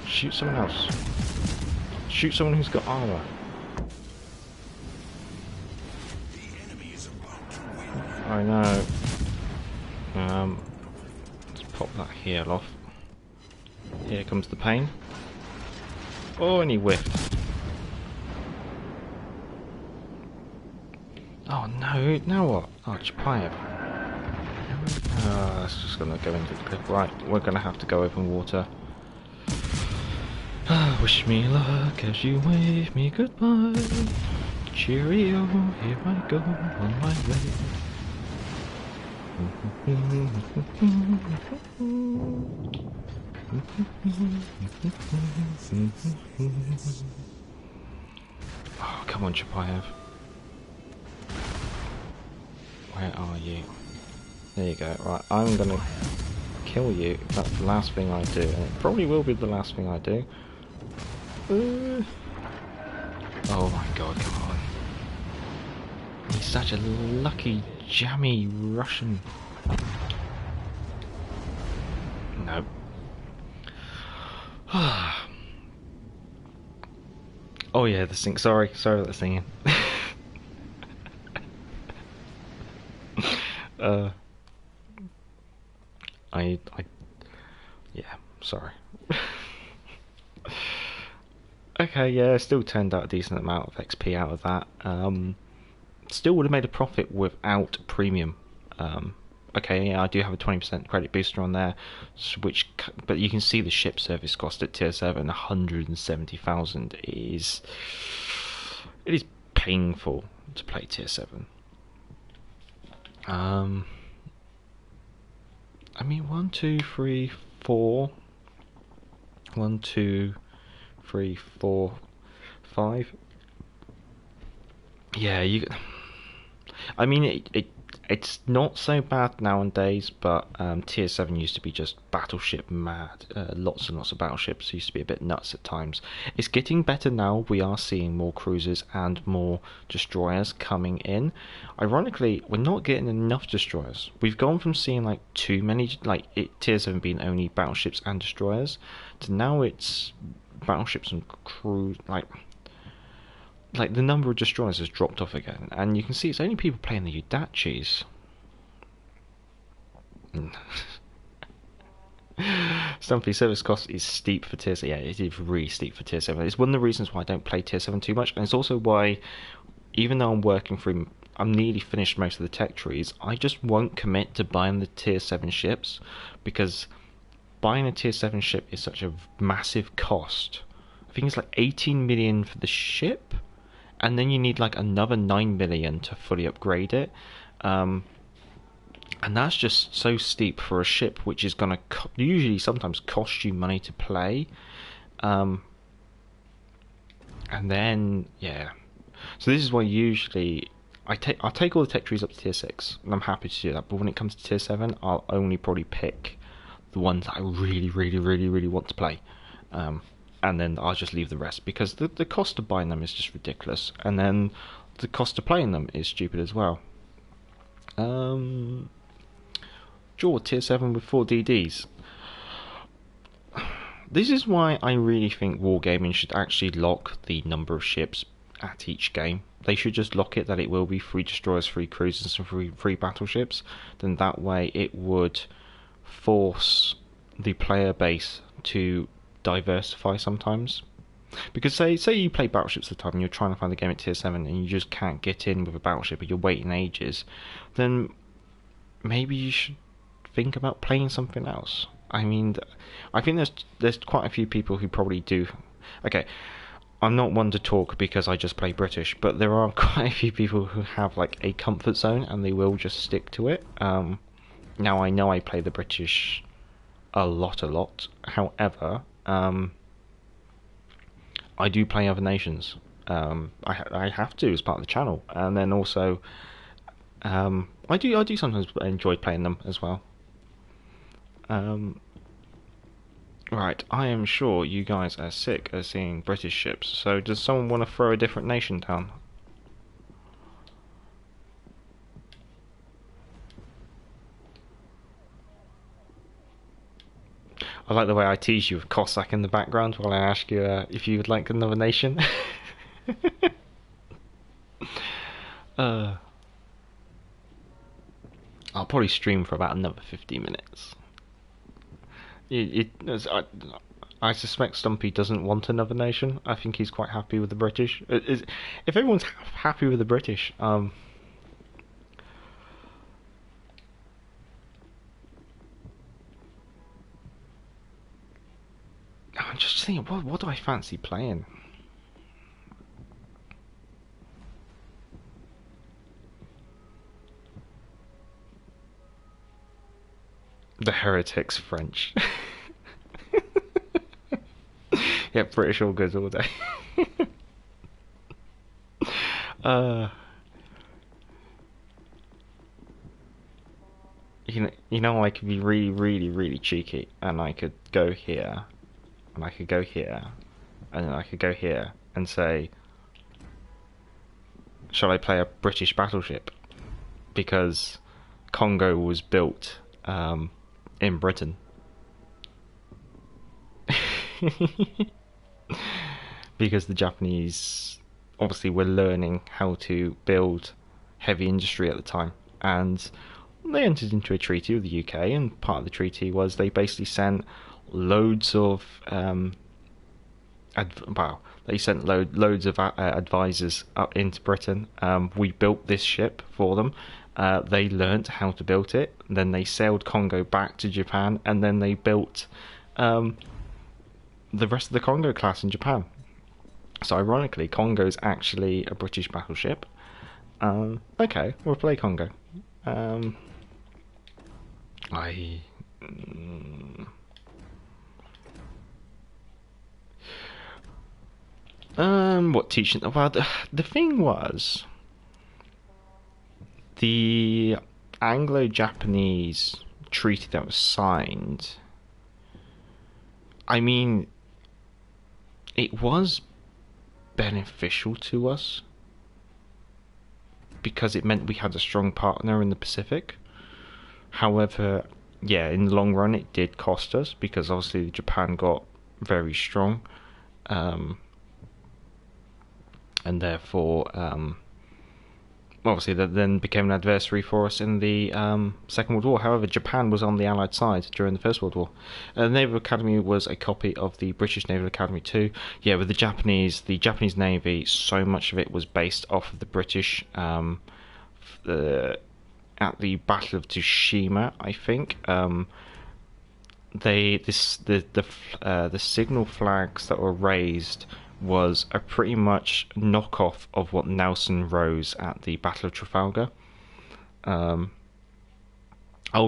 Shoot someone else. Shoot someone who's got armor. I know. Let's pop that heel off. Here comes the pain. Oh, and he whiffed. Oh no, now what? Oh, Chapayev. That's just gonna go into the cliff. Right, we're gonna have to go open water. Wish me luck as you wave me goodbye. Cheerio, here I go on my way. Oh, come on, Chapayev. Where are you? There you go. Right, I'm gonna kill you. That's the last thing I do, and it probably will be the last thing I do. Oh my god, come on. He's such a lucky, jammy Russian. No. Oh yeah, the sing. Sorry about the singing. Yeah, sorry. Okay, yeah, still turned out a decent amount of XP out of that. Still would have made a profit without premium. Okay, yeah, I do have a 20% credit booster on there, but you can see the ship service cost at tier 7, 170,000 it is painful to play tier 7. Um, I mean, 1, 2, 3, 4. 1, 2, 3, 4, 5. Yeah, you. I mean, it's not so bad nowadays, but Tier 7 used to be just battleship mad. Lots and lots of battleships. Used to be a bit nuts at times. It's getting better now. We are seeing more cruisers and more destroyers coming in. Ironically, we're not getting enough destroyers. We've gone from seeing like too many, like Tier 7 being only battleships and destroyers, to now it's battleships and crew like the number of destroyers has dropped off again, and you can see it's only people playing the Udachis. Stumpy service cost is steep for Tier 7. Yeah, it is really steep for Tier 7. It's one of the reasons why I don't play Tier 7 too much, and it's also why, even though I'm working through, I'm nearly finished most of the tech trees, I just won't commit to buying the Tier 7 ships, because buying a Tier 7 ship is such a massive cost. I think it's like 18 million for the ship, and then you need like another 9 million to fully upgrade it. And that's just so steep for a ship which is going to usually sometimes cost you money to play. And then, yeah. So this is why usually I'll take all the tech trees up to Tier 6, and I'm happy to do that. But when it comes to Tier 7, I'll only probably pick the ones that I really, really, really, really want to play. And then I'll just leave the rest, because the cost of buying them is just ridiculous, and then the cost of playing them is stupid as well. Draw Tier 7 with 4 DDs. This is why I really think Wargaming should actually lock the number of ships at each game. They should just lock it that it will be 3 destroyers, 3 cruisers, and 3 battleships. Then that way it would force the player base to diversify sometimes. Because say you play battleships at the time and you're trying to find a game at Tier 7 and you just can't get in with a battleship, or you're waiting ages, then maybe you should think about playing something else. I mean, I think there's quite a few people who probably do. Okay, I'm not one to talk because I just play British, but there are quite a few people who have like a comfort zone and they will just stick to it. Now I know I play the British a lot. However, I do play other nations. I have to as part of the channel, and then also I do sometimes enjoy playing them as well. Right, I am sure you guys are sick of seeing British ships, so does someone want to throw a different nation down? I like the way I tease you with Cossack in the background while I ask you if you would like another nation. I'll probably stream for about another 50 minutes. I suspect Stumpy doesn't want another nation. I think he's quite happy with the British. If everyone's happy with the British, I'm just thinking, what do I fancy playing? The Heretics French. Yeah, British all good all day. You know, I could be really, really, really cheeky, and I could go here, and I could go here, and then I could go here and say, shall I play a British battleship? Because Congo was built in Britain. Because the Japanese obviously were learning how to build heavy industry at the time, and they entered into a treaty with the UK, and part of the treaty was they basically sent loads of loads of advisors up into Britain. We built this ship for them. They learnt how to build it. Then they sailed Congo back to Japan, and then they built the rest of the Congo class in Japan. So ironically, Congo's actually a British battleship. Okay, we'll play Congo. I. mm, what teaching? Well, the thing was, the Anglo-Japanese treaty that was signed. I mean, it was beneficial to us because it meant we had a strong partner in the Pacific. However, yeah, in the long run, it did cost us because obviously Japan got very strong, um, and therefore, obviously, that then became an adversary for us in the Second World War. However, Japan was on the Allied side during the First World War. The Naval Academy was a copy of the British Naval Academy too. Yeah, with the Japanese Navy, so much of it was based off of the British. At the Battle of Tsushima, I think. The signal flags that were raised was a pretty much knockoff of what Nelson rose at the Battle of Trafalgar. Oh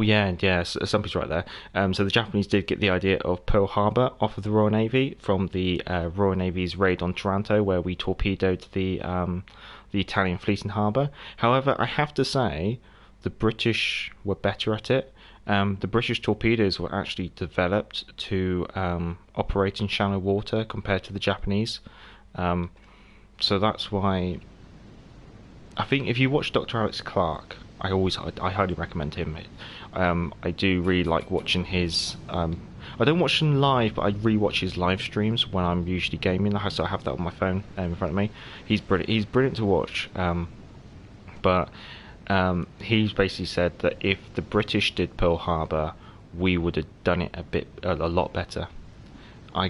yeah, something's right there. So the Japanese did get the idea of Pearl Harbor off of the Royal Navy from the Royal Navy's raid on Taranto, where we torpedoed the Italian fleet in harbour. However, I have to say, the British were better at it. The British torpedoes were actually developed to operate in shallow water compared to the Japanese. So that's why I think if you watch Dr. Alex Clark, I highly recommend him. I do really like watching his. I don't watch him live, but I rewatch his live streams when I'm usually gaming. So I have that on my phone in front of me. He's brilliant. He's brilliant to watch. But he's basically said that if the British did Pearl Harbor, we would have done it a lot better. They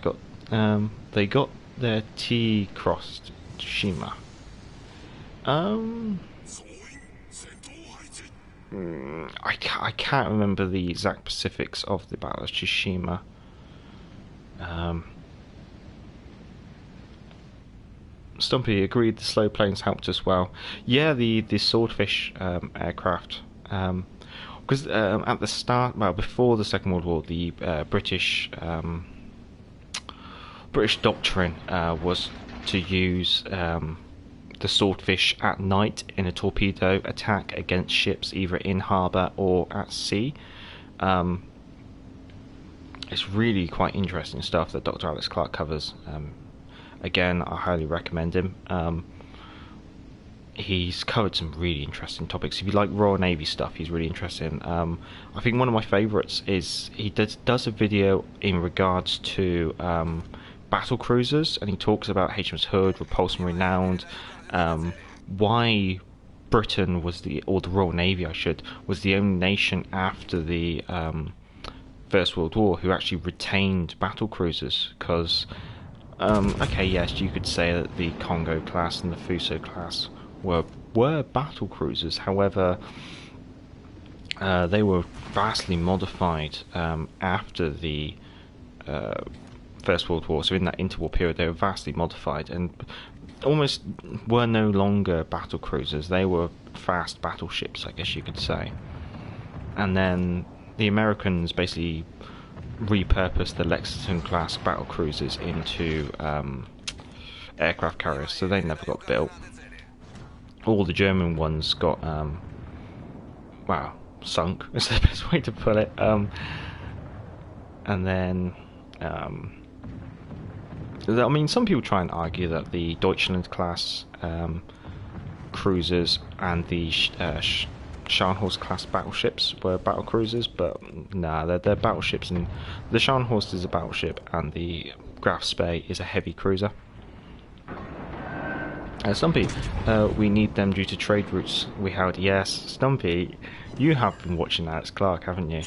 got their T crossed Tsushima. I can't remember the exact specifics of the Battle of Tsushima. Stumpy agreed the slow planes helped us well. Yeah, the Swordfish aircraft. Because at the start, well, before the Second World War, the British doctrine was to use the Swordfish at night in a torpedo attack against ships either in harbour or at sea. It's really quite interesting stuff that Dr. Alex Clark covers. Again, I highly recommend him. He's covered some really interesting topics. If you like Royal Navy stuff, he's really interesting. I think one of my favourites is he does a video in regards to battle cruisers, and he talks about HMS Hood, Repulse and Renowned, why Britain or the Royal Navy, was the only nation after the First World War who actually retained battle cruisers. Because, okay, yes, you could say that the Congo class and the Fuso class were battle cruisers. However, they were vastly modified after the First World War. So in that interwar period, they were vastly modified and almost were no longer battle cruisers. They were fast battleships, I guess you could say. And then the Americans basically repurposed the Lexington class battle cruisers into aircraft carriers, so they never got built. All the German ones got sunk is the best way to put it. And then I mean, some people try and argue that the Deutschland class cruisers and the Scharnhorst class battleships were battle cruisers, but nah, they're battleships, and the Scharnhorst is a battleship and the Graf Spee is a heavy cruiser. Stumpy, we need them due to trade routes we held. Yes, Stumpy, you have been watching Alex Clark, haven't you?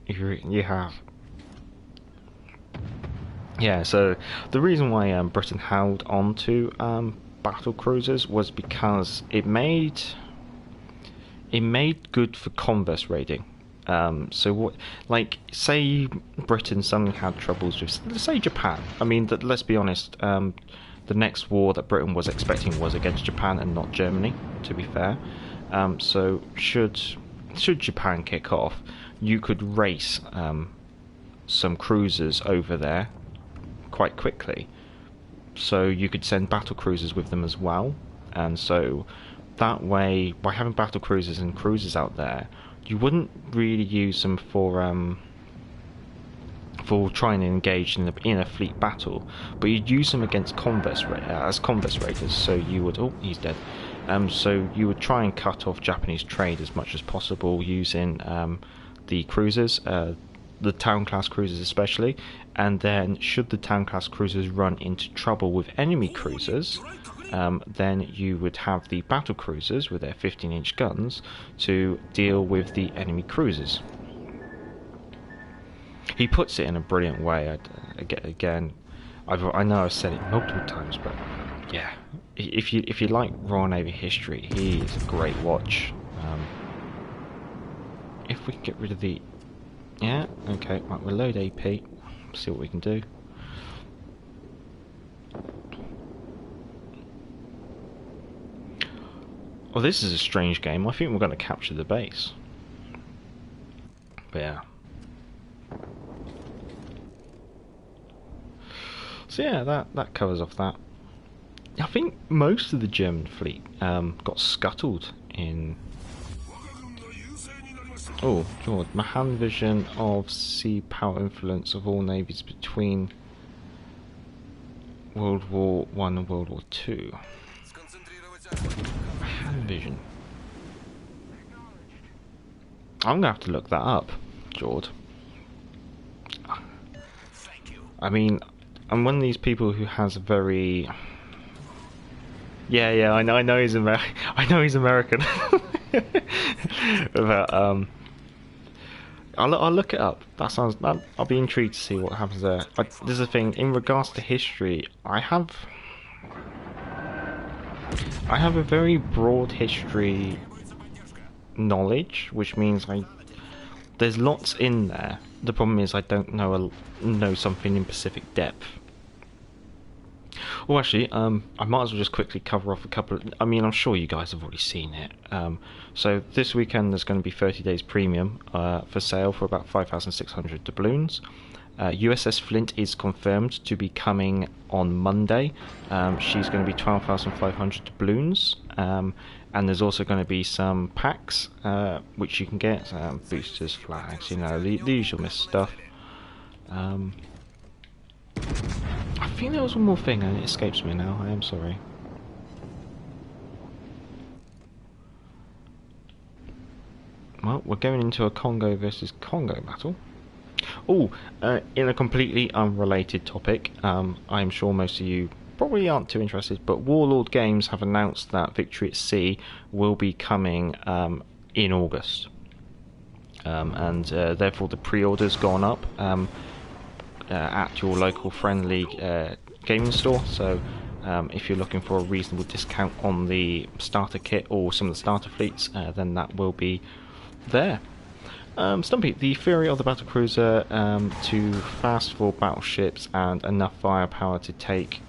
You have. Yeah, so the reason why Britain held on to battle cruisers was because it made good for converse raiding. So what, like, say Britain suddenly had troubles with, say, Japan. I mean, let's be honest. The the next war that Britain was expecting was against Japan and not Germany, to be fair. So should Japan kick off, you could race some cruisers over there quite quickly. So you could send battle cruisers with them as well, and so that way, by having battle cruisers and cruisers out there, you wouldn't really use them for trying to engage in a fleet battle, but you'd use them against converse raiders. So you would, oh, he's dead. So you would try and cut off Japanese trade as much as possible using the cruisers, the town class cruisers especially, and then should the town class cruisers run into trouble with enemy cruisers, then you would have the battle cruisers with their 15-inch guns to deal with the enemy cruisers. He puts it in a brilliant way. Again, I know I've said it multiple times, but yeah, if you like Royal Navy history, he is a great watch. If we can get rid of the... Yeah, okay, right, we'll load AP, see what we can do. Well, this is a strange game. I think we're going to capture the base. But yeah. So yeah, that covers off that. I think most of the German fleet got scuttled in... Oh, George, Mahan vision of sea power influence of all navies between World War I and World War II. Mahan vision. I'm gonna have to look that up, George. I mean, I'm one of these people who has a very... Yeah, I know he's I know he's American. But I'll look it up. I'll be intrigued to see what happens there. There's a thing in regards to history. I have a very broad history knowledge, which means there's lots in there. The problem is I don't know something in specific depth. Well, actually, I might as well just quickly cover off a couple of... I mean, I'm sure you guys have already seen it. So this weekend there's going to be 30 days premium for sale for about 5,600 doubloons. USS Flint is confirmed to be coming on Monday. She's going to be 12,500 doubloons. And there's also going to be some packs which you can get. Boosters, flags, you know, the usual miss stuff. I think there was one more thing and it escapes me now. I am sorry. Well, we're going into a Congo versus Congo battle. Oh, in a completely unrelated topic, I'm sure most of you probably aren't too interested, but Warlord Games have announced that Victory at Sea will be coming in August. And therefore the pre-order's gone up at your local friendly gaming store. So if you're looking for a reasonable discount on the starter kit or some of the starter fleets, then that will be there. Stumpy, the Fury of the battlecruiser, too fast for battleships and enough firepower to take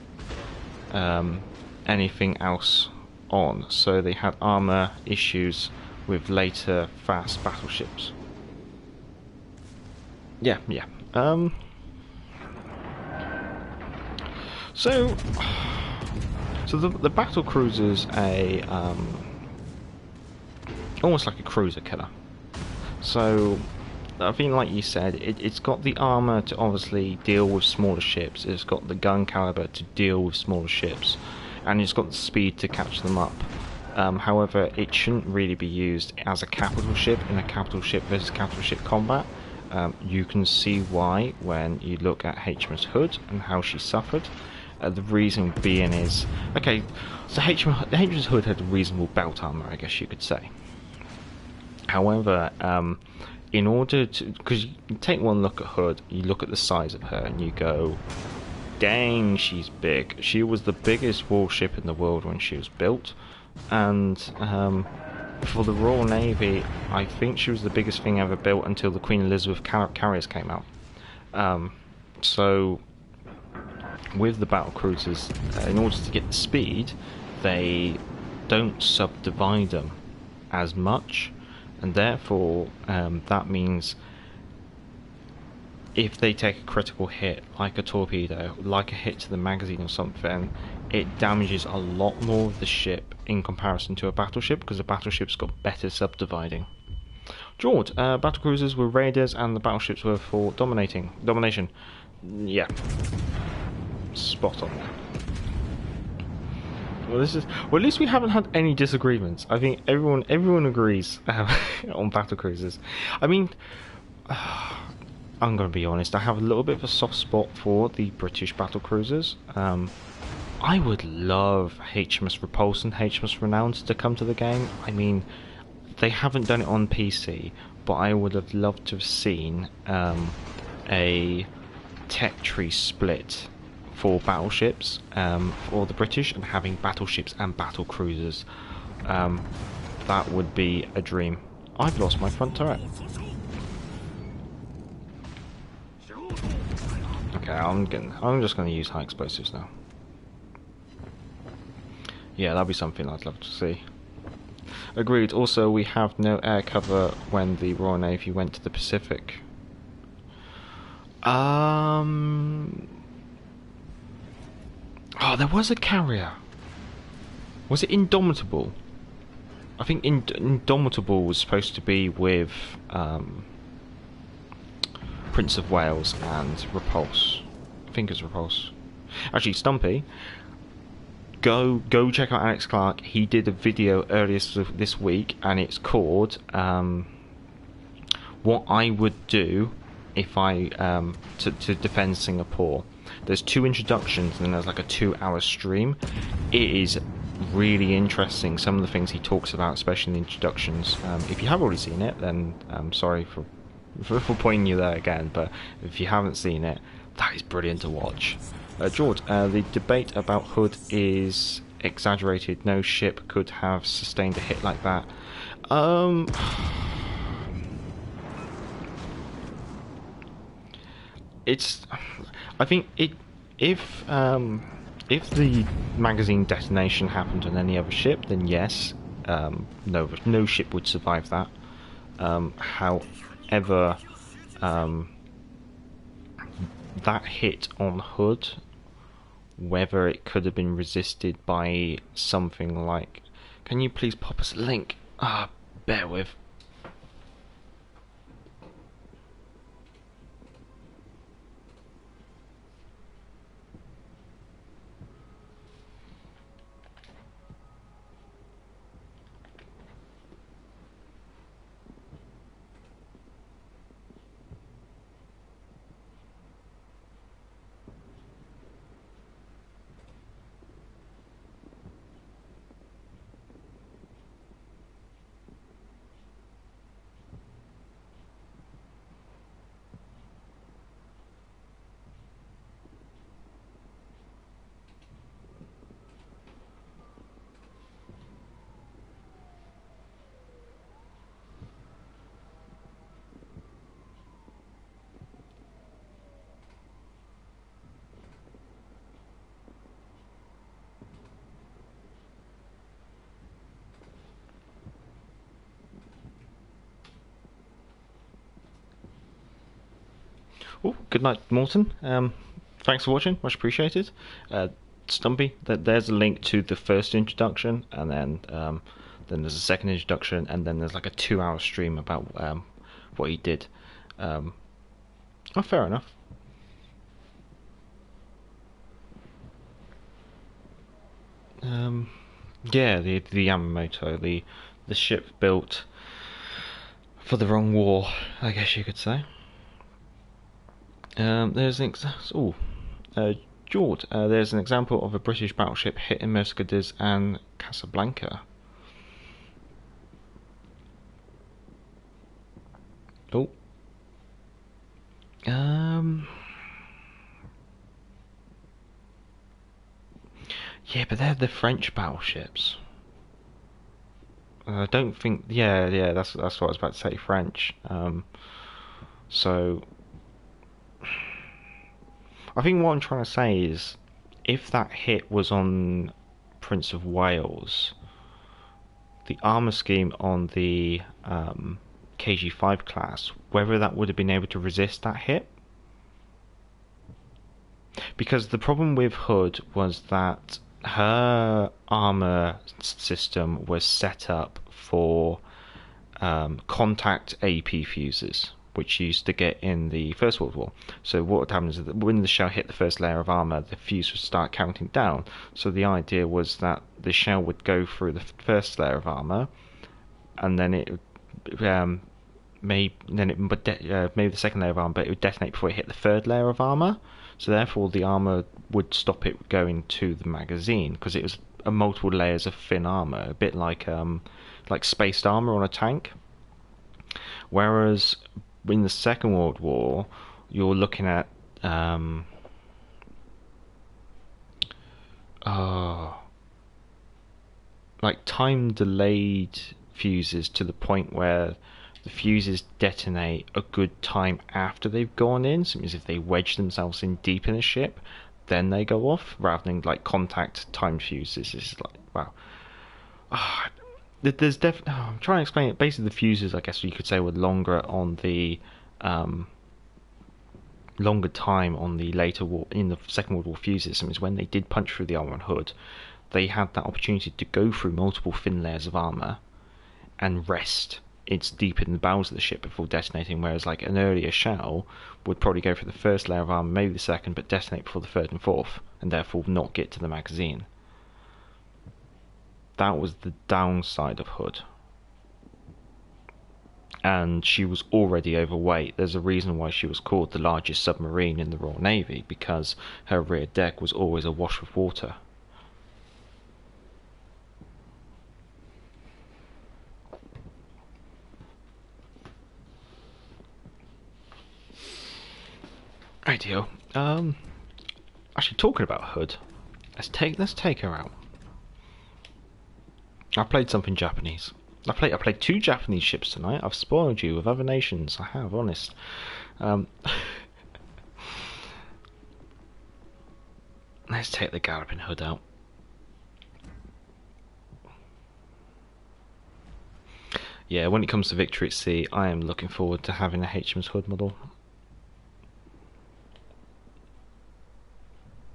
anything else on. So they had armor issues with later fast battleships. Yeah. So the battlecruiser's a almost like a cruiser killer. So I think, like you said, it's got the armor to obviously deal with smaller ships. It's got the gun caliber to deal with smaller ships, and it's got the speed to catch them up. However, it shouldn't really be used as a capital ship in a capital ship versus capital ship combat. You can see why when you look at HMS Hood and how she suffered. The reason being is, okay, so HMS Hood had a reasonable belt armor, I guess you could say. However, in order to, because you take one look at Hood, you look at the size of her and you go, dang, she's big. She was the biggest warship in the world when she was built, and for the Royal Navy, I think she was the biggest thing ever built until the Queen Elizabeth carriers came out. So with the battle cruisers, in order to get the speed, they don't subdivide them as much, and therefore that means if they take a critical hit, like a torpedo, like a hit to the magazine or something, it damages a lot more of the ship in comparison to a battleship, because a battleship's got better subdividing. George, battlecruisers were raiders and the battleships were for domination. Yeah, spot on there. Well, at least we haven't had any disagreements. I think everyone agrees on battlecruisers. I mean, I'm going to be honest. I have a little bit of a soft spot for the British battlecruisers. I would love HMS Repulse and HMS Renown to come to the game. I mean, they haven't done it on PC, but I would have loved to have seen a tech tree split for battleships for the British, and having battleships and battle cruisers. That would be a dream. I've lost my front turret. Okay, I'm just going to use high explosives now. Yeah, that'd be something I'd love to see. Agreed. Also, we have no air cover when the Royal Navy went to the Pacific. Oh, there was a carrier. Was it Indomitable? I think Indomitable was supposed to be with Prince of Wales and Repulse. I think it's Repulse. Actually, Stumpy, go check out Alex Clark. He did a video earlier this week, and it's called "What I Would Do If I to Defend Singapore." There's 2 introductions, and then there's like a 2-hour stream. It is really interesting, some of the things he talks about, especially in the introductions. If you have already seen it, then I'm sorry for pointing you there again, but if you haven't seen it, that is brilliant to watch. George, the debate about Hood is exaggerated. No ship could have sustained a hit like that. I think if the magazine detonation happened on any other ship, then yes, no ship would survive that. However, that hit on Hood, whether it could have been resisted by something like... Can you please pop us a link? Bear with. Oh, good night, Morton. Thanks for watching, much appreciated. Stumpy, there's a link to the first introduction, and then there's a second introduction, and then there's like a 2-hour stream about what he did. Oh, fair enough. Yeah, the Yamamoto, the ship built for the wrong war, I guess you could say. There's an George. There's an example of a British battleship hit in Mercedes and Casablanca. Oh. Yeah, but they're the French battleships. I don't think. Yeah. That's what I was about to say. French. So I think what I'm trying to say is if that hit was on Prince of Wales, the armor scheme on the KG5 class, whether that would have been able to resist that hit. Because the problem with Hood was that her armor system was set up for contact AP fuses, which you used to get in the First World War. So what would happen is that when the shell hit the first layer of armor, the fuse would start counting down. So the idea was that the shell would go through the first layer of armor, and then it maybe the second layer of armor, but it would detonate before it hit the third layer of armor. So therefore, the armor would stop it going to the magazine because it was multiple layers of thin armor, a bit like spaced armor on a tank. Whereas in the Second World War, you're looking at like time delayed fuses to the point where the fuses detonate a good time after they've gone in. So it means if they wedge themselves in deep in a ship, then they go off, rather than like contact timed fuses. It's like, wow. There's definitely. I'm trying to explain it. Basically, the fuses, I guess you could say, were longer on the longer time on the later war in the Second World War fuses. So it means when they did punch through the armor and hood, they had that opportunity to go through multiple thin layers of armor and rest. It's deep in the bowels of the ship before detonating, whereas like an earlier shell would probably go through the first layer of armor, maybe the second, but detonate before the third and fourth, and therefore not get to the magazine. That was the downside of Hood. And she was already overweight. There's a reason why she was called the largest submarine in the Royal Navy, because her rear deck was always awash with water. Rightio. Actually, talking about Hood, let's take her out. I played something Japanese. I played 2 Japanese ships tonight. I've spoiled you with other nations. I have, honest. Let's take the Galloping Hood out. Yeah, when it comes to Victory at Sea, I am looking forward to having a HMS Hood model.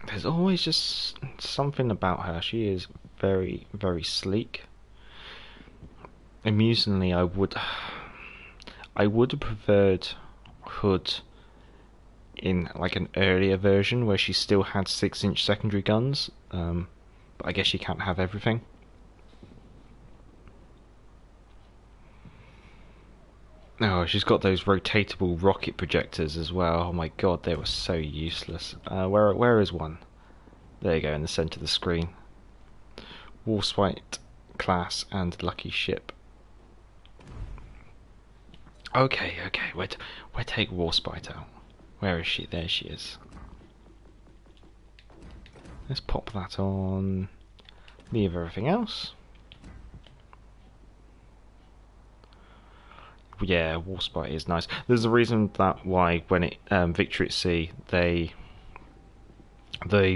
There's always just something about her. She is very, very sleek. Amusingly, I would have preferred Hood in like an earlier version where she still had 6-inch secondary guns, but I guess you can't have everything. Oh, she's got those rotatable rocket projectors as well. Oh my god, they were so useless. Where is one? There you go, in the centre of the screen. Warspite class and lucky ship. Okay, we'll take Warspite out. Where is she? There she is. Let's pop that on. Leave everything else. Yeah, Warspite is nice. There's a reason why when it Victory at Sea, the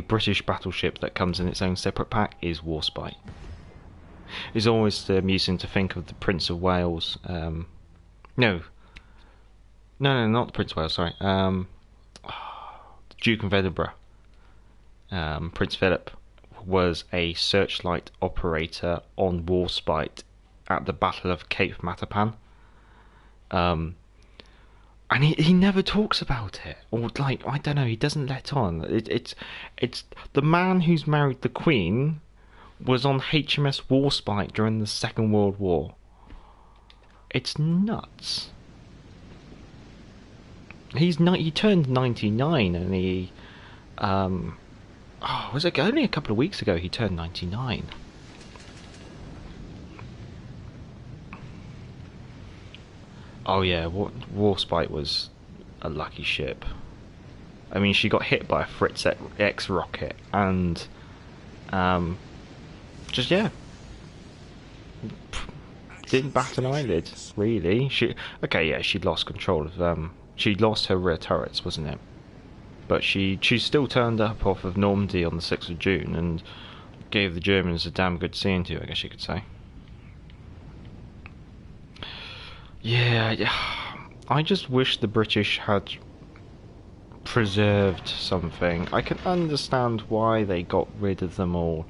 British battleship that comes in its own separate pack is Warspite. It's always amusing to think of the Prince of Wales. No, not the Prince of Wales. Sorry, Duke of Edinburgh. Prince Philip was a searchlight operator on Warspite at the Battle of Cape Matapan. And he never talks about it, or like, I don't know, he doesn't let on. It's the man who's married the Queen was on HMS Warspite during the Second World War. It's nuts. He turned 99, and he was it only a couple of weeks ago he turned 99. Oh yeah, Warspite was a lucky ship. I mean, she got hit by a Fritz X rocket, and didn't bat an eyelid, really. She'd lost control of she lost her rear turrets, wasn't it? but she still turned up off of Normandy on the 6th of June and gave the Germans a damn good seeing to, I guess you could say. Yeah, I just wish the British had preserved something. I can understand why they got rid of them all,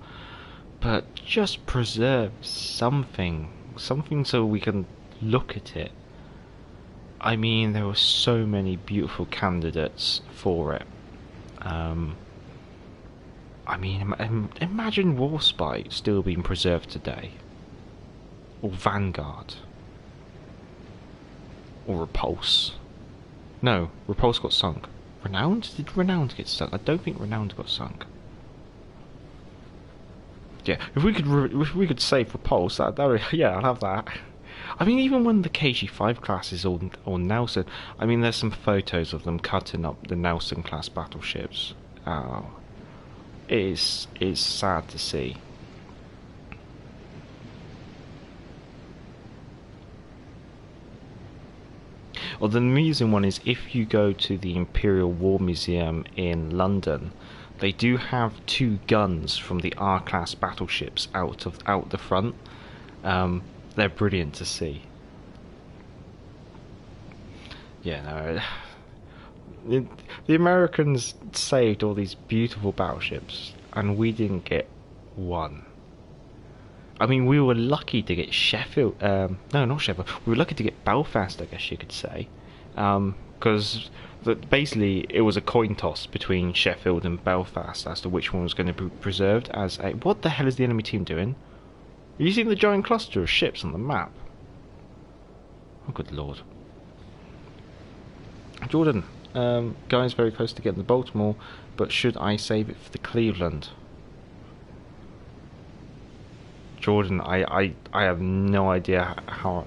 but just preserve something so we can look at it. I mean, there were so many beautiful candidates for it. I mean, imagine Warspite still being preserved today, or Vanguard, or Repulse. No, Repulse got sunk. Renowned? Did Renowned get sunk? I don't think Renowned got sunk. Yeah, if we could save Repulse, that yeah, I'll have that. I mean, even when the KG5 class is all Nelson, I mean, there's some photos of them cutting up the Nelson class battleships. It is sad to see. Well, the amusing one is if you go to the Imperial War Museum in London, they do have 2 guns from the R-class battleships out the front. They're brilliant to see. Yeah, no, the Americans saved all these beautiful battleships, and we didn't get one. I mean, we were lucky to get Sheffield. No, not Sheffield. We were lucky to get Belfast, I guess you could say, because basically it was a coin toss between Sheffield and Belfast as to which one was going to be preserved as a. What the hell is the enemy team doing? Are you seeing the giant cluster of ships on the map? Oh, good lord. Jordan, guys, very close to getting the Baltimore, but should I save it for the Cleveland? Jordan, I have no idea how.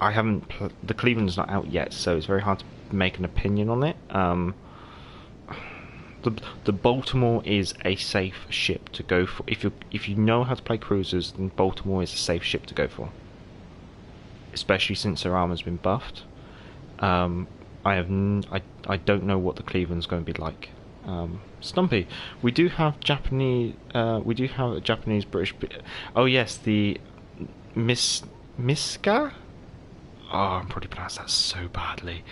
I haven't. The Cleveland's not out yet, so it's very hard to make an opinion on it. The Baltimore is a safe ship to go for. If you know how to play cruisers, then Baltimore is a safe ship to go for. Especially since their armor's been buffed. I don't know what the Cleveland's going to be like. Stumpy, we do have Japanese. We do have a Japanese British. Oh yes, the Miska. Oh, I'm probably pronounced that so badly.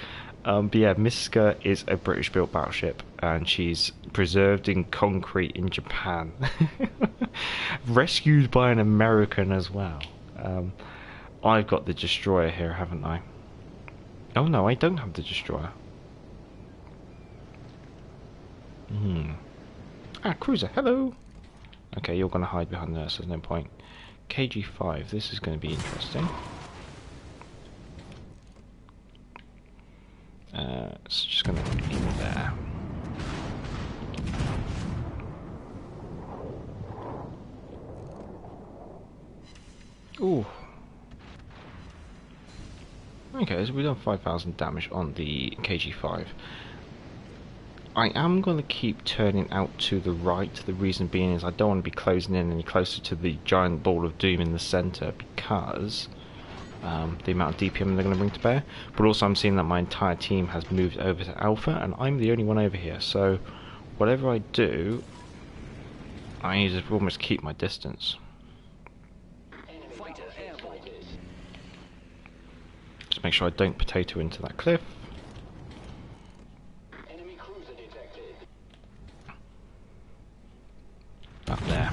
But yeah, Miska is a British-built battleship, and she's preserved in concrete in Japan, rescued by an American as well. I've got the destroyer here, haven't I? Oh no, I don't have the destroyer. Ah, cruiser, hello! Okay, you're going to hide behind there, so there's no point. KG5, this is going to be interesting. It's just going to go in there. Ooh. Okay, so we've done 5,000 damage on the KG5. I am going to keep turning out to the right. The reason being is I don't want to be closing in any closer to the giant ball of doom in the centre, because the amount of DPM they're going to bring to bear. But also I'm seeing that my entire team has moved over to Alpha, and I'm the only one over here. So whatever I do, I need to almost keep my distance. Just make sure I don't potato into that cliff. Up there.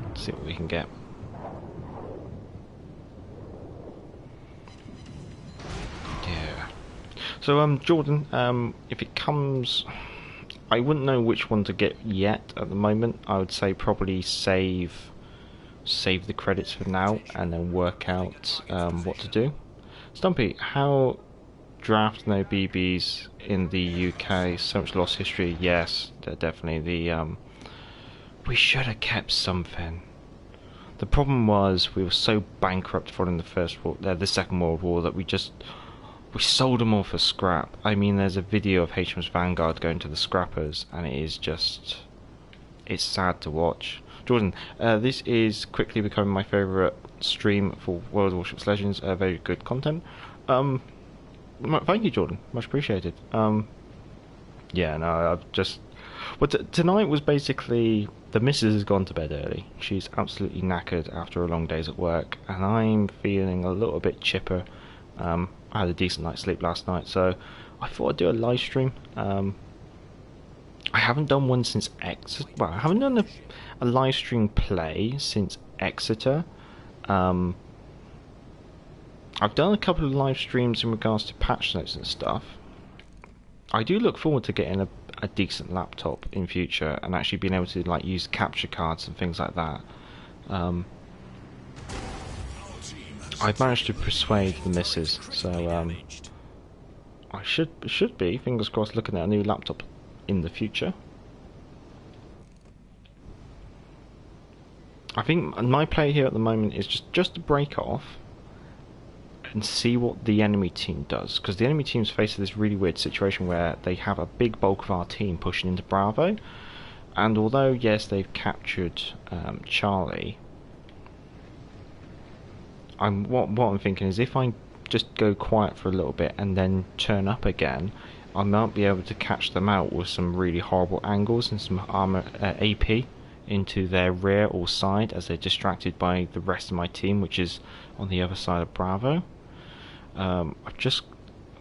Let's see what we can get. Yeah. So Jordan, if it comes, I wouldn't know which one to get yet at the moment. I would say probably save the credits for now and then work out what to do. Stumpy, how draft no BBs in the UK? So much lost history. Yes, definitely. We should have kept something. The problem was we were so bankrupt following the Second World War that we sold them all for scrap. I mean, there's a video of HMS Vanguard going to the scrappers, and it's sad to watch. Jordan, this is quickly becoming my favourite stream for World of Warships Legends. Very good content. Thank you, Jordan. Much appreciated. Yeah, no, I've just. Well, tonight was basically the missus has gone to bed early. She's absolutely knackered after a long day's at work, and I'm feeling a little bit chipper. I had a decent night's sleep last night, so I thought I'd do a live stream. I haven't done one since Exeter. Well, I haven't done a live stream play since Exeter. Um, I've done a couple of live streams in regards to patch notes and stuff. I do look forward to getting a decent laptop in future and actually being able to like use capture cards and things like that. I've managed to persuade the missus, so I should be, fingers crossed, looking at a new laptop in the future. I think my play here at the moment is just to break off and see what the enemy team does, because the enemy team's faced this really weird situation where they have a big bulk of our team pushing into Bravo, and although yes they've captured Charlie, what I'm thinking is if I just go quiet for a little bit and then turn up again, I might be able to catch them out with some really horrible angles and some armor AP into their rear or side as they're distracted by the rest of my team, which is on the other side of Bravo. I've just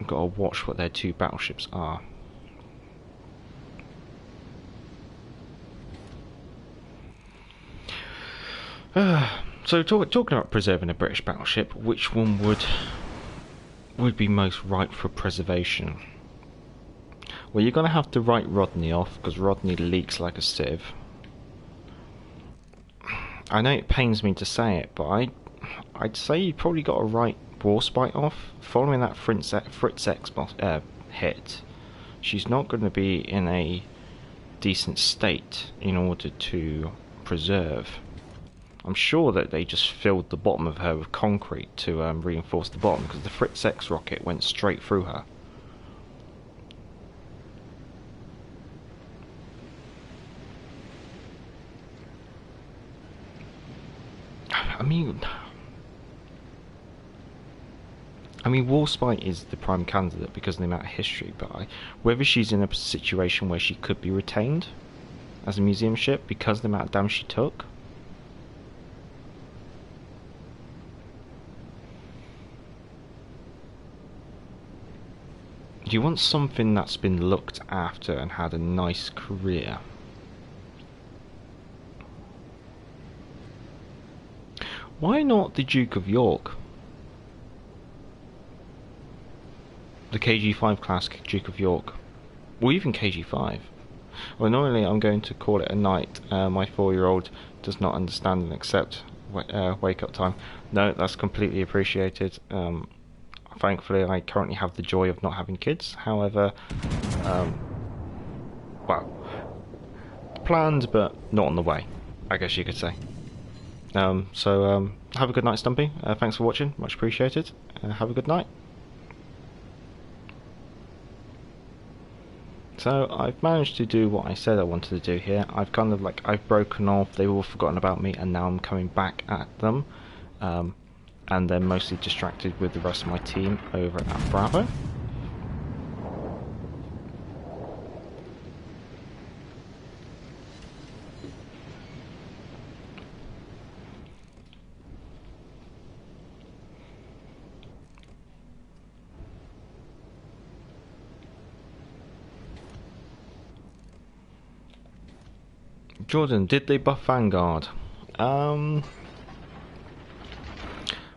got to watch what their two battleships are. So talking about preserving a British battleship, which one would be most ripe for preservation? Well, you're going to have to write Rodney off, because Rodney leaks like a sieve. I know it pains me to say it, but I'd say you probably got to write Warspite off. Following that Fritz Xbox hit, she's not going to be in a decent state in order to preserve. I'm sure that they just filled the bottom of her with concrete to reinforce the bottom, because the Fritz X rocket went straight through her. I mean, Warspite is the prime candidate because of the amount of history, but whether she's in a situation where she could be retained as a museum ship because of the amount of damage she took. You want something that's been looked after and had a nice career. Why not the Duke of York? The KG5 class Duke of York. Or even KG5. Well, normally I'm going to call it a night. My 4-year-old does not understand and accept wake up time. No, that's completely appreciated. Thankfully, I currently have the joy of not having kids. However, well, planned but not on the way, I guess you could say. So have a good night, Stumpy. Thanks for watching, much appreciated. Have a good night. So I've managed to do what I said I wanted to do here. I've kind of I've broken off, they've all forgotten about me, and now I'm coming back at them. And they're mostly distracted with the rest of my team over at Bravo. Jordan, did they buff Vanguard?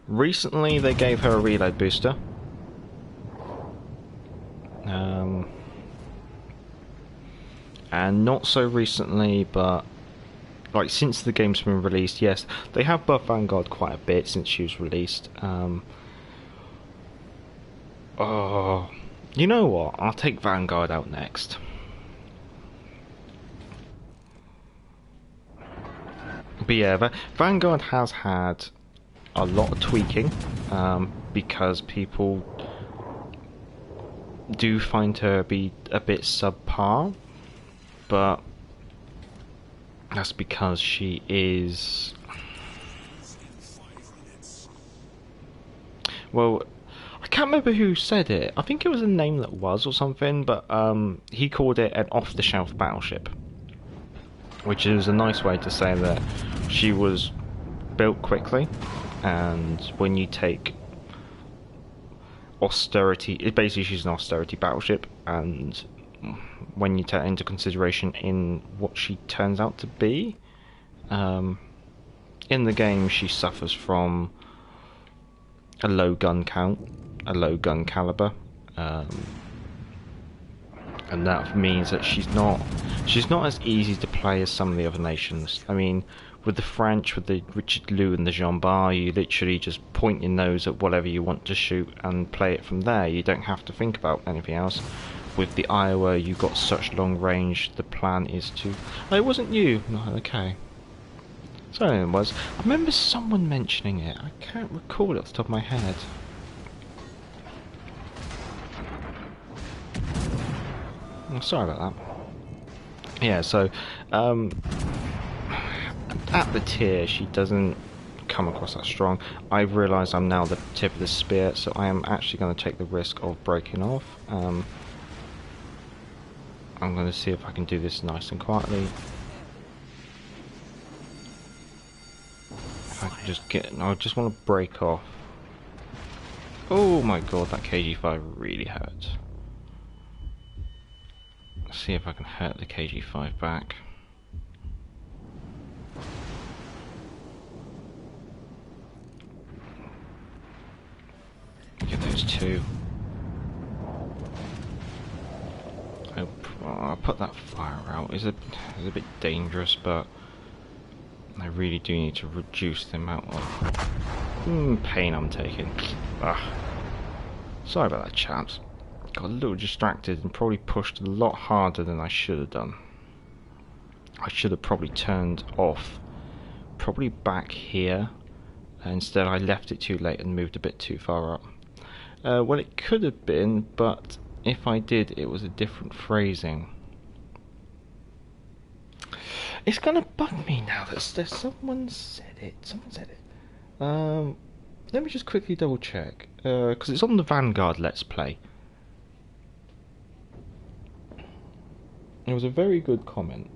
Recently they gave her a reload booster. And not so recently, but like since the game's been released, yes, they have buffed Vanguard quite a bit since she was released. Oh, you know what? I'll take Vanguard out next. But yeah, Vanguard has had a lot of tweaking because people do find her be a bit subpar, but that's because she is, well, can't remember who said it. I think it was a name that was or something, but he called it an off-the-shelf battleship, which is a nice way to say that she was built quickly, and when you take austerity, basically she's an austerity battleship, and when you take into consideration in what she turns out to be, in the game she suffers from a low gun count, a low gun caliber, and that means that she's not as easy to play as some of the other nations. I mean, with the French, with the Richard Lou and the Jean Bar, you literally just point your nose at whatever you want to shoot and play it from there. You don't have to think about anything else. With the Iowa, you've got such long range, the plan is to... Oh, it wasn't you? No, okay. Sorry, it was. I remember someone mentioning it. I can't recall it off the top of my head. Oh, sorry about that. Yeah, so at the tier she doesn't come across that strong. I've realised I'm now the tip of the spear, so I am actually going to take the risk of breaking off. I'm going to see if I can do this nice and quietly. If I can just get... I just want to break off. Oh my god, that KG5 really hurt. Let's see if I can hurt the KG5 back. Get those two. I'll put that fire out. It's a bit dangerous, but I really do need to reduce the amount of pain I'm taking. Sorry about that, chaps. Got a little distracted and probably pushed a lot harder than I should have done. I should have probably turned off, probably back here. Instead I left it too late and moved a bit too far up. Well, it could have been, but if I did, it was a different phrasing. It's gonna bug me now that someone said it. Someone said it. Let me just quickly double check, because it's on the Vanguard Let's Play. It was a very good comment.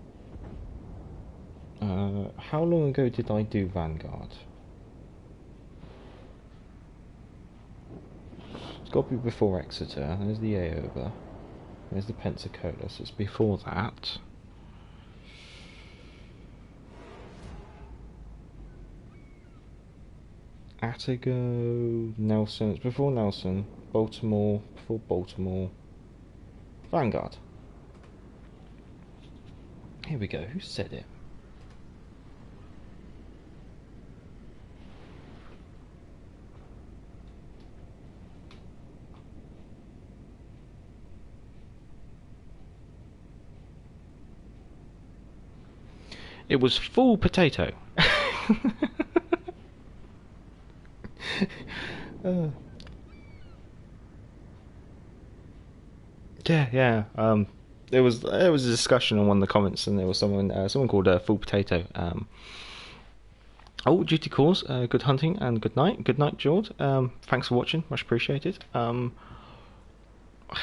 How long ago did I do Vanguard? It's got to be before Exeter. There's the Aoba. There's the Pensacola, so it's before that. Attigo, Nelson, it's before Nelson. Baltimore, before Baltimore. Vanguard. Here we go, who said it? It was full potato. Yeah. There was a discussion on one of the comments, and there was someone called Full Potato. Oh, duty calls. Good hunting and good night. Good night, George. Thanks for watching. Much appreciated. I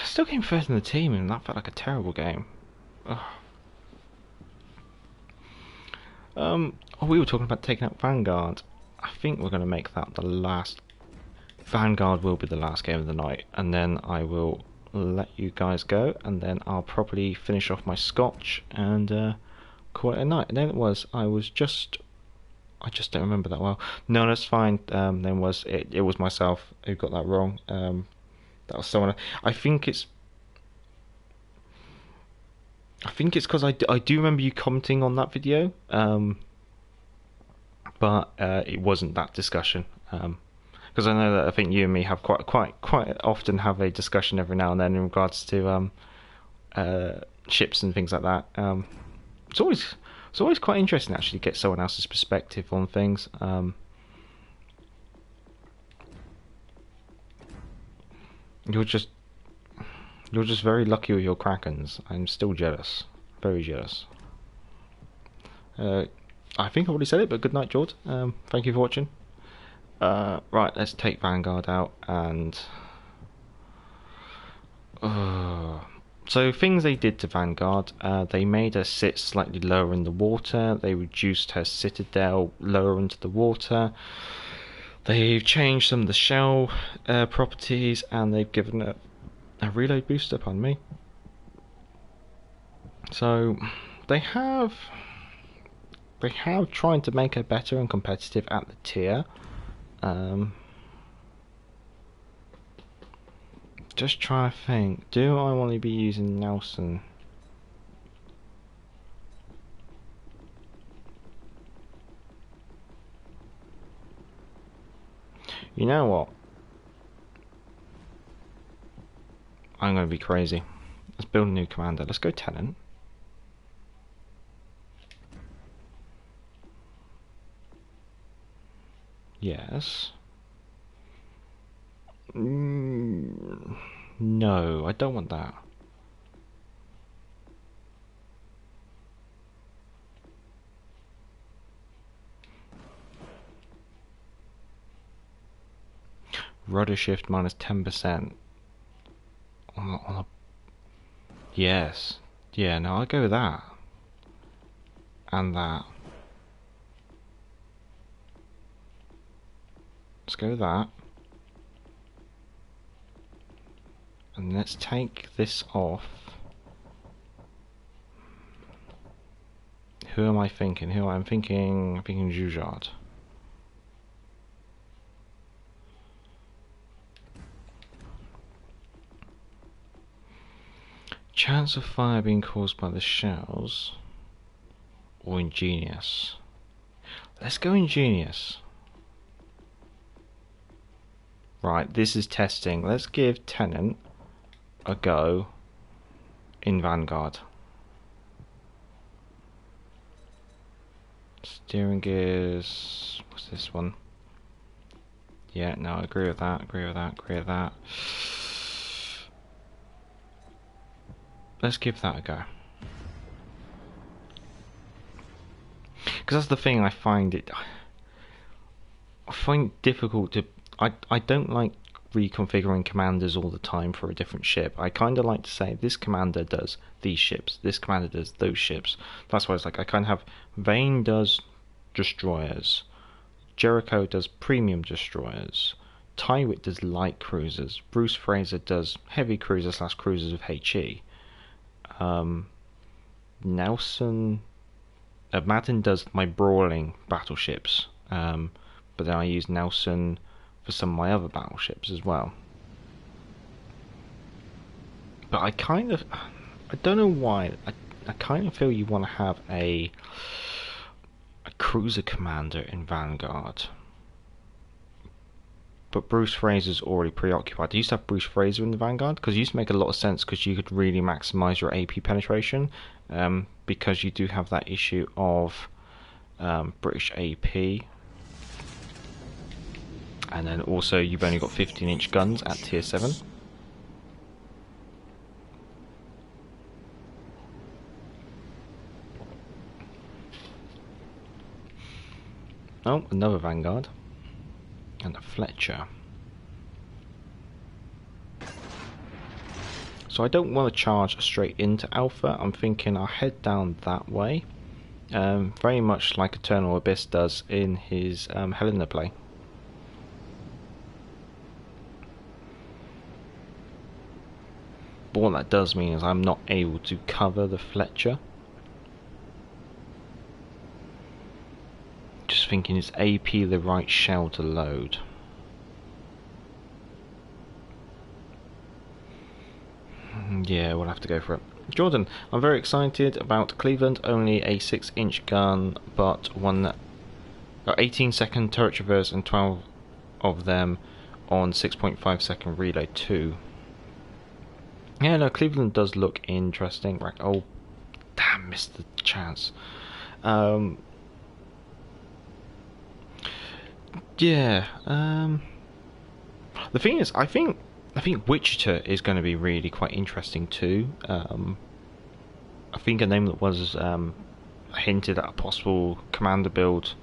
still came first in the team, and that felt like a terrible game. We were talking about taking out Vanguard. I think we're going to make that the last. Vanguard will be the last game of the night, and then I will let you guys go, and then I'll probably finish off my scotch and call it a night. And then I just don't remember that well. No, that's fine. Then it was myself who got that wrong. That was someone. I think it's because I do remember you commenting on that video, but it wasn't that discussion. Because I know that I think you and me have quite often have a discussion every now and then in regards to ships and things like that. It's always quite interesting actually to get someone else's perspective on things. You're just very lucky with your Krakens. I'm still jealous, very jealous. I think I already said it, but good night, George. Thank you for watching. Right, let's take Vanguard out and So things they did to Vanguard, they made her sit slightly lower in the water, they reduced her citadel lower into the water, they've changed some of the shell properties, and they've given it a reload booster, pardon me. So they have tried to make her better and competitive at the tier. Just trying to think, do I want to be using Nelson? You know what? I'm going to be crazy. Let's build a new commander. Let's go Tenant. Yes. No, I don't want that. Rudder shift minus 10%. On a yes. Yeah, no, I'll go with that. And that. Let's go with that. And let's take this off. Who am I thinking? I'm thinking Jujard. Chance of fire being caused by the shells or ingenious. Let's go ingenious. Right, this is testing. Let's give Tenant a go in Vanguard. Steering gears. What's this one? Yeah, no, I agree with that. Agree with that. Let's give that a go. Because that's the thing, I find it difficult to. I don't like reconfiguring commanders all the time for a different ship. I kind of like to say this commander does these ships, this commander does those ships. That's why it's like I kind of have Vane does destroyers, Jericho does premium destroyers, Tywit does light cruisers, Bruce Fraser does heavy cruisers / cruisers with HE. Nelson, Madden does my brawling battleships, but then I use Nelson for some of my other battleships as well. But I don't know why, I kind of feel you want to have a cruiser commander in Vanguard. But Bruce Fraser's already preoccupied. I used to have Bruce Fraser in the Vanguard because it used to make a lot of sense because you could really maximise your AP penetration, because you do have that issue of British AP, and then also you've only got 15-inch guns at tier 7. Oh, another Vanguard. And a Fletcher. So I don't want to charge straight into Alpha. I'm thinking I'll head down that way. Very much like Eternal Abyss does in his Helena play. But what that does mean is I'm not able to cover the Fletcher. Just thinking, is AP the right shell to load? Yeah, we'll have to go for it. Jordan, I'm very excited about Cleveland. Only a 6-inch gun, but 18-second turret traverse and 12 of them on 6.5-second reload too. Yeah, no, Cleveland does look interesting. Right, oh, damn, missed the chance. Yeah. The thing is, I think Wichita is going to be really quite interesting too. I think a name that was hinted at a possible commander build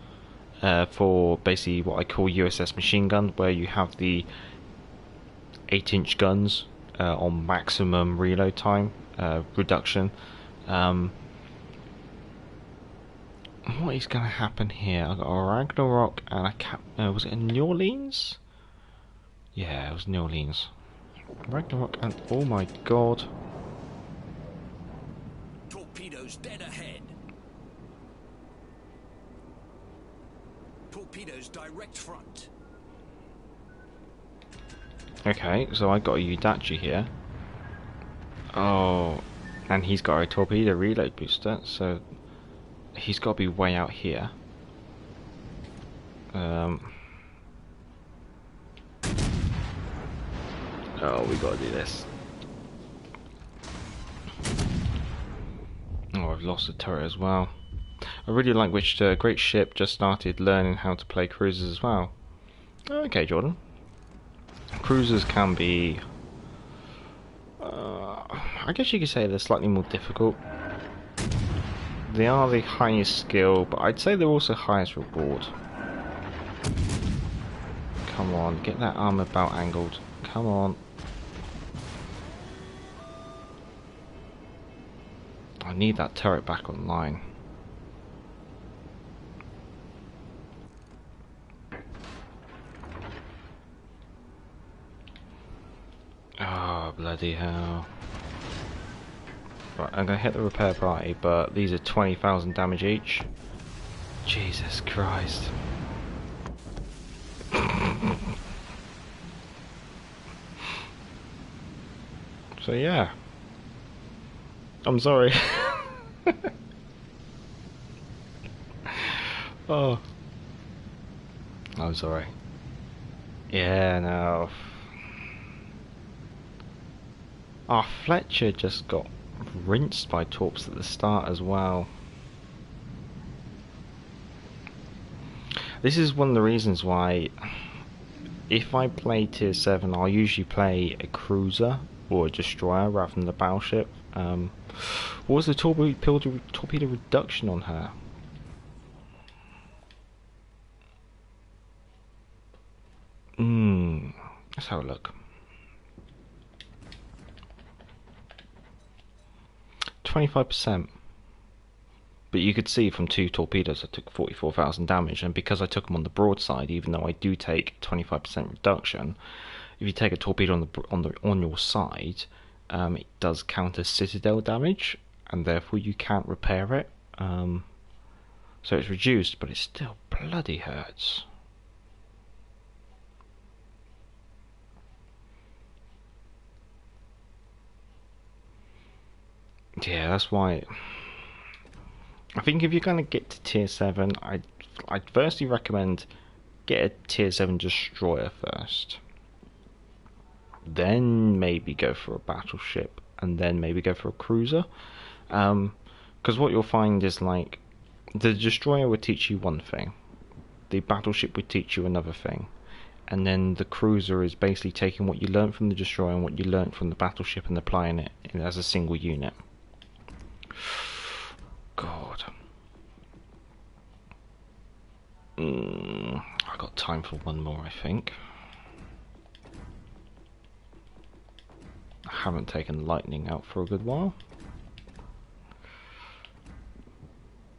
for basically what I call USS machine gun, where you have the 8-inch guns on maximum reload time reduction. What is going to happen here? I've got a Ragnarok and a cap. Was it in New Orleans? Yeah, it was New Orleans. Ragnarok and oh my god. Torpedoes dead ahead. Torpedoes direct front. Okay, so I got a Udachi here. Oh, and he's got a torpedo reload booster, so he's got to be way out here. Oh, we got to do this. Oh, I've lost a turret as well. I really like which great ship just started learning how to play cruisers as well. Okay, Jordan. Cruisers can be, I guess you could say they're slightly more difficult. They are the highest skill, but I'd say they're also highest reward. Come on, get that armor bout angled. Come on. I need that turret back online. Oh, bloody hell. Right, I'm going to hit the repair party, but these are 20,000 damage each. Jesus Christ. So yeah. I'm sorry. Oh. I'm sorry. Yeah, no. Our Fletcher just got rinsed by Torps at the start as well. This is one of the reasons why if I play tier 7 I'll usually play a cruiser or a destroyer rather than the battleship. What was the torpedo reduction on her? Let's have a look. 25%. But you could see from 2 torpedoes I took 44,000 damage, and because I took them on the broadside, even though I do take 25% reduction, if you take a torpedo on your side, it does count as citadel damage, and therefore you can't repair it. So it's reduced, but it still bloody hurts. Yeah, that's why. I think if you're going to get to tier 7, I'd firstly recommend get a tier 7 destroyer first. Then maybe go for a battleship, and then maybe go for a cruiser. Because what you'll find is, like, the destroyer would teach you one thing, the battleship would teach you another thing, and then the cruiser is basically taking what you learned from the destroyer and what you learned from the battleship and applying it as a single unit. God. I got time for one more, I think. I haven't taken lightning out for a good while.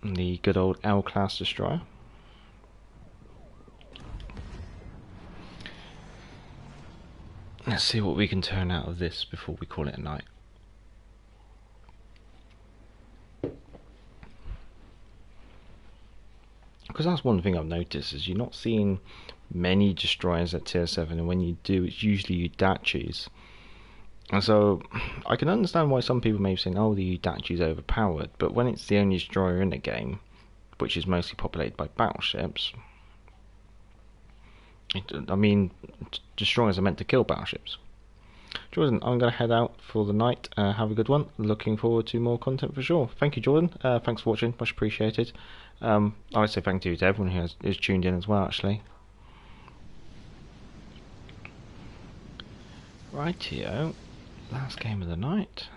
The good old L-class destroyer. Let's see what we can turn out of this before we call it a night. Because that's one thing I've noticed, is you're not seeing many destroyers at tier 7, and when you do, it's usually Udachis. And so I can understand why some people may be saying, oh, the Udachi is overpowered, but when it's the only destroyer in the game, which is mostly populated by battleships, I mean, destroyers are meant to kill battleships. Jordan, I'm going to head out for the night. Have a good one. Looking forward to more content for sure. Thank you, Jordan. Thanks for watching. Much appreciated. I would say thank you to everyone who is tuned in as well, actually. Rightio. Last game of the night.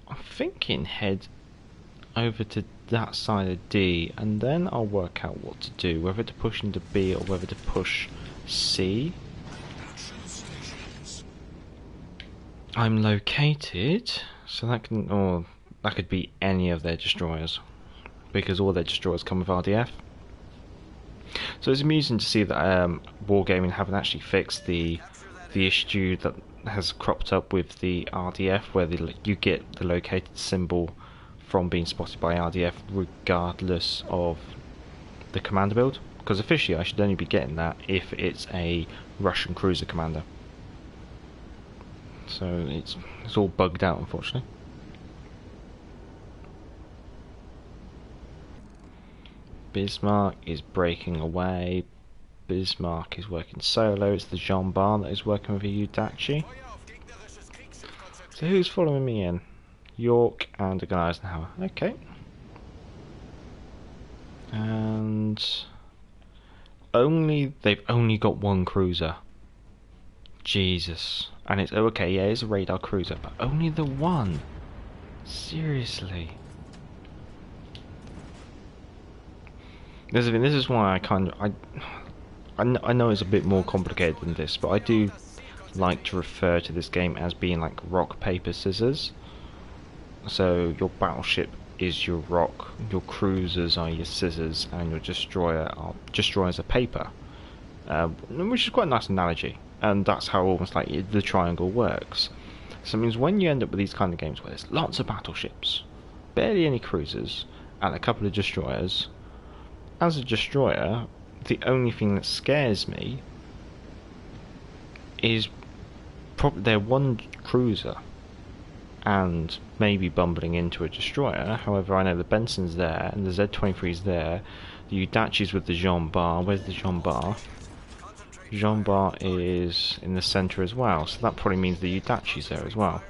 I'm thinking head over to that side of D, and then I'll work out what to do, whether to push into B or whether to push C. I'm located, so that can, or that could be any of their destroyers, because all their destroyers come with RDF. So it's amusing to see that Wargaming haven't actually fixed the issue that has cropped up with the RDF, where you get the located symbol from being spotted by RDF regardless of the commander build. Because officially I should only be getting that if it's a Russian cruiser commander. So it's all bugged out, unfortunately. Bismarck is breaking away. Bismarck is working solo. It's the Jean Bar that is working with a Udachi. So who's following me in? York and a gun Eisenhower. Okay. And they've only got one cruiser. Jesus. And it's okay, yeah, it's a radar cruiser, but only the one. Seriously. This is why I know it's a bit more complicated than this, but I do like to refer to this game as being like rock, paper, scissors. So your battleship is your rock, your cruisers are your scissors, and your destroyers are paper, which is quite a nice analogy. And that's how almost like the triangle works. So it means when you end up with these kind of games where there's lots of battleships, barely any cruisers, and a couple of destroyers, as a destroyer, the only thing that scares me is probably their one cruiser and maybe bumbling into a destroyer. However, I know the Benson's there and the Z-23's there, the Udachi's with the Jean Bar. Where's the Jean Bar? Jean Bar is in the centre as well, so that probably means the Udachi's there as well.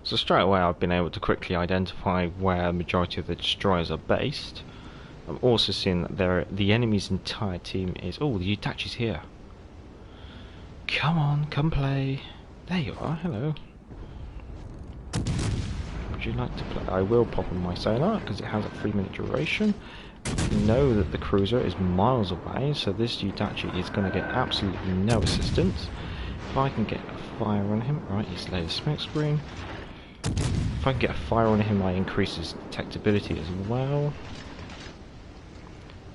So straight away I've been able to quickly identify where the majority of the destroyers are based. I'm also seeing that the enemy's entire team is... Oh, the Udachi's here. Come on, come play. There you are, hello. Would you like to play? I will pop on my sonar because it has a 3-minute duration. I know that the cruiser is miles away, so this Udachi is going to get absolutely no assistance. If I can get a fire on him, right, he's laid a smoke screen. If I can get a fire on him, I increase his detectability as well.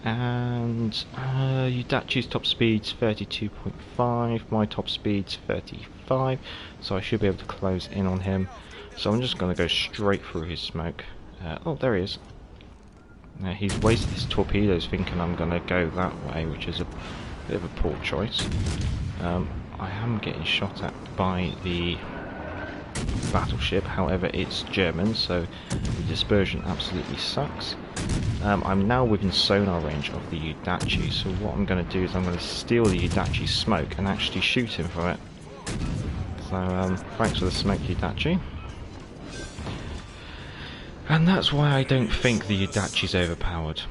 And Udachi's top speed's 32.5, my top speed's 35, so I should be able to close in on him. So I'm just going to go straight through his smoke. Oh, there he is. Now he's wasted his torpedoes thinking I'm going to go that way, which is a bit of a poor choice. I am getting shot at by the battleship, however it's German, so the dispersion absolutely sucks. I'm now within sonar range of the Udachi, so what I'm going to do is I'm going to steal the Udachi's smoke and actually shoot him for it. So thanks for the smoke, Udachi. And that's why I don't think the Udachi's overpowered.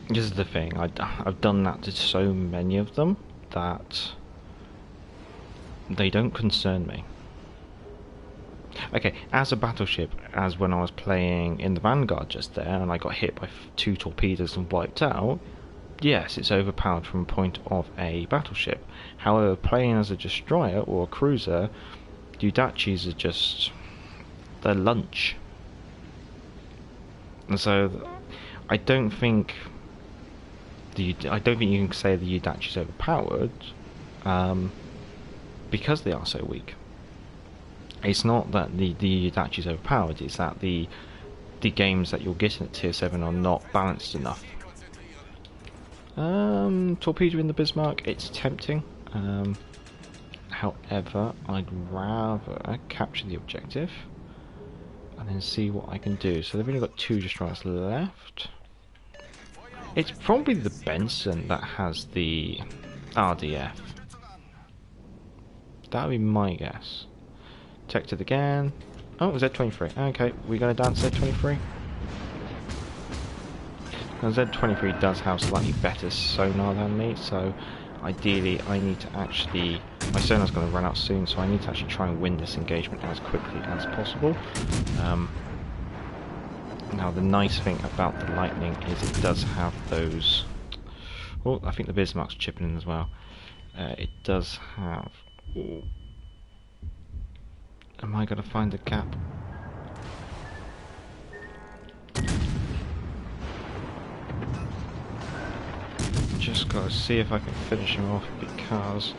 This is the thing, I've done that to so many of them that they don't concern me. Okay, as a battleship, as when I was playing in the Vanguard just there and I got hit by 2 torpedoes and wiped out, yes, it's overpowered from a point of a battleship. However, playing as a destroyer or a cruiser, Udachis are just... they're lunch. And so, I don't think you can say the Udachi's overpowered, because they are so weak. It's not that the Udachi's overpowered, it's that the games that you're getting at tier 7 are not balanced enough. Torpedo in the Bismarck, it's tempting. However, I'd rather capture the objective and then see what I can do. So they've only got 2 destroyers left. It's probably the Benson that has the RDF. That would be my guess. Detected again. Oh, Z-23. Okay, we're going to dance Z-23. Now Z-23 does have slightly better sonar than me, so ideally I need to actually... My sonar's going to run out soon, so I need to actually try and win this engagement as quickly as possible. Now the nice thing about the Lightning is it does have those... Oh, I think the Bismarck's chipping in as well. It does have... Ooh. Am I going to find a gap? Just got to see if I can finish him off, because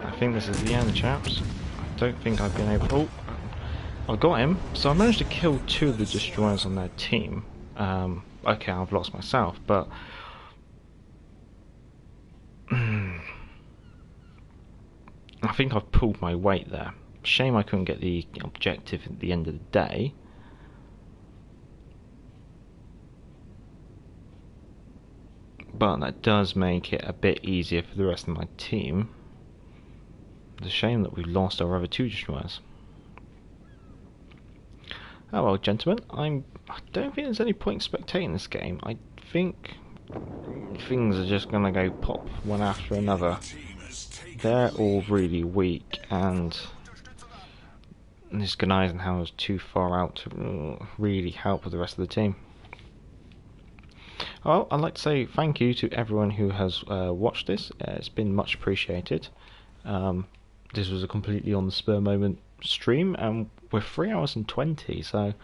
I think this is the end, chaps. I don't think I've been able... Oh, I got him. So I managed to kill 2 of the destroyers on their team. Okay, I've lost myself, but I think I've pulled my weight there. Shame I couldn't get the objective at the end of the day. But that does make it a bit easier for the rest of my team. It's a shame that we lost our other 2 destroyers. Oh well, gentlemen, I don't think there's any point in spectating this game. I think things are just going to go pop one after another. They're all really weak, and this Eisenhower is too far out to really help with the rest of the team. Well, I'd like to say thank you to everyone who has watched this. It's been much appreciated. This was a completely on the spur moment stream, and we're 3 hours and 20, so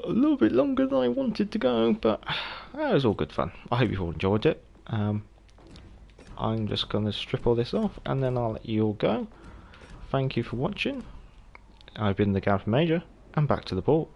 a little bit longer than I wanted to go, but it was all good fun. I hope you all enjoyed it. I'm just going to strip all this off, and then I'll let you all go. Thank you for watching. I've been the Gavin Major, and back to the port.